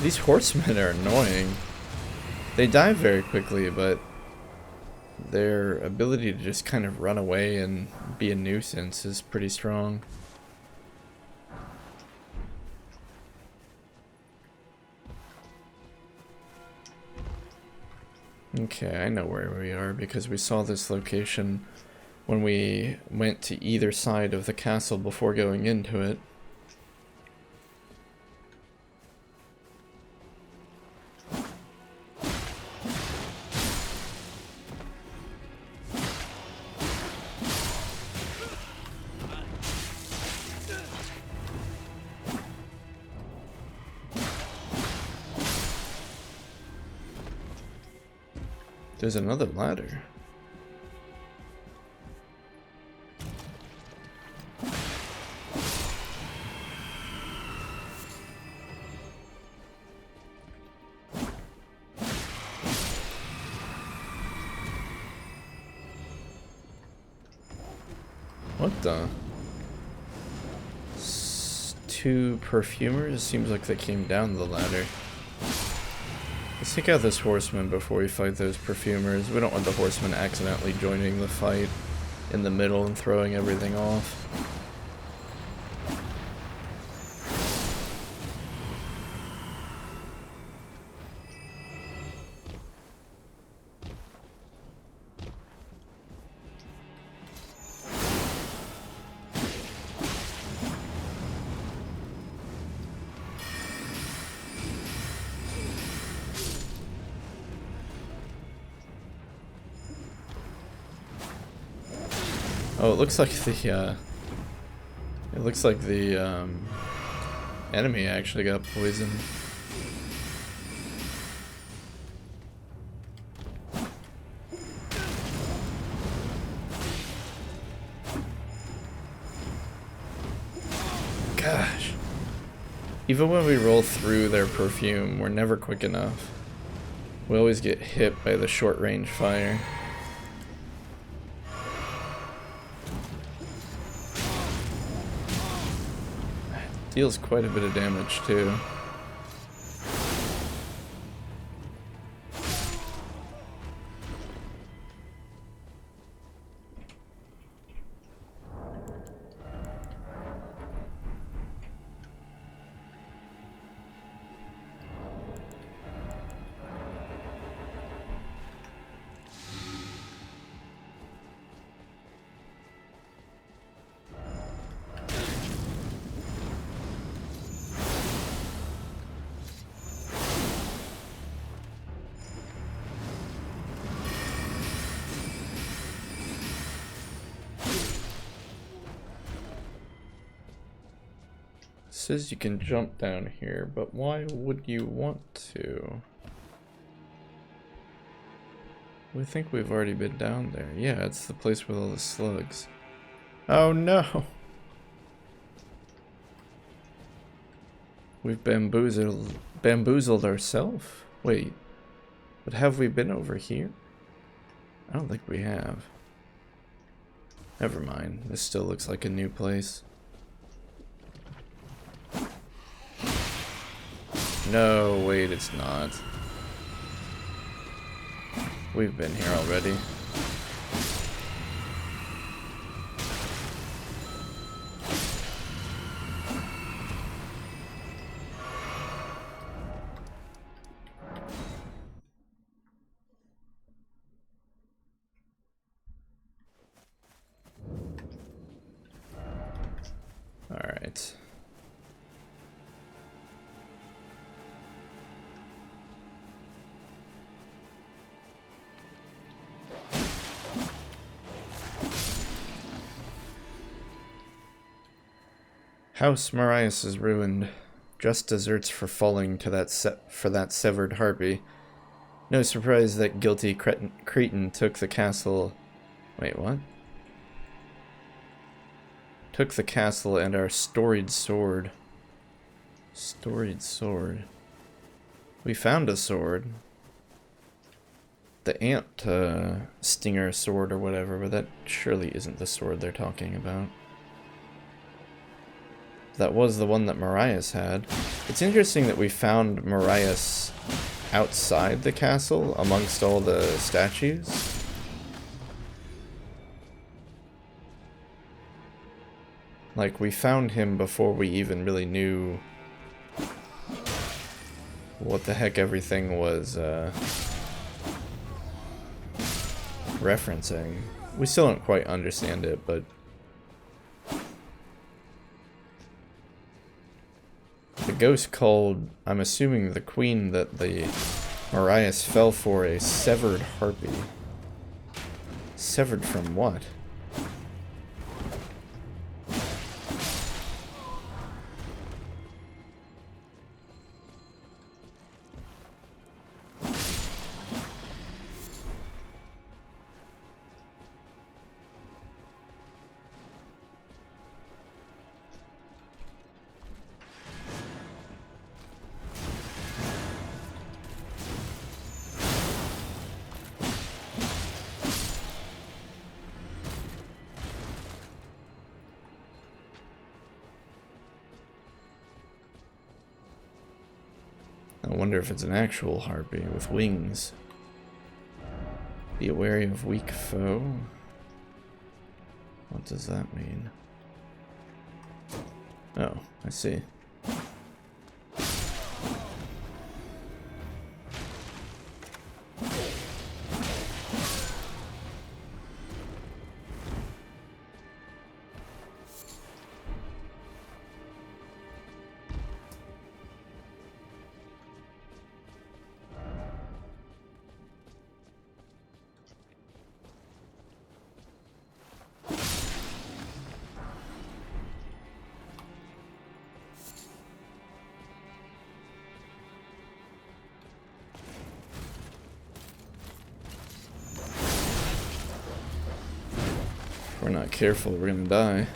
These horsemen are annoying. They die very quickly, but their ability to just kind of run away and be a nuisance is pretty strong. Okay, I know where we are because we saw this location when we went to either side of the castle before going into it. There's another ladder. What the? Two perfumers? Seems like they came down the ladder. Let's take out this horseman before we fight those perfumers. We don't want the horseman accidentally joining the fight in the middle and throwing everything off. Oh, it looks like the enemy actually got poisoned. Even when we roll through their perfume, we're never quick enough. We always get hit by the short range fire. Deals quite a bit of damage too. Says you can jump down here, but why would you want to? We think we've already been down there. Yeah, it's the place with all the slugs. Oh no! We've bamboozled ourselves? Wait, but have we been over here? I don't think we have. Never mind, this still looks like a new place. No, wait, it's not. We've been here already. All right. House Marius is ruined. Just deserts for falling to that severed harpy. No surprise that guilty cretin took the castle. Wait, what? Took the castle and our storied sword. Storied sword. We found a sword. The ant stinger sword or whatever, but that surely isn't the sword they're talking about. That was the one that Marius had. It's interesting that we found Marius outside the castle amongst all the statues. Like, we found him before we even really knew what the heck everything was referencing. We still don't quite understand it, but the ghost called, I'm assuming, the queen that the Marius fell for, a severed harpy. Severed from what? I wonder if it's an actual harpy with wings. Be wary of weak foe? What does that mean? Oh, I see. If we're not careful, we're gonna die.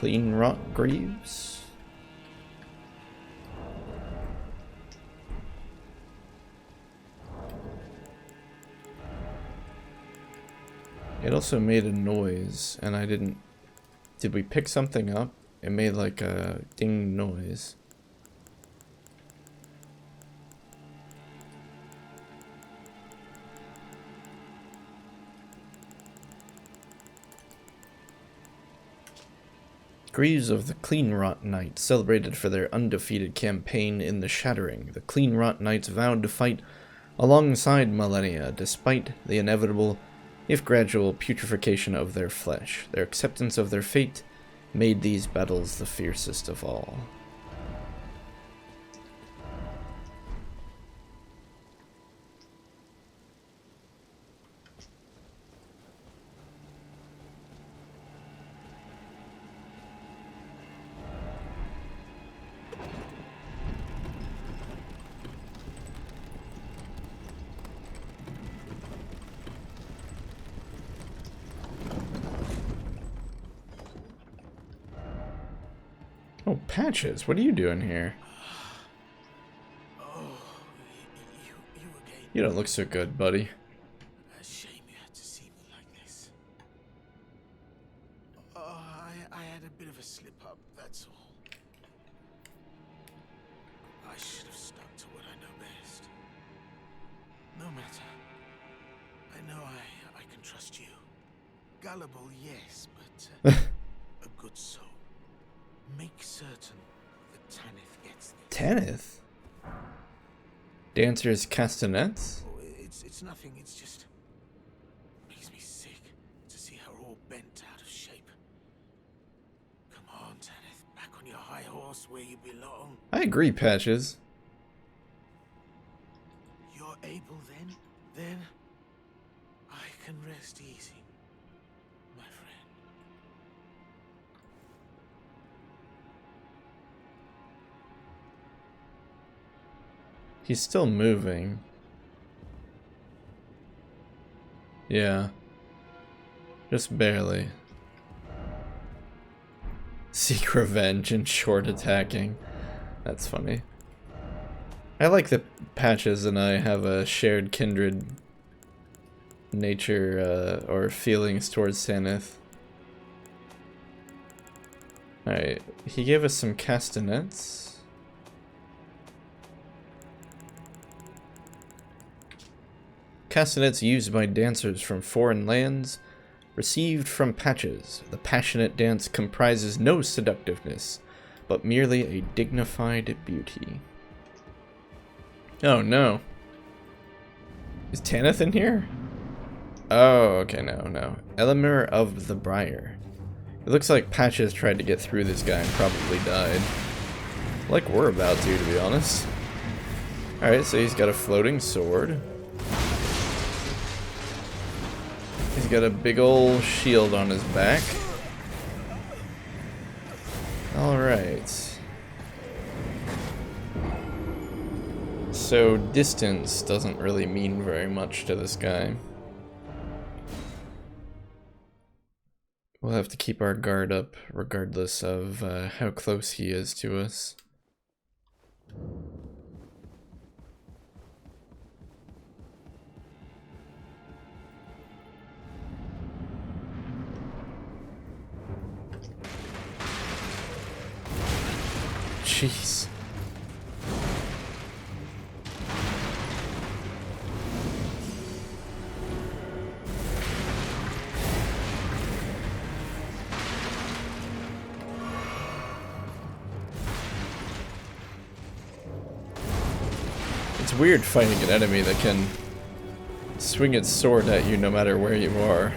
clean rot greaves. It also made a noise, and I didn't... Did we pick something up? It made like a ding noise. Greaves of the Clean Rot Knights celebrated for their undefeated campaign in the Shattering. The Clean Rot Knights vowed to fight alongside Millennia, despite the inevitable, if gradual, putrefaction of their flesh. Their acceptance of their fate made these battles the fiercest of all. Oh, Patches, what are you doing here?
Oh, you again.
You don't look so good, buddy.
A shame you had to see me like this. I had a bit of a slip up, that's all. I should have stuck to what I know best. No matter. I know I can trust you. Gullible, yes, but a good soul. Make certain that Tanith gets this.
Tanith? Dancer's castanets?
Oh, it's nothing, it's just... makes me sick to see her all bent out of shape. Come on, Tanith, back on your high horse where you belong.
I agree, Patches.
You're able then? Then I can rest easy, my friend.
He's still moving. Yeah. Just barely. Seek revenge and short attacking. That's funny. I like that Patches and I have a shared kindred nature or feelings towards Tanith. Alright, he gave us some castanets. Castanets used by dancers from foreign lands, received from Patches. The passionate dance comprises no seductiveness, but merely a dignified beauty. Oh no. Is Tanith in here? Oh, okay, no. Elamir of the Briar. It looks like Patches tried to get through this guy and probably died. Like we're about to be honest. Alright, so he's got a floating sword. He's got a big ol' shield on his back. Alright. So distance doesn't really mean very much to this guy. We'll have to keep our guard up regardless of how close he is to us. Jeez. It's weird fighting an enemy that can swing its sword at you no matter where you are.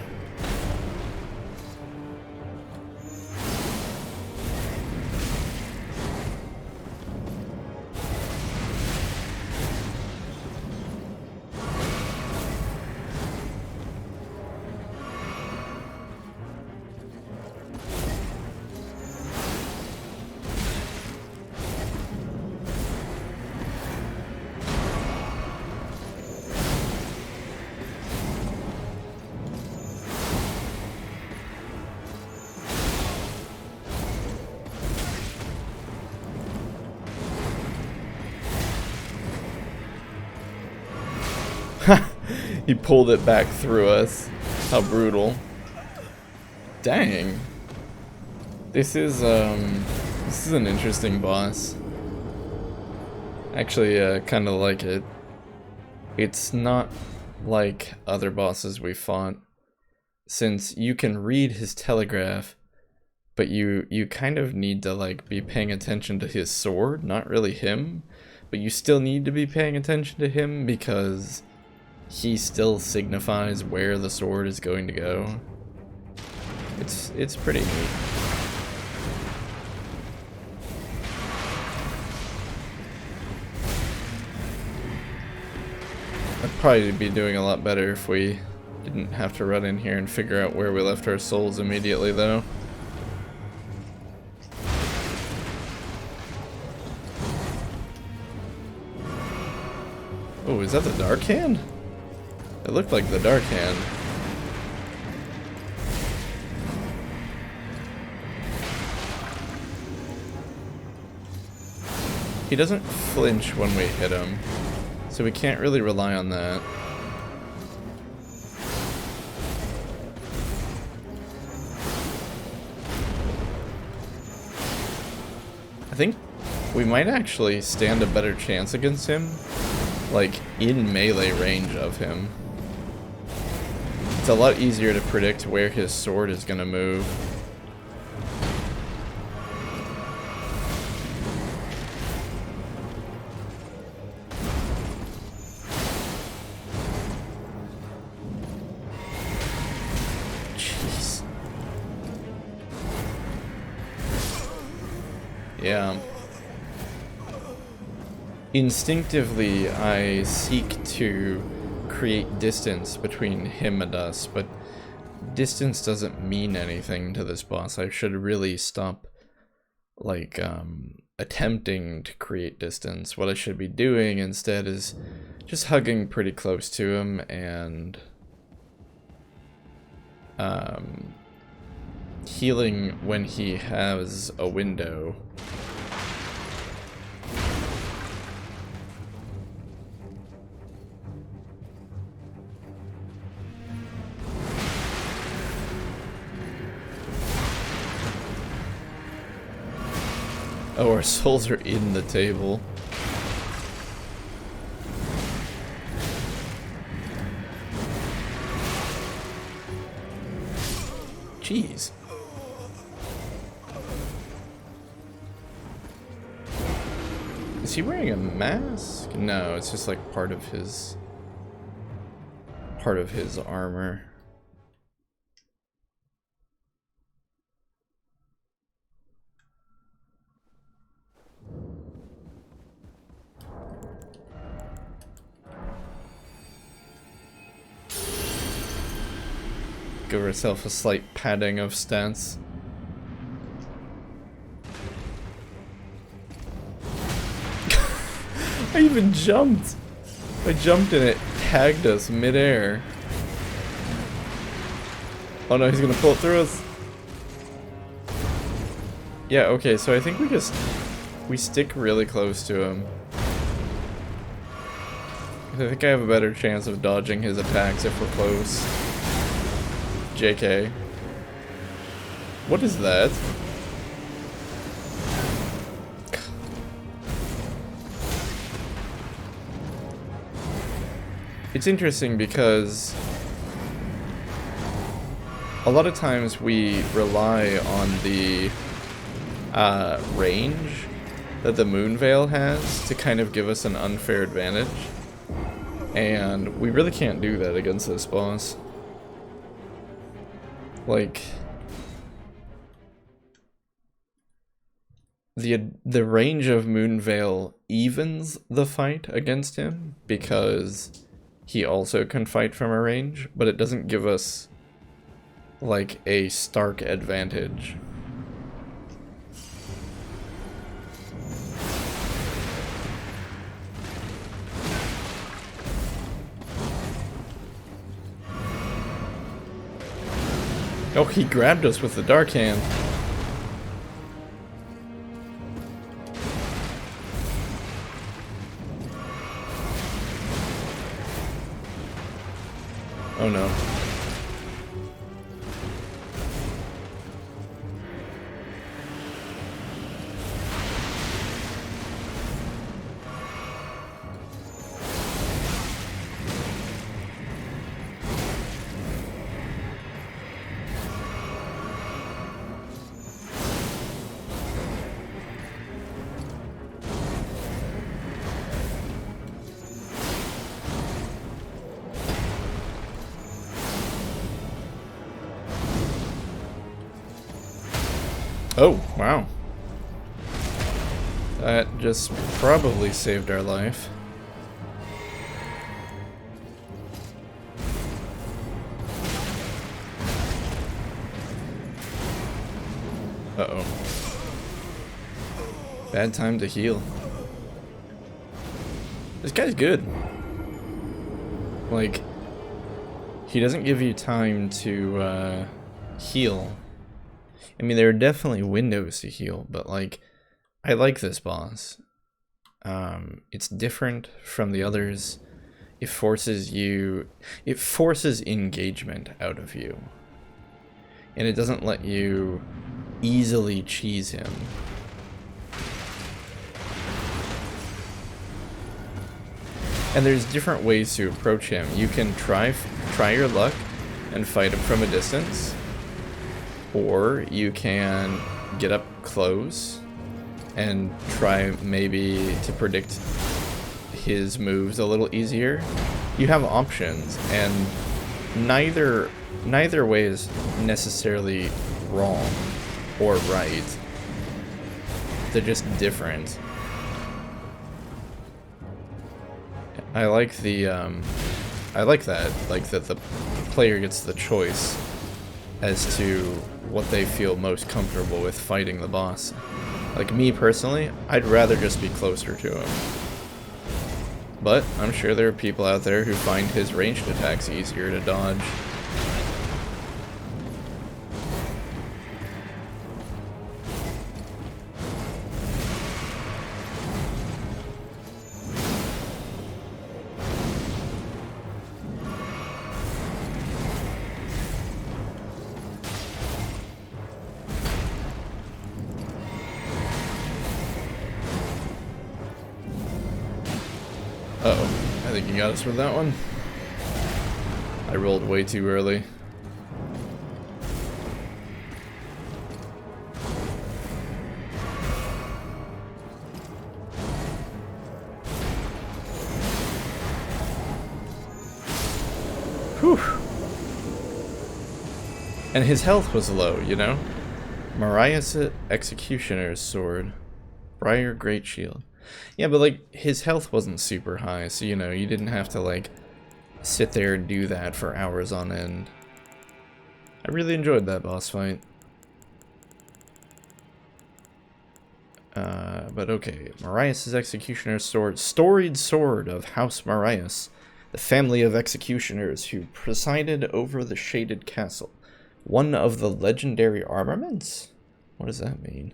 He pulled it back through us. How brutal. Dang. This is an interesting boss. Actually, kind of like it. It's not like other bosses we fought, since you can read his telegraph, but you kind of need to like be paying attention to his sword, not really him, but you still need to be paying attention to him because he still signifies where the sword is going to go. It's pretty neat. I'd probably be doing a lot better if we didn't have to run in here and figure out where we left our souls immediately, though. Oh, is that the Dark Hand? It looked like the Dark Hand. He doesn't flinch when we hit him, so we can't really rely on that. I think we might actually stand a better chance against him, like in melee range of him. It's a lot easier to predict where his sword is gonna move. Jeez. Yeah. Instinctively, I seek to create distance between him and us, but distance doesn't mean anything to this boss. I should really stop, like, attempting to create distance. What I should be doing instead is just hugging pretty close to him and healing when he has a window. Oh, our souls are in the table. Jeez. Is he wearing a mask? No, it's just like part of his armor. Give herself a slight padding of stance. I even jumped! I jumped and it tagged us mid-air. Oh no, he's gonna pull it through us. Yeah, okay, so I think we stick really close to him. I think I have a better chance of dodging his attacks if we're close. JK. What is that? It's interesting because a lot of times we rely on the range that the Moon Veil has to kind of give us an unfair advantage, and we really can't do that against this boss. Like, the range of Moon Veil evens the fight against him because he also can fight from a range, but it doesn't give us like a stark advantage. Oh, he grabbed us with the Dark Hand. Oh no. Oh, wow. That just probably saved our life. Uh-oh. Bad time to heal. This guy's good. Like, he doesn't give you time to heal. I mean, there are definitely windows to heal, but like, I like this boss. It's different from the others. It forces engagement out of you. And it doesn't let you easily cheese him. And there's different ways to approach him. You can try your luck and fight him from a distance. Or you can get up close and try maybe to predict his moves a little easier. You have options, and neither way is necessarily wrong or right. They're just different. I like the like that the player gets the choice as to what they feel most comfortable with fighting the boss. Like me personally, I'd rather just be closer to him. But I'm sure there are people out there who find his ranged attacks easier to dodge. Uh-oh, I think you got us with that one. I rolled way too early. Whew. And his health was low, you know? Marius Executioner's Sword. Briar Great Shield. Yeah, but like, his health wasn't super high, so you know, you didn't have to like sit there and do that for hours on end. I really enjoyed that boss fight. But okay, Marius' Executioner's Sword. Storied Sword of House Marius, the family of executioners who presided over the Shaded Castle. One of the legendary armaments? What does that mean?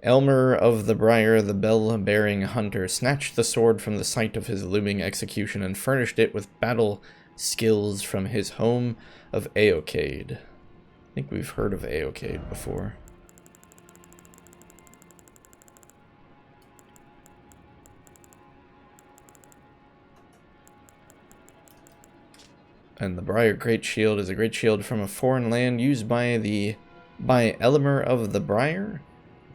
Elmer of the Briar, the bell-bearing hunter, snatched the sword from the site of his looming execution and furnished it with battle skills from his home of Aocade. I think we've heard of Aocade before. And the Briar Great Shield is a great shield from a foreign land used by Elmer of the Briar.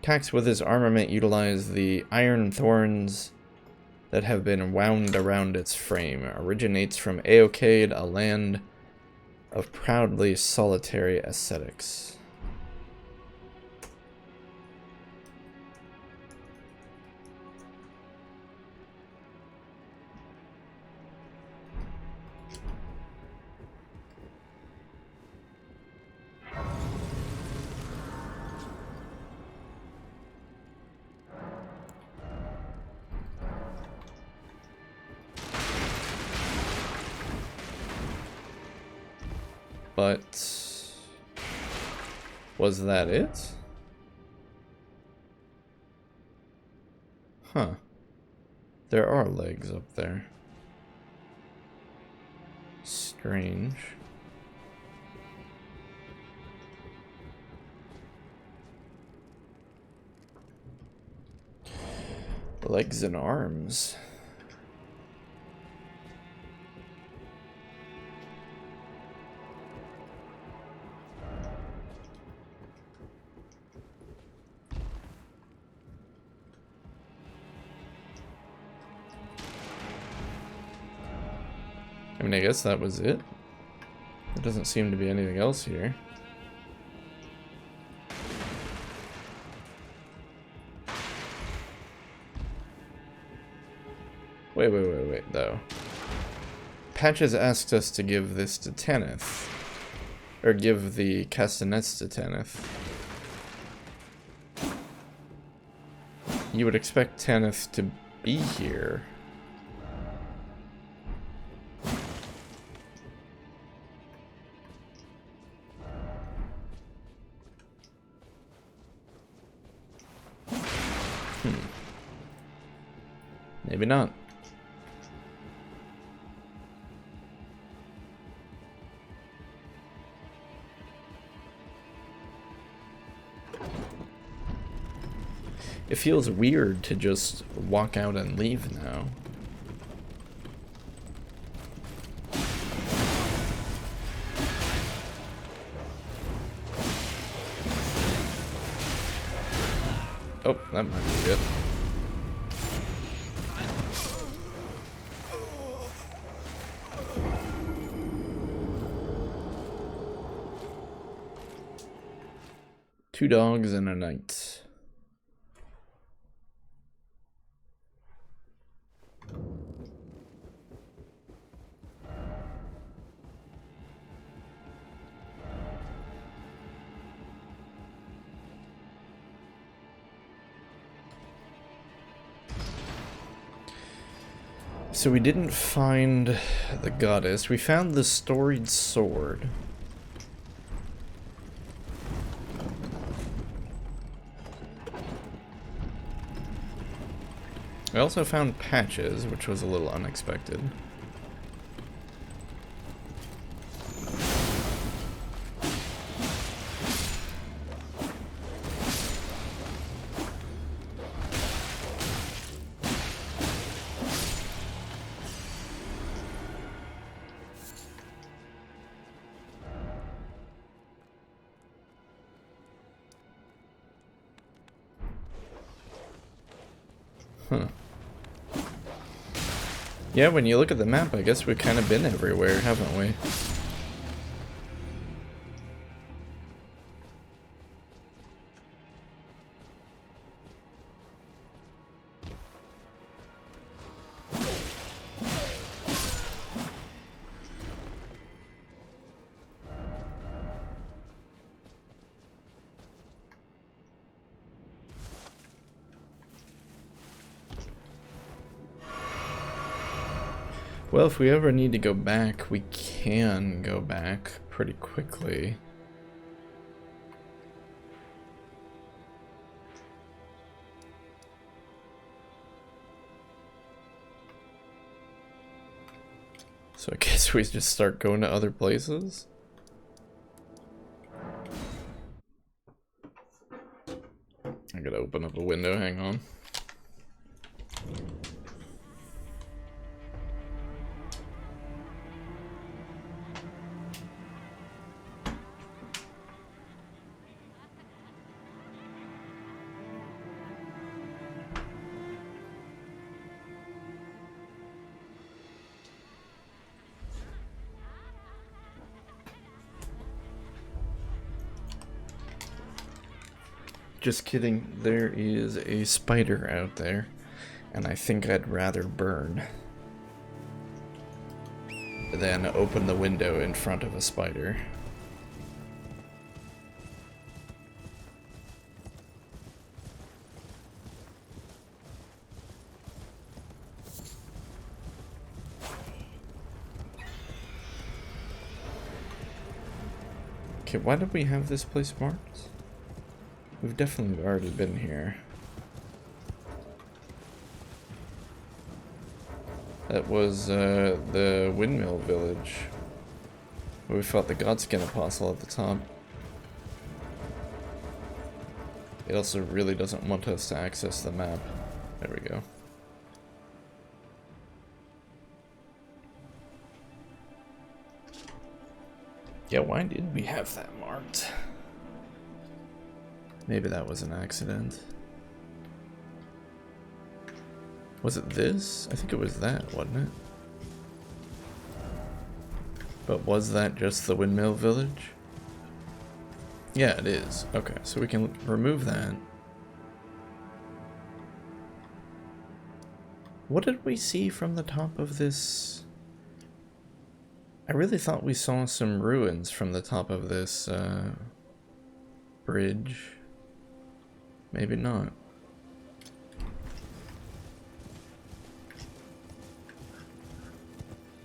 Attacks with his armament utilize the iron thorns that have been wound around its frame. Originates from Aocade, a land of proudly solitary ascetics. But was that it? Huh. There are legs up there. strange. Legs and arms. I mean, I guess that was it. There doesn't seem to be anything else here. Wait, though. Patches asked us to give this to Tanith. Or give the castanets to Tanith. You would expect Tanith to be here. Maybe not. It feels weird to just walk out and leave now. Oh, that might be it. Two dogs and a knight. So we didn't find the goddess. We found the storied sword. We also found patches, which was a little unexpected. Huh. Yeah, when you look at the map, I guess we've kind of been everywhere, haven't we? Well, if we ever need to go back, we can go back pretty quickly. So I guess we just start going to other places? I gotta open up a window, hang on. Just kidding, there is a spider out there, and I think I'd rather burn than open the window in front of a spider. Okay, why did we have this place marked? We've definitely already been here. That was the windmill village. We fought the Godskin Apostle at the top. It also really doesn't want us to access the map. There we go. Yeah, why did we have that marked? Maybe that was an accident. Was it this? I think it was that, wasn't it? But was that just the windmill village? Yeah, it is. Okay, so we can remove that. What did we see from the top of this? I really thought we saw some ruins from the top of this bridge. Maybe not.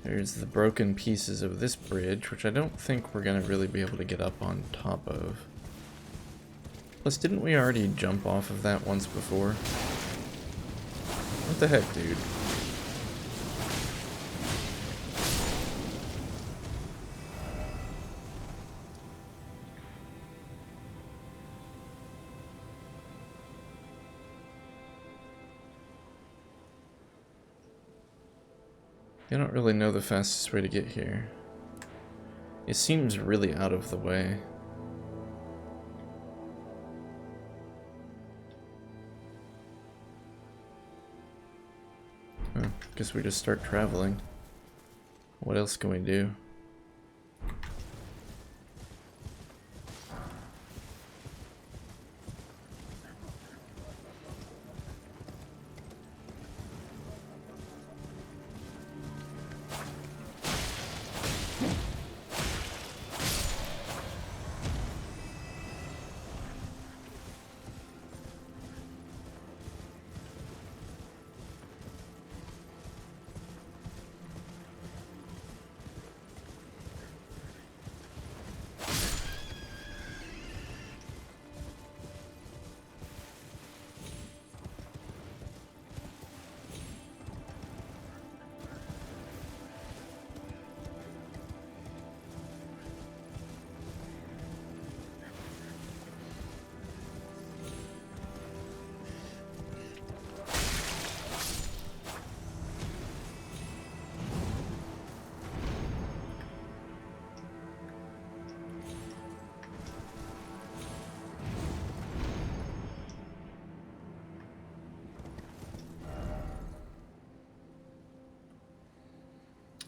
There's the broken pieces of this bridge, which I don't think we're gonna really be able to get up on top of. Plus, didn't we already jump off of that once before? What the heck, dude? I don't really know the fastest way to get here. It seems really out of the way. Oh, guess we just start traveling. What else can we do?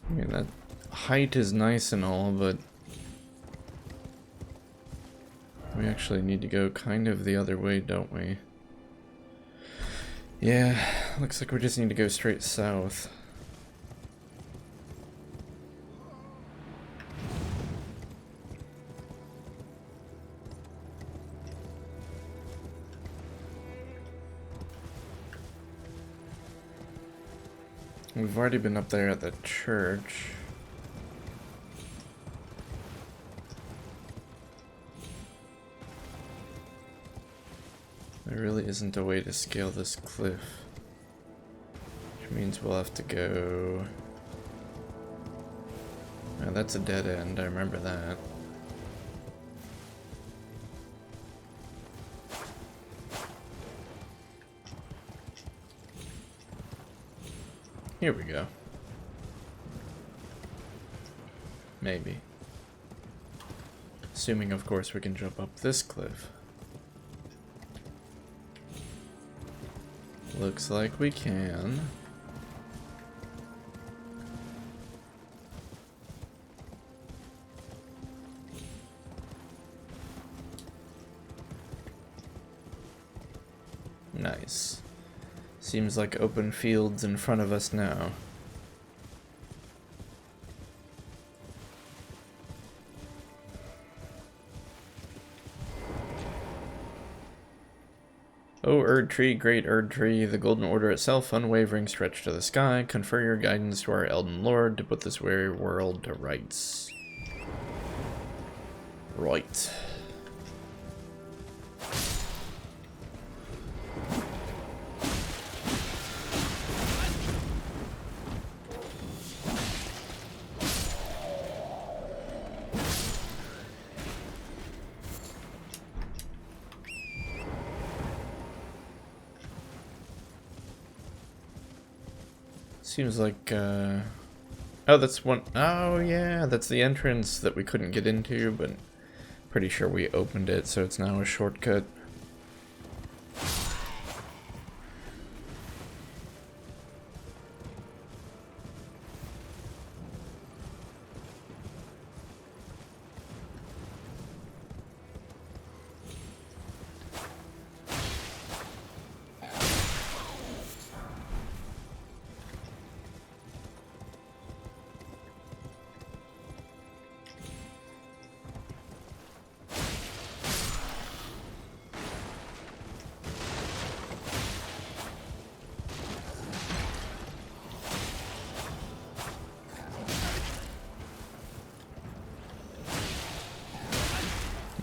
I mean, that height is nice and all, but we actually need to go kind of the other way, don't we? Yeah, looks like we just need to go straight south. We've already been up there at the church. There really isn't a way to scale this cliff, which means we'll have to go... Oh, that's a dead end, I remember that. Here we go. Maybe. Assuming, of course, we can jump up this cliff. Looks like we can. Nice. Seems like open fields in front of us now. O Erd Tree, great Erd Tree, the Golden Order itself, unwavering stretch to the sky, confer your guidance to our Elden Lord to put this weary world to rights. Right. Seems like, oh, that's one. Oh, yeah, that's the entrance that we couldn't get into, but pretty sure we opened it, so it's now a shortcut.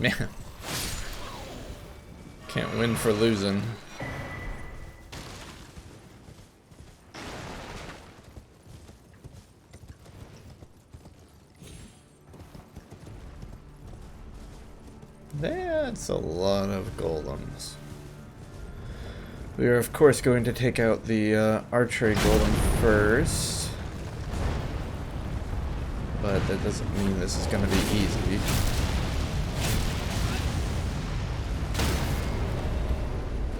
Man. Can't win for losing. That's a lot of golems. We are, of course, going to take out the archery golem first. But that doesn't mean this is going to be easy.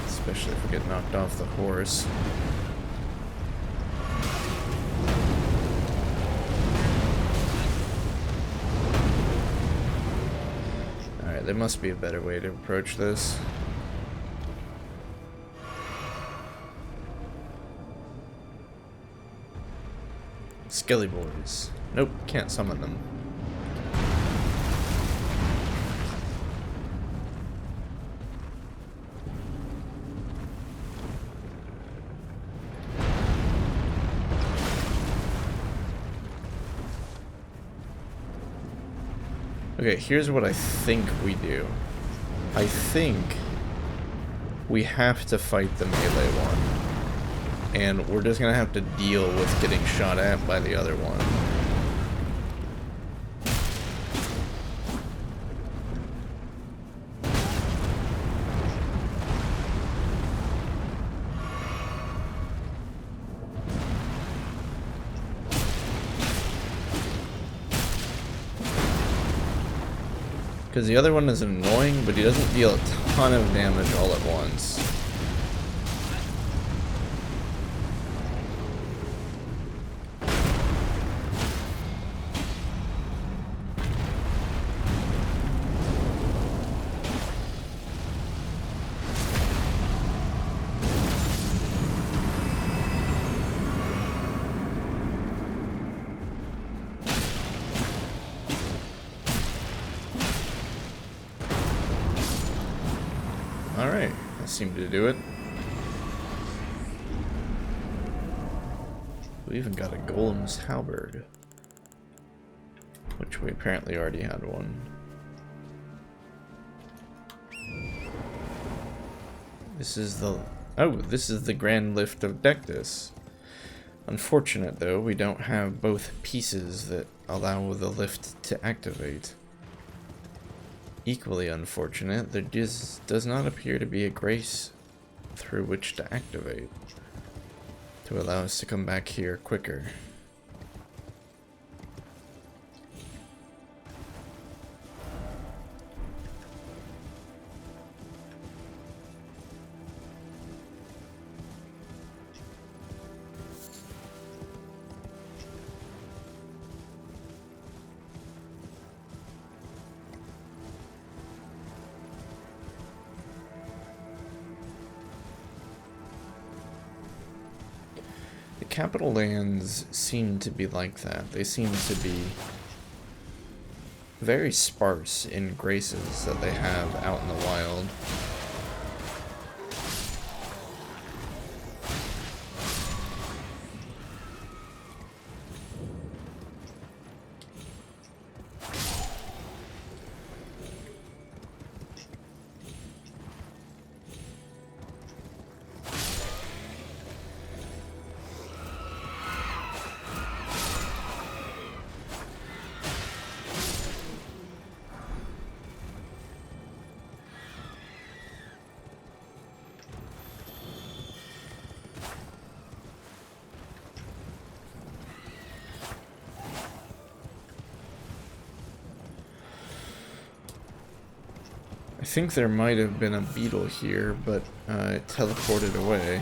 Especially if we get knocked off the horse. Alright, there must be a better way to approach this. Skelly boys. Nope, can't summon them. Okay, here's what I think we do. I think we have to fight the melee one. And we're just gonna have to deal with getting shot at by the other one. Because the other one is annoying, but he doesn't deal a ton of damage all at once. Alright, that seemed to do it. We even got a golem's halberd, which we apparently already had one. This is the Grand Lift of Dectus. Unfortunate though, we don't have both pieces that allow the lift to activate. Equally unfortunate, there just does not appear to be a grace through which to activate to allow us to come back here quicker. Capital lands seem to be like that. They seem to be very sparse in graces that they have out in the wild. I think there might have been a beetle here, but it teleported away.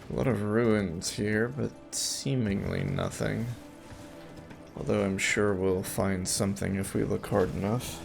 A lot of ruins here, but seemingly nothing. Although I'm sure we'll find something if we look hard enough.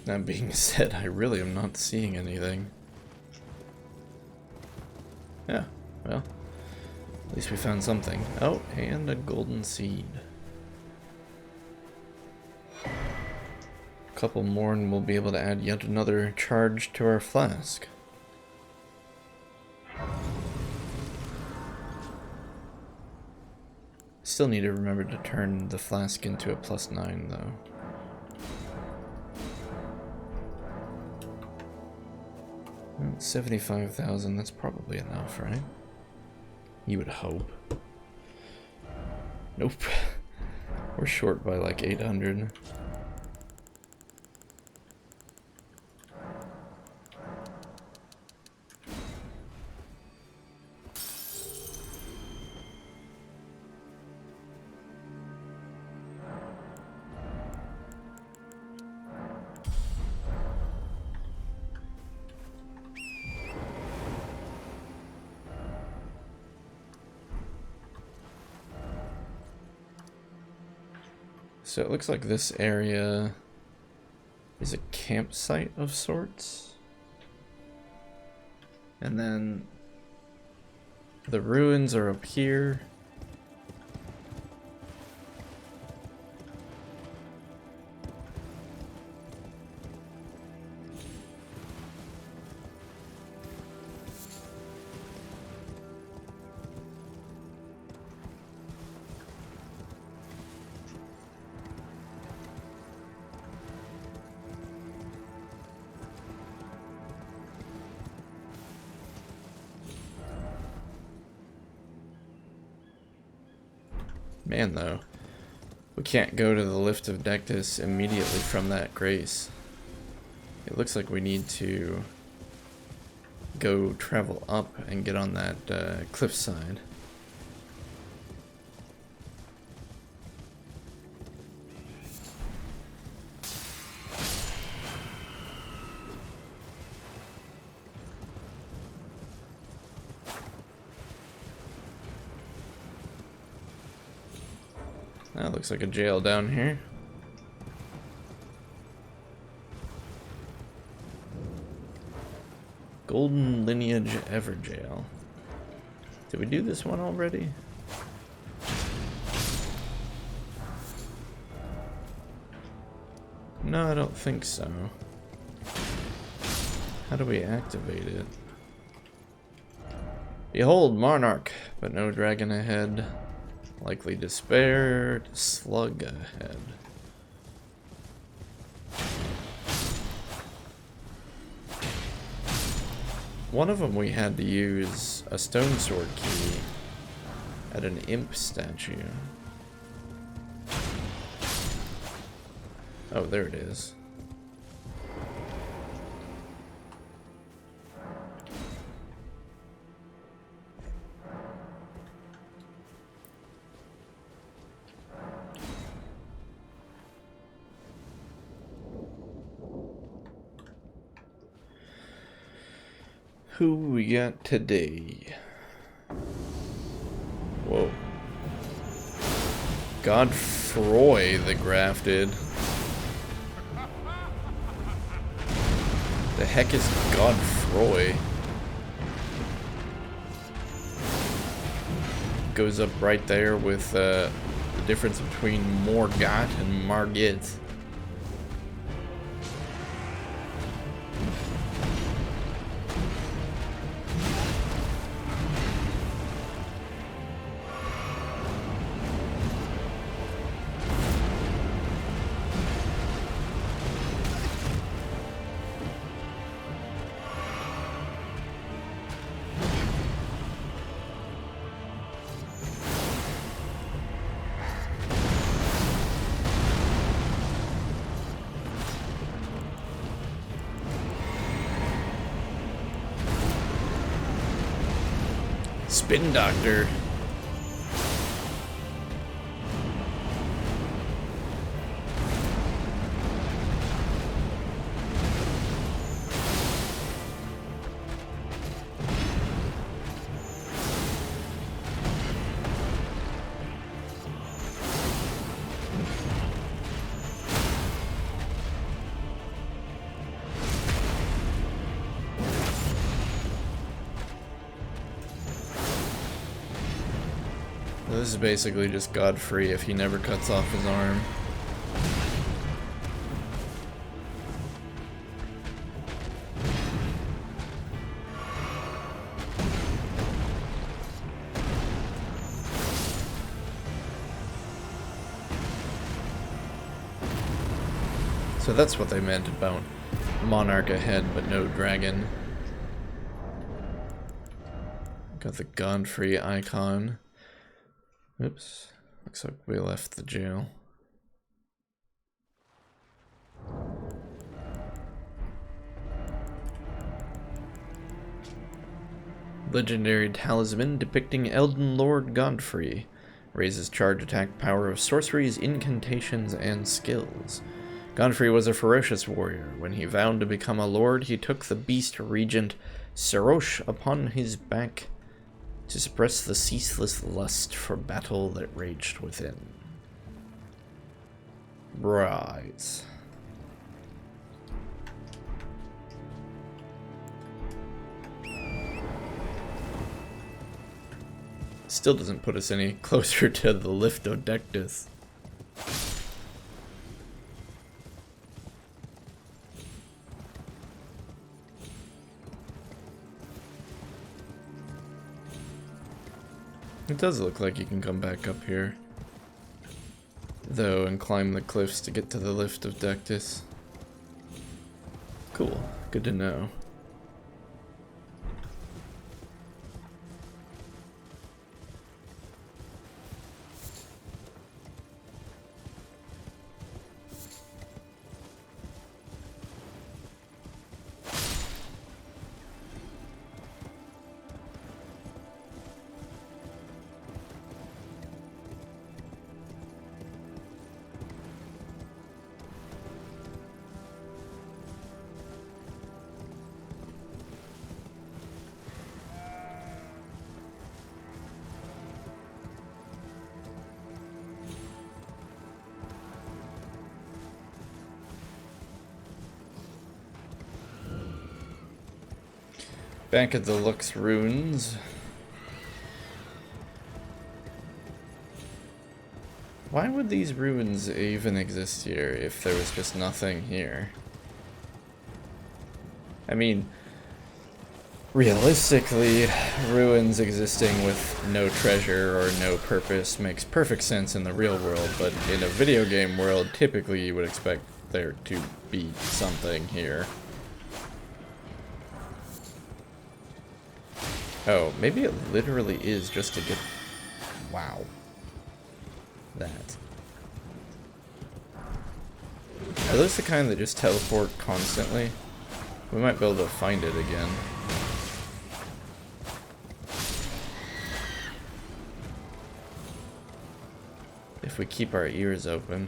That being said, I really am not seeing anything. Yeah, well, at least we found something. Oh, and a golden seed. A couple more and we'll be able to add yet another charge to our flask. Still need to remember to turn the flask into a +9 though. Well, 75,000, that's probably enough, right? You would hope. Nope. We're short by like 800. So it looks like this area is a campsite of sorts. And then the ruins are up here. Man, though, we can't go to the Lift of Dectus immediately from that grace. It looks like we need to go travel up and get on that cliffside. That looks like a jail down here. Golden Lineage Everjail. Did we do this one already? No, I don't think so. How do we activate it? Behold, Monarch, but no dragon ahead. Likely despair, slug ahead. One of them we had to use a stone sword key at an imp statue. Oh, there it is. Who we got today? Whoa. Godfroy the Grafted. The heck is Godfroy? Goes up right there with the difference between Morgat and Margit. Spin Doctor. This is basically just Godfrey if he never cuts off his arm. So that's what they meant about Monarch ahead, but no dragon. Got the Godfrey icon. Oops, looks like we left the jail. Legendary talisman depicting Elden Lord Godfrey. Raises charge attack power of sorceries, incantations, and skills. Godfrey was a ferocious warrior. When he vowed to become a lord, he took the beast regent Serosh upon his back to suppress the ceaseless lust for battle that raged within. Right. Still doesn't put us any closer to the Liftodectus. It does look like you can come back up here, though, and climb the cliffs to get to the Liftodectus. Cool. Good to know. Back at the Lux Ruins. Why would these ruins even exist here if there was just nothing here? I mean, realistically, ruins existing with no treasure or no purpose makes perfect sense in the real world, but in a video game world, typically you would expect there to be something here. Oh, maybe it literally is just to get... Wow. That. Are those the kind that just teleport constantly? We might be able to find it again. If we keep our ears open.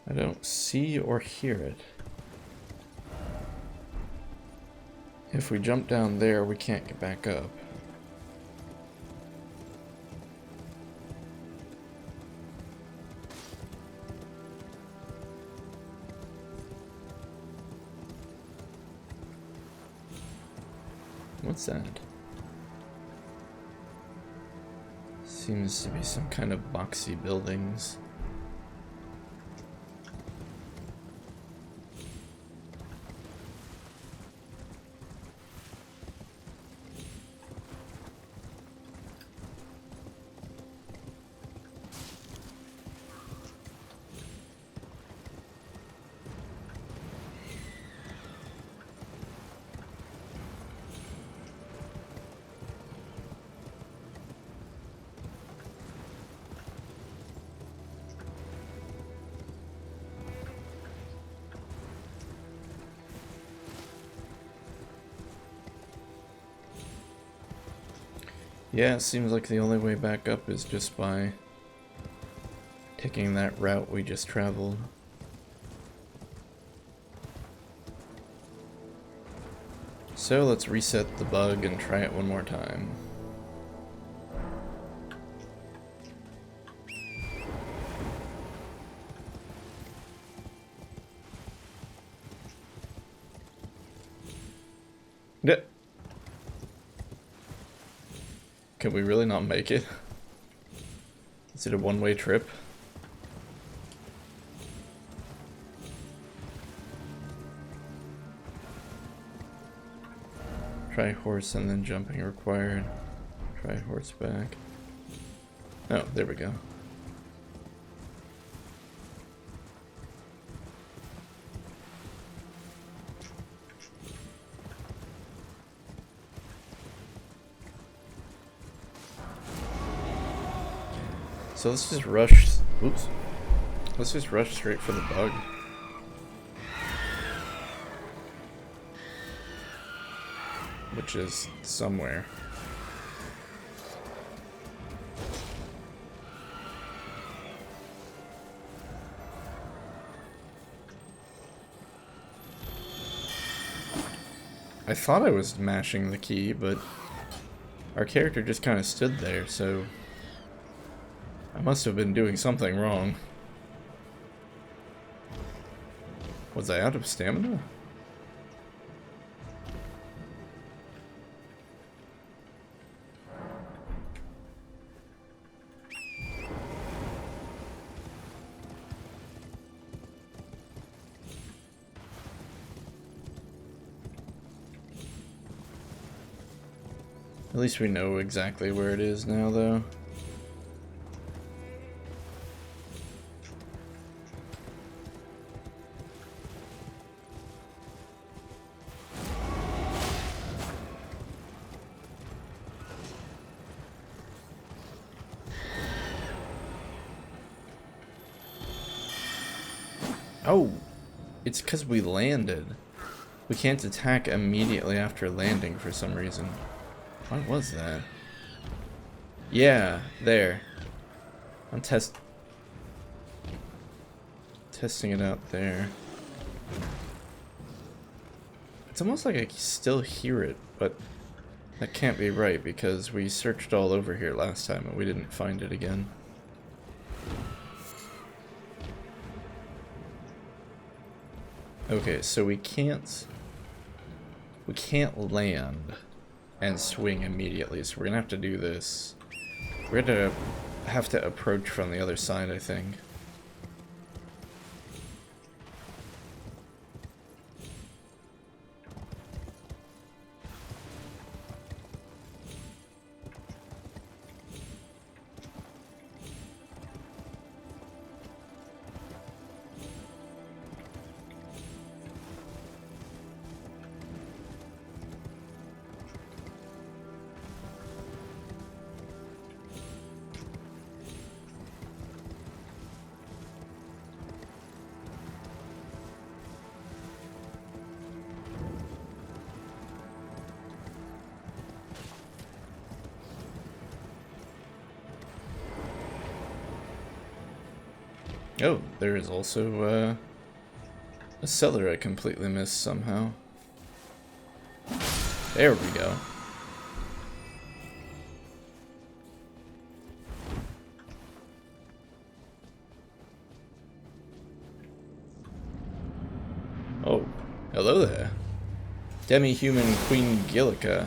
I don't see or hear it. If we jump down there, we can't get back up. What's that? Seems to be some kind of boxy buildings. Yeah, it seems like the only way back up is just by taking that route we just traveled. So let's reset the bug and try it one more time. Yeah. Can we really not make it? Is it a one-way trip? Try horse and then jumping required. Try horseback. Oh, there we go. So let's just rush. Oops. Let's just rush straight for the bug. Which is somewhere. I thought I was mashing the key, but our character just kind of stood there, so I must have been doing something wrong. Was I out of stamina? At least we know exactly where it is now, though. Oh, it's because we landed. We can't attack immediately after landing for some reason. What was that? Yeah, there. I'm testing it out there. It's almost like I still hear it, but that can't be right because we searched all over here last time and we didn't find it again. Okay, so we can't land and swing immediately, so we're gonna have to do this. We're gonna have to approach from the other side, I think. Oh, there is also a cellar I completely missed somehow. There we go. Oh, hello there. Demi-human Queen Gillica.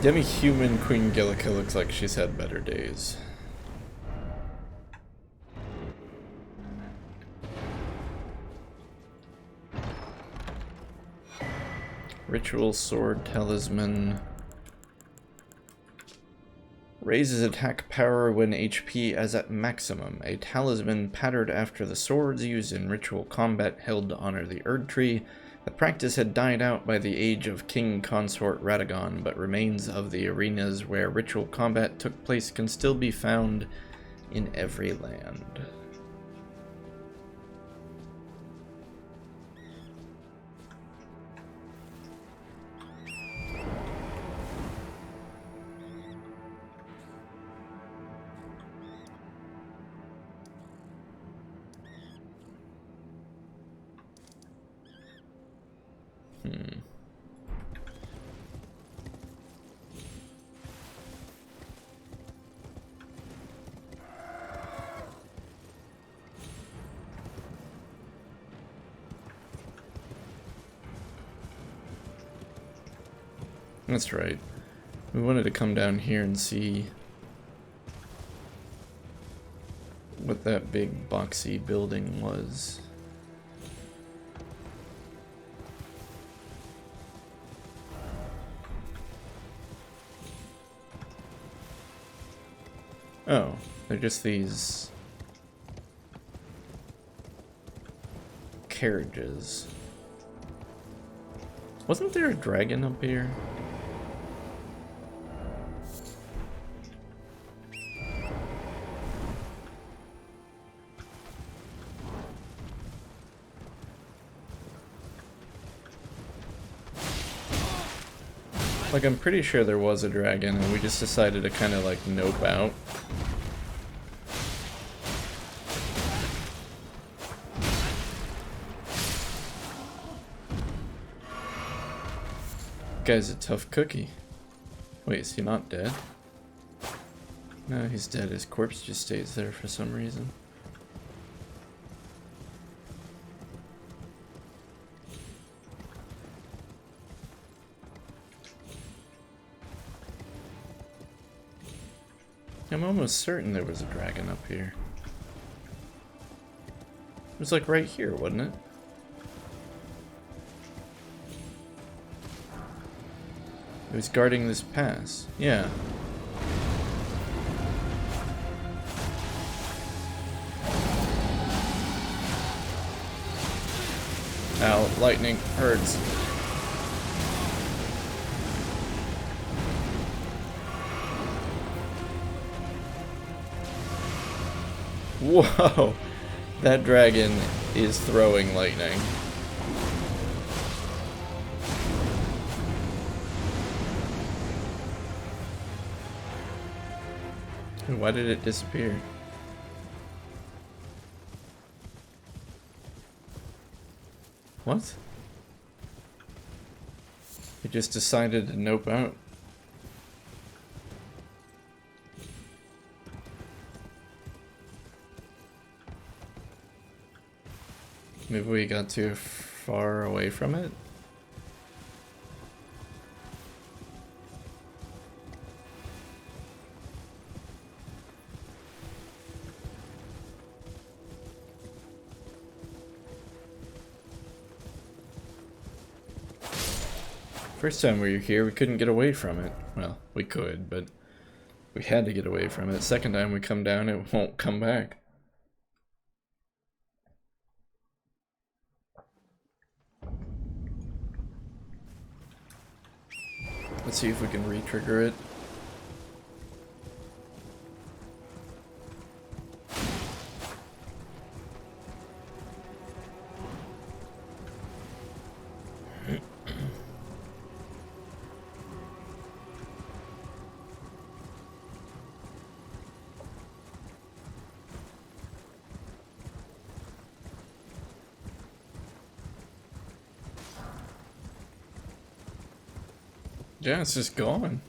Demi-human Queen Gillica looks like she's had better days. Ritual sword talisman. Raises attack power when HP is at maximum. A talisman patterned after the swords used in ritual combat held to honor the Erd Tree. The practice had died out by the age of King Consort Radagon, but remains of the arenas where ritual combat took place can still be found in every land. That's right. We wanted to come down here and see what that big boxy building was. Oh, they're just these carriages. Wasn't there a dragon up here? Like, I'm pretty sure there was a dragon, and we just decided to kind of, like, nope out. Guy's a tough cookie. Wait, is he not dead? No, he's dead. His corpse just stays there for some reason. I'm almost certain there was a dragon up here. It was like right here, wasn't it? It was guarding this pass. Yeah. Ow, lightning hurts. Whoa! That dragon is throwing lightning. Why did it disappear? What? It just decided to nope out. Maybe we got too far away from it? First time we were here, we couldn't get away from it. Well, we could, but we had to get away from it. Second time we come down, it won't come back. Let's see if we can re-trigger it. Yeah, it's just gone.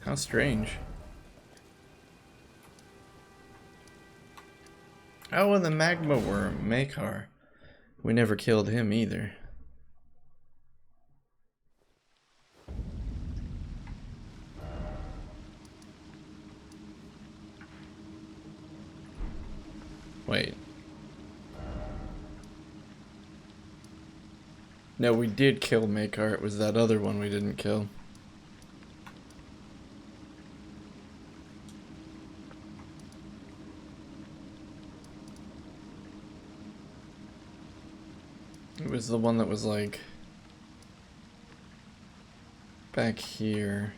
How strange. Oh, and the magma worm, Makar. We never killed him either. Wait. No, we did kill Makar. It was that other one we didn't kill. It was the one that was like back here.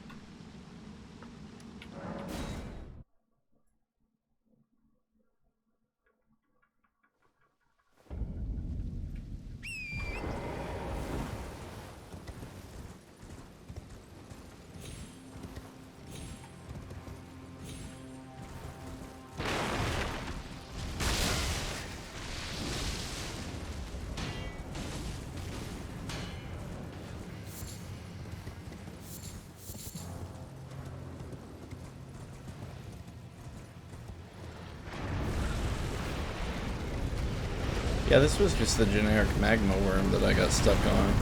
Yeah, this was just the generic magma worm that I got stuck on.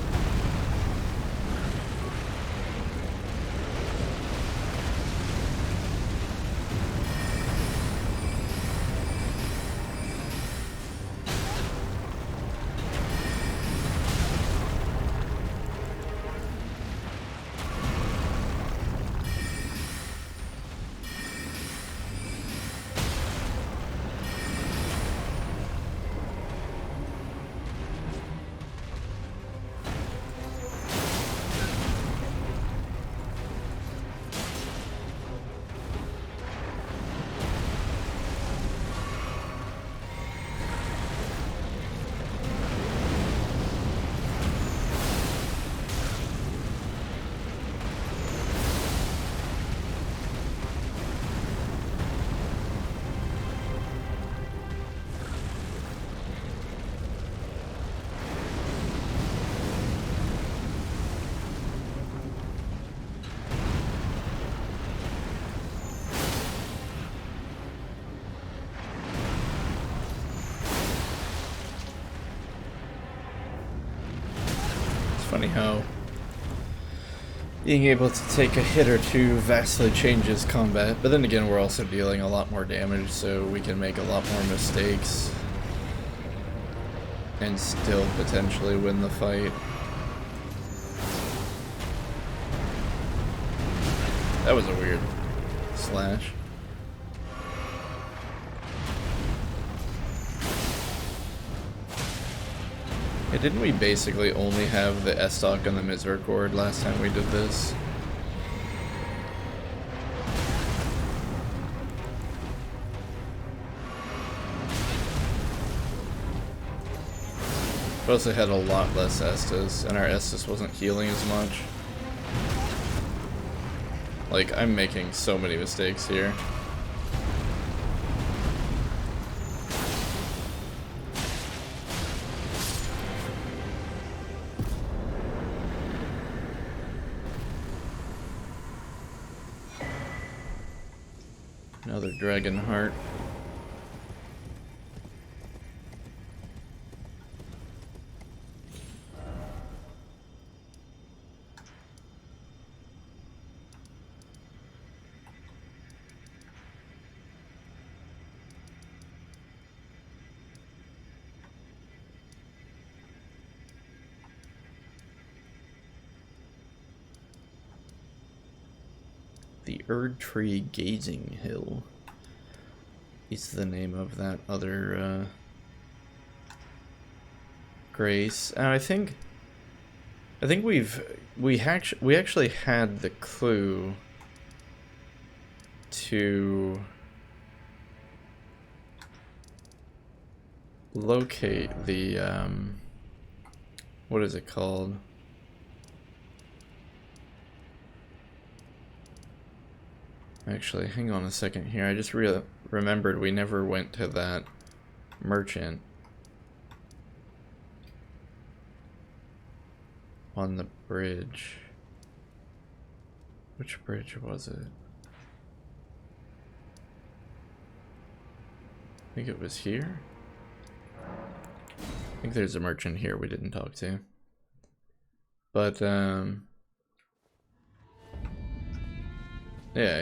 Funny how being able to take a hit or two vastly changes combat, but then again we're also dealing a lot more damage, so we can make a lot more mistakes and still potentially win the fight. That was a weird slash. Yeah, didn't we basically only have the S-Stock and the Misericord last time we did this? We also had a lot less Estus, and our Estus wasn't healing as much. Like, I'm making so many mistakes here. Another dragon heart. The Erd Tree Gazing Hill is the name of that other grace. And I think we actually had the clue to locate the what is it called? Actually, hang on a second here. I just remembered we never went to that merchant. up on the bridge. Which bridge was it? I think it was here. I think there's a merchant here we didn't talk to. But, yeah,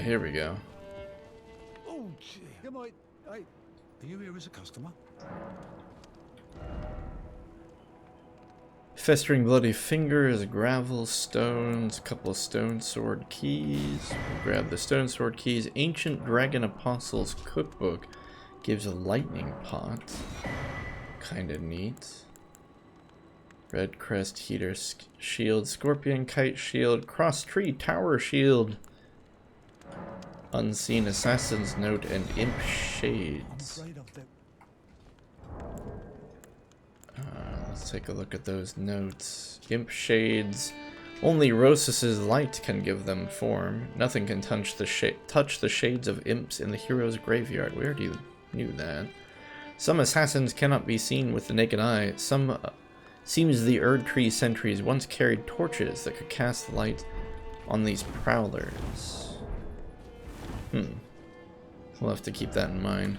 here we go.
Oh, gee. Are you here as a customer?
Festering bloody fingers, gravel, stones, a couple of stone sword keys. We'll grab the stone sword keys. Ancient Dragon Apostles Cookbook gives a lightning pot. Kinda neat. Red crest heater shield, scorpion kite shield, cross tree tower shield. Unseen assassin's note and imp shades. Let's take a look at those notes. Imp shades. Only Rosas's light can give them form. Nothing can touch the shades of imps in the hero's graveyard. We already knew that. Some assassins cannot be seen with the naked eye. Seems the Erd Tree sentries once carried torches that could cast light on these prowlers. We'll have to keep that in mind.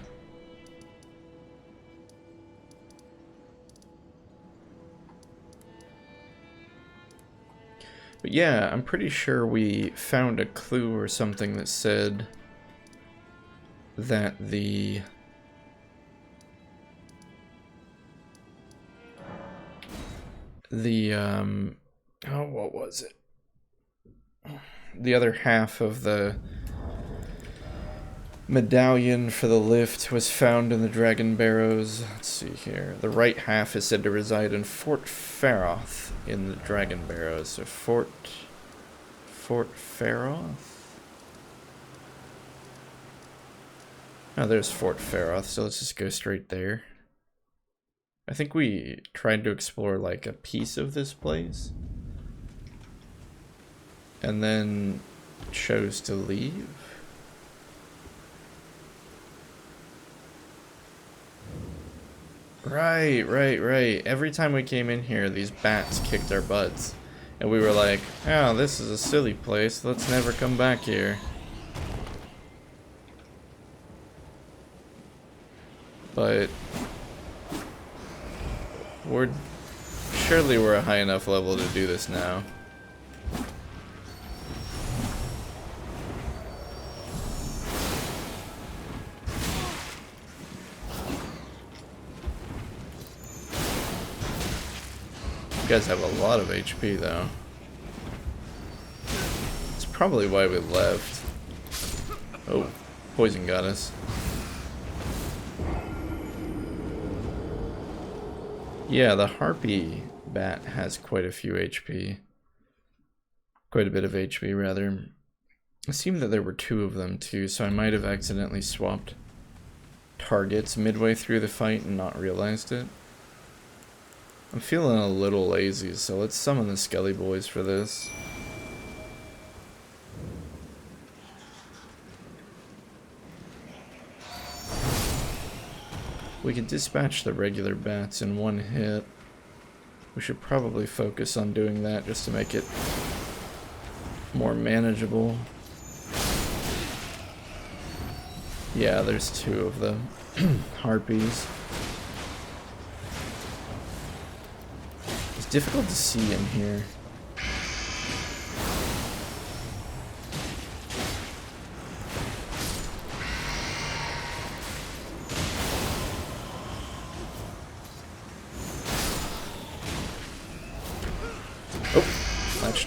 But yeah, I'm pretty sure we found a clue or something that said that the what was it? The other half of the medallion for the lift was found in the Dragon Barrows. Let's see here. The right half is said to reside in Fort Faroth in the Dragon Barrows. So Fort Faroth? Oh, there's Fort Faroth, so let's just go straight there. I think we tried to explore like a piece of this place and then chose to leave. Right. Every time we came in here, these bats kicked our butts. And we were like, oh, this is a silly place. Let's never come back here. But surely we're a high enough level to do this now. You guys have a lot of HP though. That's probably why we left. Oh, poison got us. Yeah, the harpy bat has quite a few HP. Quite a bit of HP, rather. It seemed that there were two of them too, so I might have accidentally swapped targets midway through the fight and not realized it. I'm feeling a little lazy, so let's summon the Skelly Boys for this. We can dispatch the regular bats in one hit. We should probably focus on doing that just to make it more manageable. Yeah, there's two of them. Harpies. It's difficult to see in here.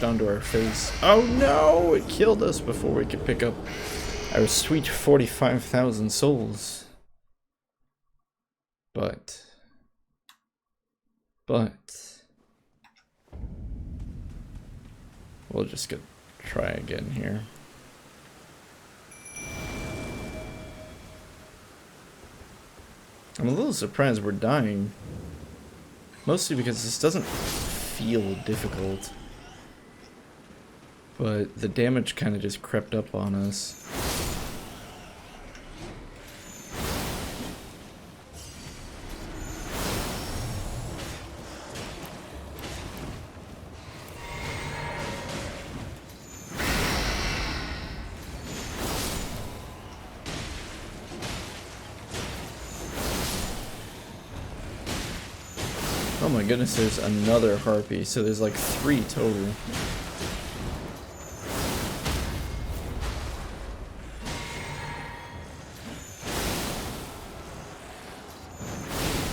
Onto our face. Oh no! It killed us before we could pick up our sweet 45,000 souls. But we'll just try again here. I'm a little surprised we're dying. Mostly because this doesn't feel difficult. But the damage kind of just crept up on us. Oh my goodness, there's another harpy, so there's like 3 total.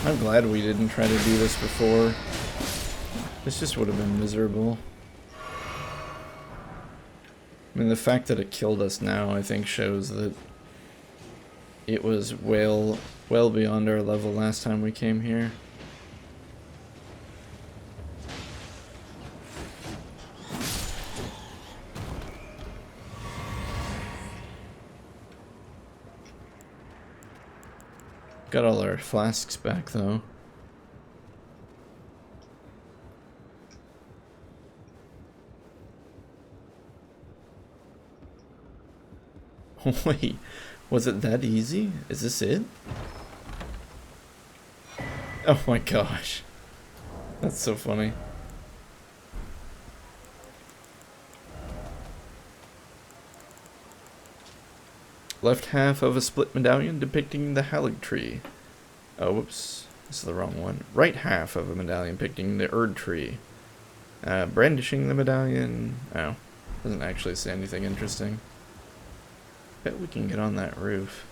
I'm glad we didn't try to do this before. This just would have been miserable. I mean, the fact that it killed us now, I think, shows that it was well beyond our level last time we came here. Got all our flasks back, though. Wait, was it that easy? Is this it? Oh my gosh. That's so funny. Left half of a split medallion depicting the Halig tree. Oh, whoops. This is the wrong one. Right half of a medallion depicting the Erd tree. Brandishing the medallion. Oh, doesn't actually say anything interesting. Bet we can get on that roof.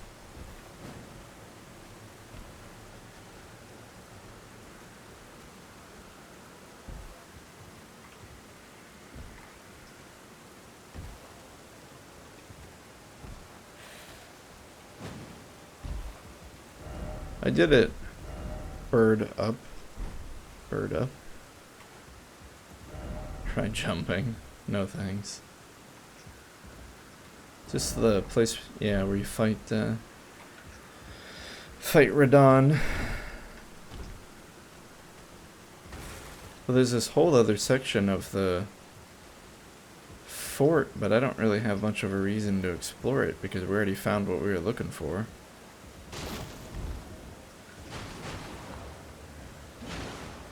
I did it. Bird up. Bird up. Try jumping. No thanks. Just the place, yeah, where you fight Radon. Well, there's this whole other section of the fort, but I don't really have much of a reason to explore it because we already found what we were looking for.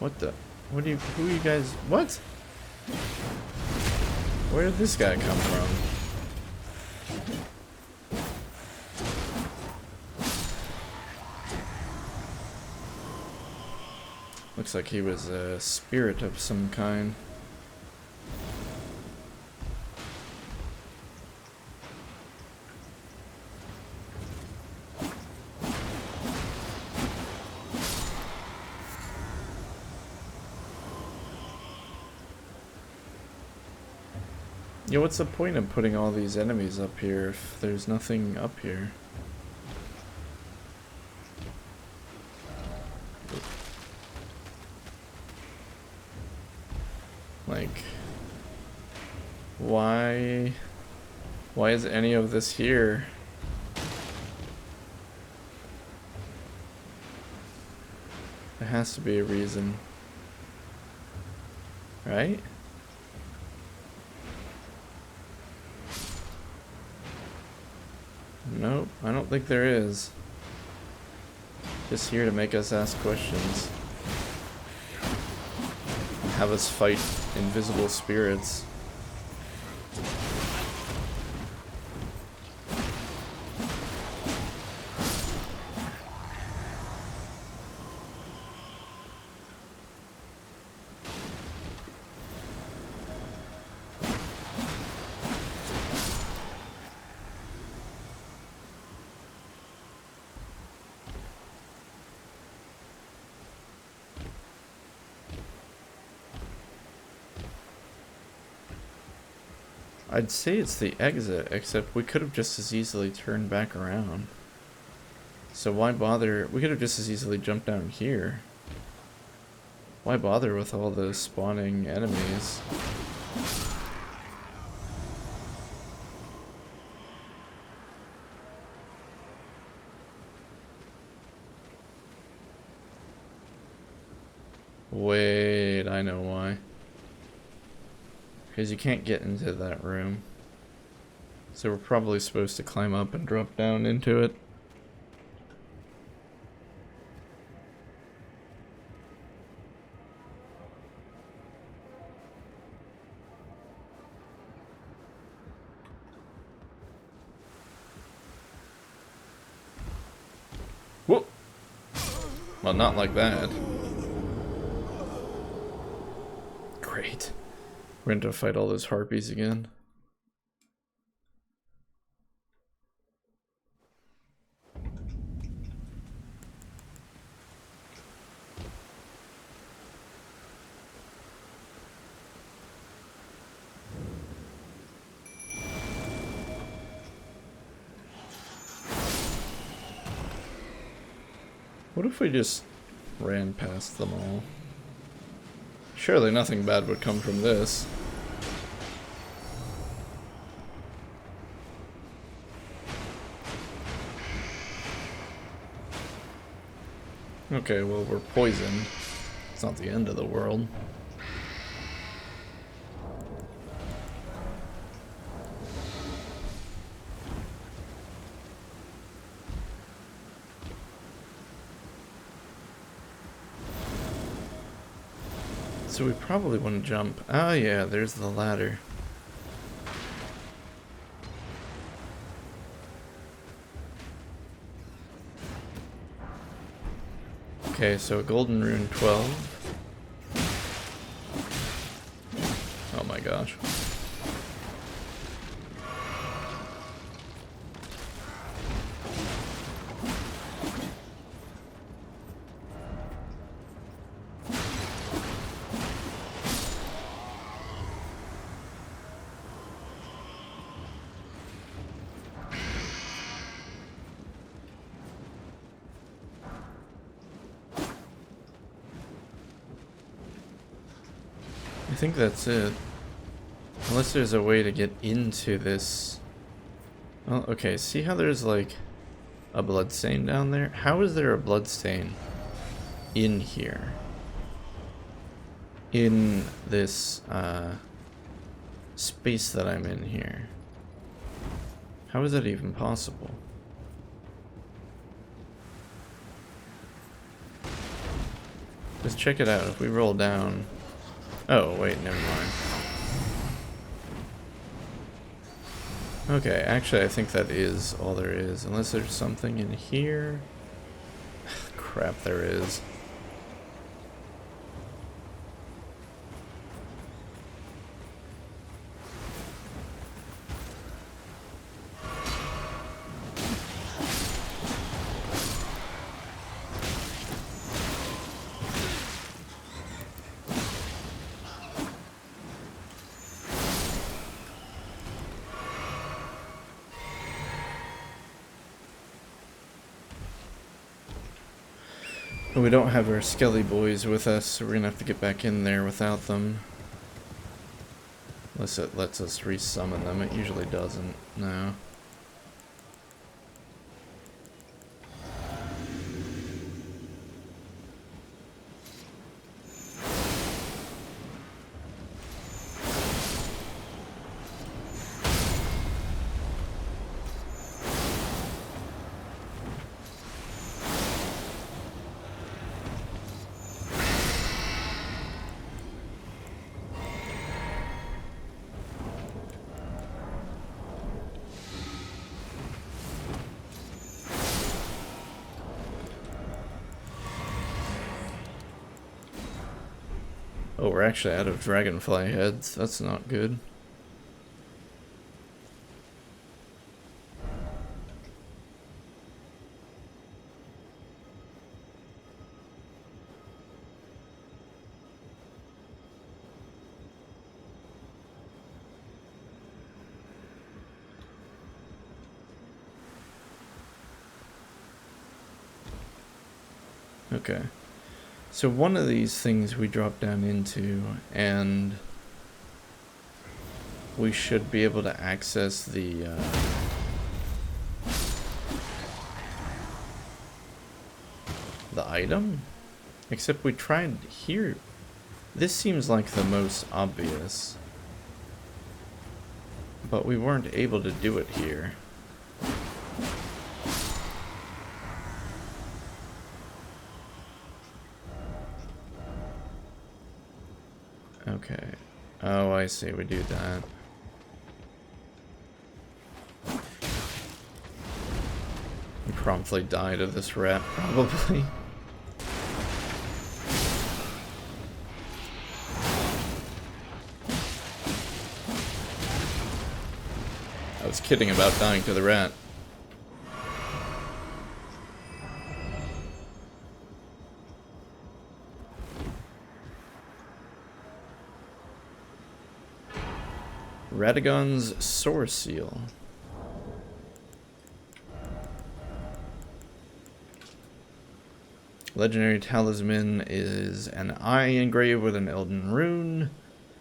What the? What do you? Who are you guys? What? Where did this guy come from? Looks like he was a spirit of some kind. Yeah, what's the point of putting all these enemies up here if there's nothing up here? Like, why is any of this here? There has to be a reason, right? Nope, I don't think there is. Just here to make us ask questions. Have us fight invisible spirits. I'd say it's the exit, except we could have just as easily turned back around. So why bother? We could have just as easily jumped down here. Why bother with all the spawning enemies? Wait, I know why. Because you can't get into that room. So we're probably supposed to climb up and drop down into it. Whoop! Well, not like that. Great. We're going to fight all those harpies again. What if we just ran past them all? Surely nothing bad would come from this. Okay, well, we're poisoned. It's not the end of the world. So we probably want to jump. Oh yeah, there's the ladder. Okay, so golden rune 12. Oh my gosh. I think that's it. Unless there's a way to get into this. Well, okay, see how there's like a blood stain down there? How is there a blood stain in here? In this space that I'm in here. How is that even possible? Just check it out. If we roll down... Oh, wait, never mind. Okay, actually I think that is all there is. Unless there's something in here. Crap, there is. We don't have our Skelly boys with us, so we're gonna have to get back in there without them. Unless it lets us resummon them. It usually doesn't. No. Oh, we're actually out of dragonfly heads. That's not good. Okay. So one of these things we drop down into, and we should be able to access the item? Except we tried here. This seems like the most obvious. But we weren't able to do it here. Okay. Oh, I see. We do that. We promptly die to this rat, probably. was kidding about dying to the rat. Radagon's Soar Seal. Legendary talisman is an eye engraved with an Elden rune,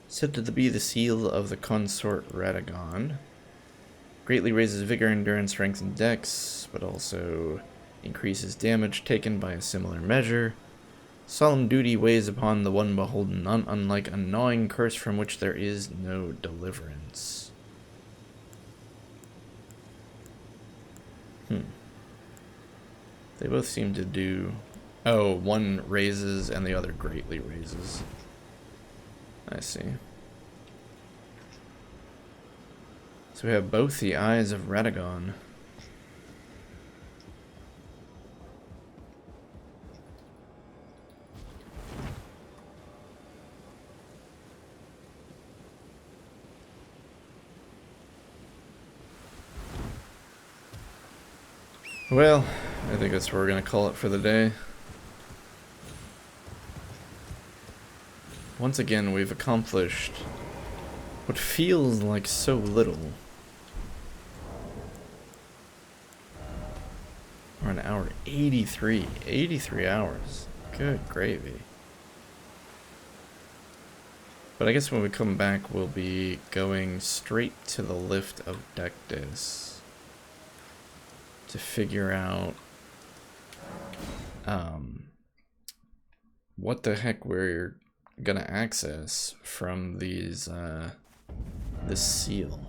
said to be the seal of the consort Radagon. Greatly raises vigor, endurance, strength, and dex, but also increases damage taken by a similar measure. Solemn duty weighs upon the one beholden, not unlike a gnawing curse from which there is no deliverance. They both seem to do... Oh, one raises and the other greatly raises. I see. So we have both the Eyes of Radagon. Well, I think that's where we're going to call it for the day. Once again, we've accomplished what feels like so little. We're an hour 83. 83 hours. Good gravy. But I guess when we come back, we'll be going straight to the Lift of Dectus to figure out what the heck we're gonna access from these this seal.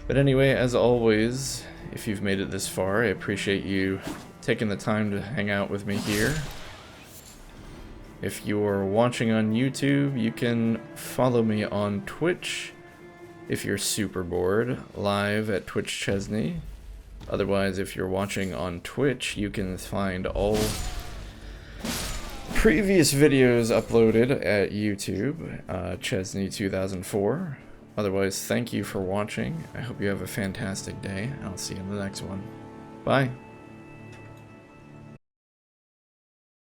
But anyway, as always, if you've made it this far, I appreciate you taking the time to hang out with me here. If you're watching on YouTube, you can follow me on Twitch if you're super bored, live at Twitch Chezni. Otherwise, if you're watching on Twitch, you can find all previous videos uploaded at YouTube, Chezni 2004. Otherwise, thank you for watching. I hope you have a fantastic day. I'll see you in the next one. Bye.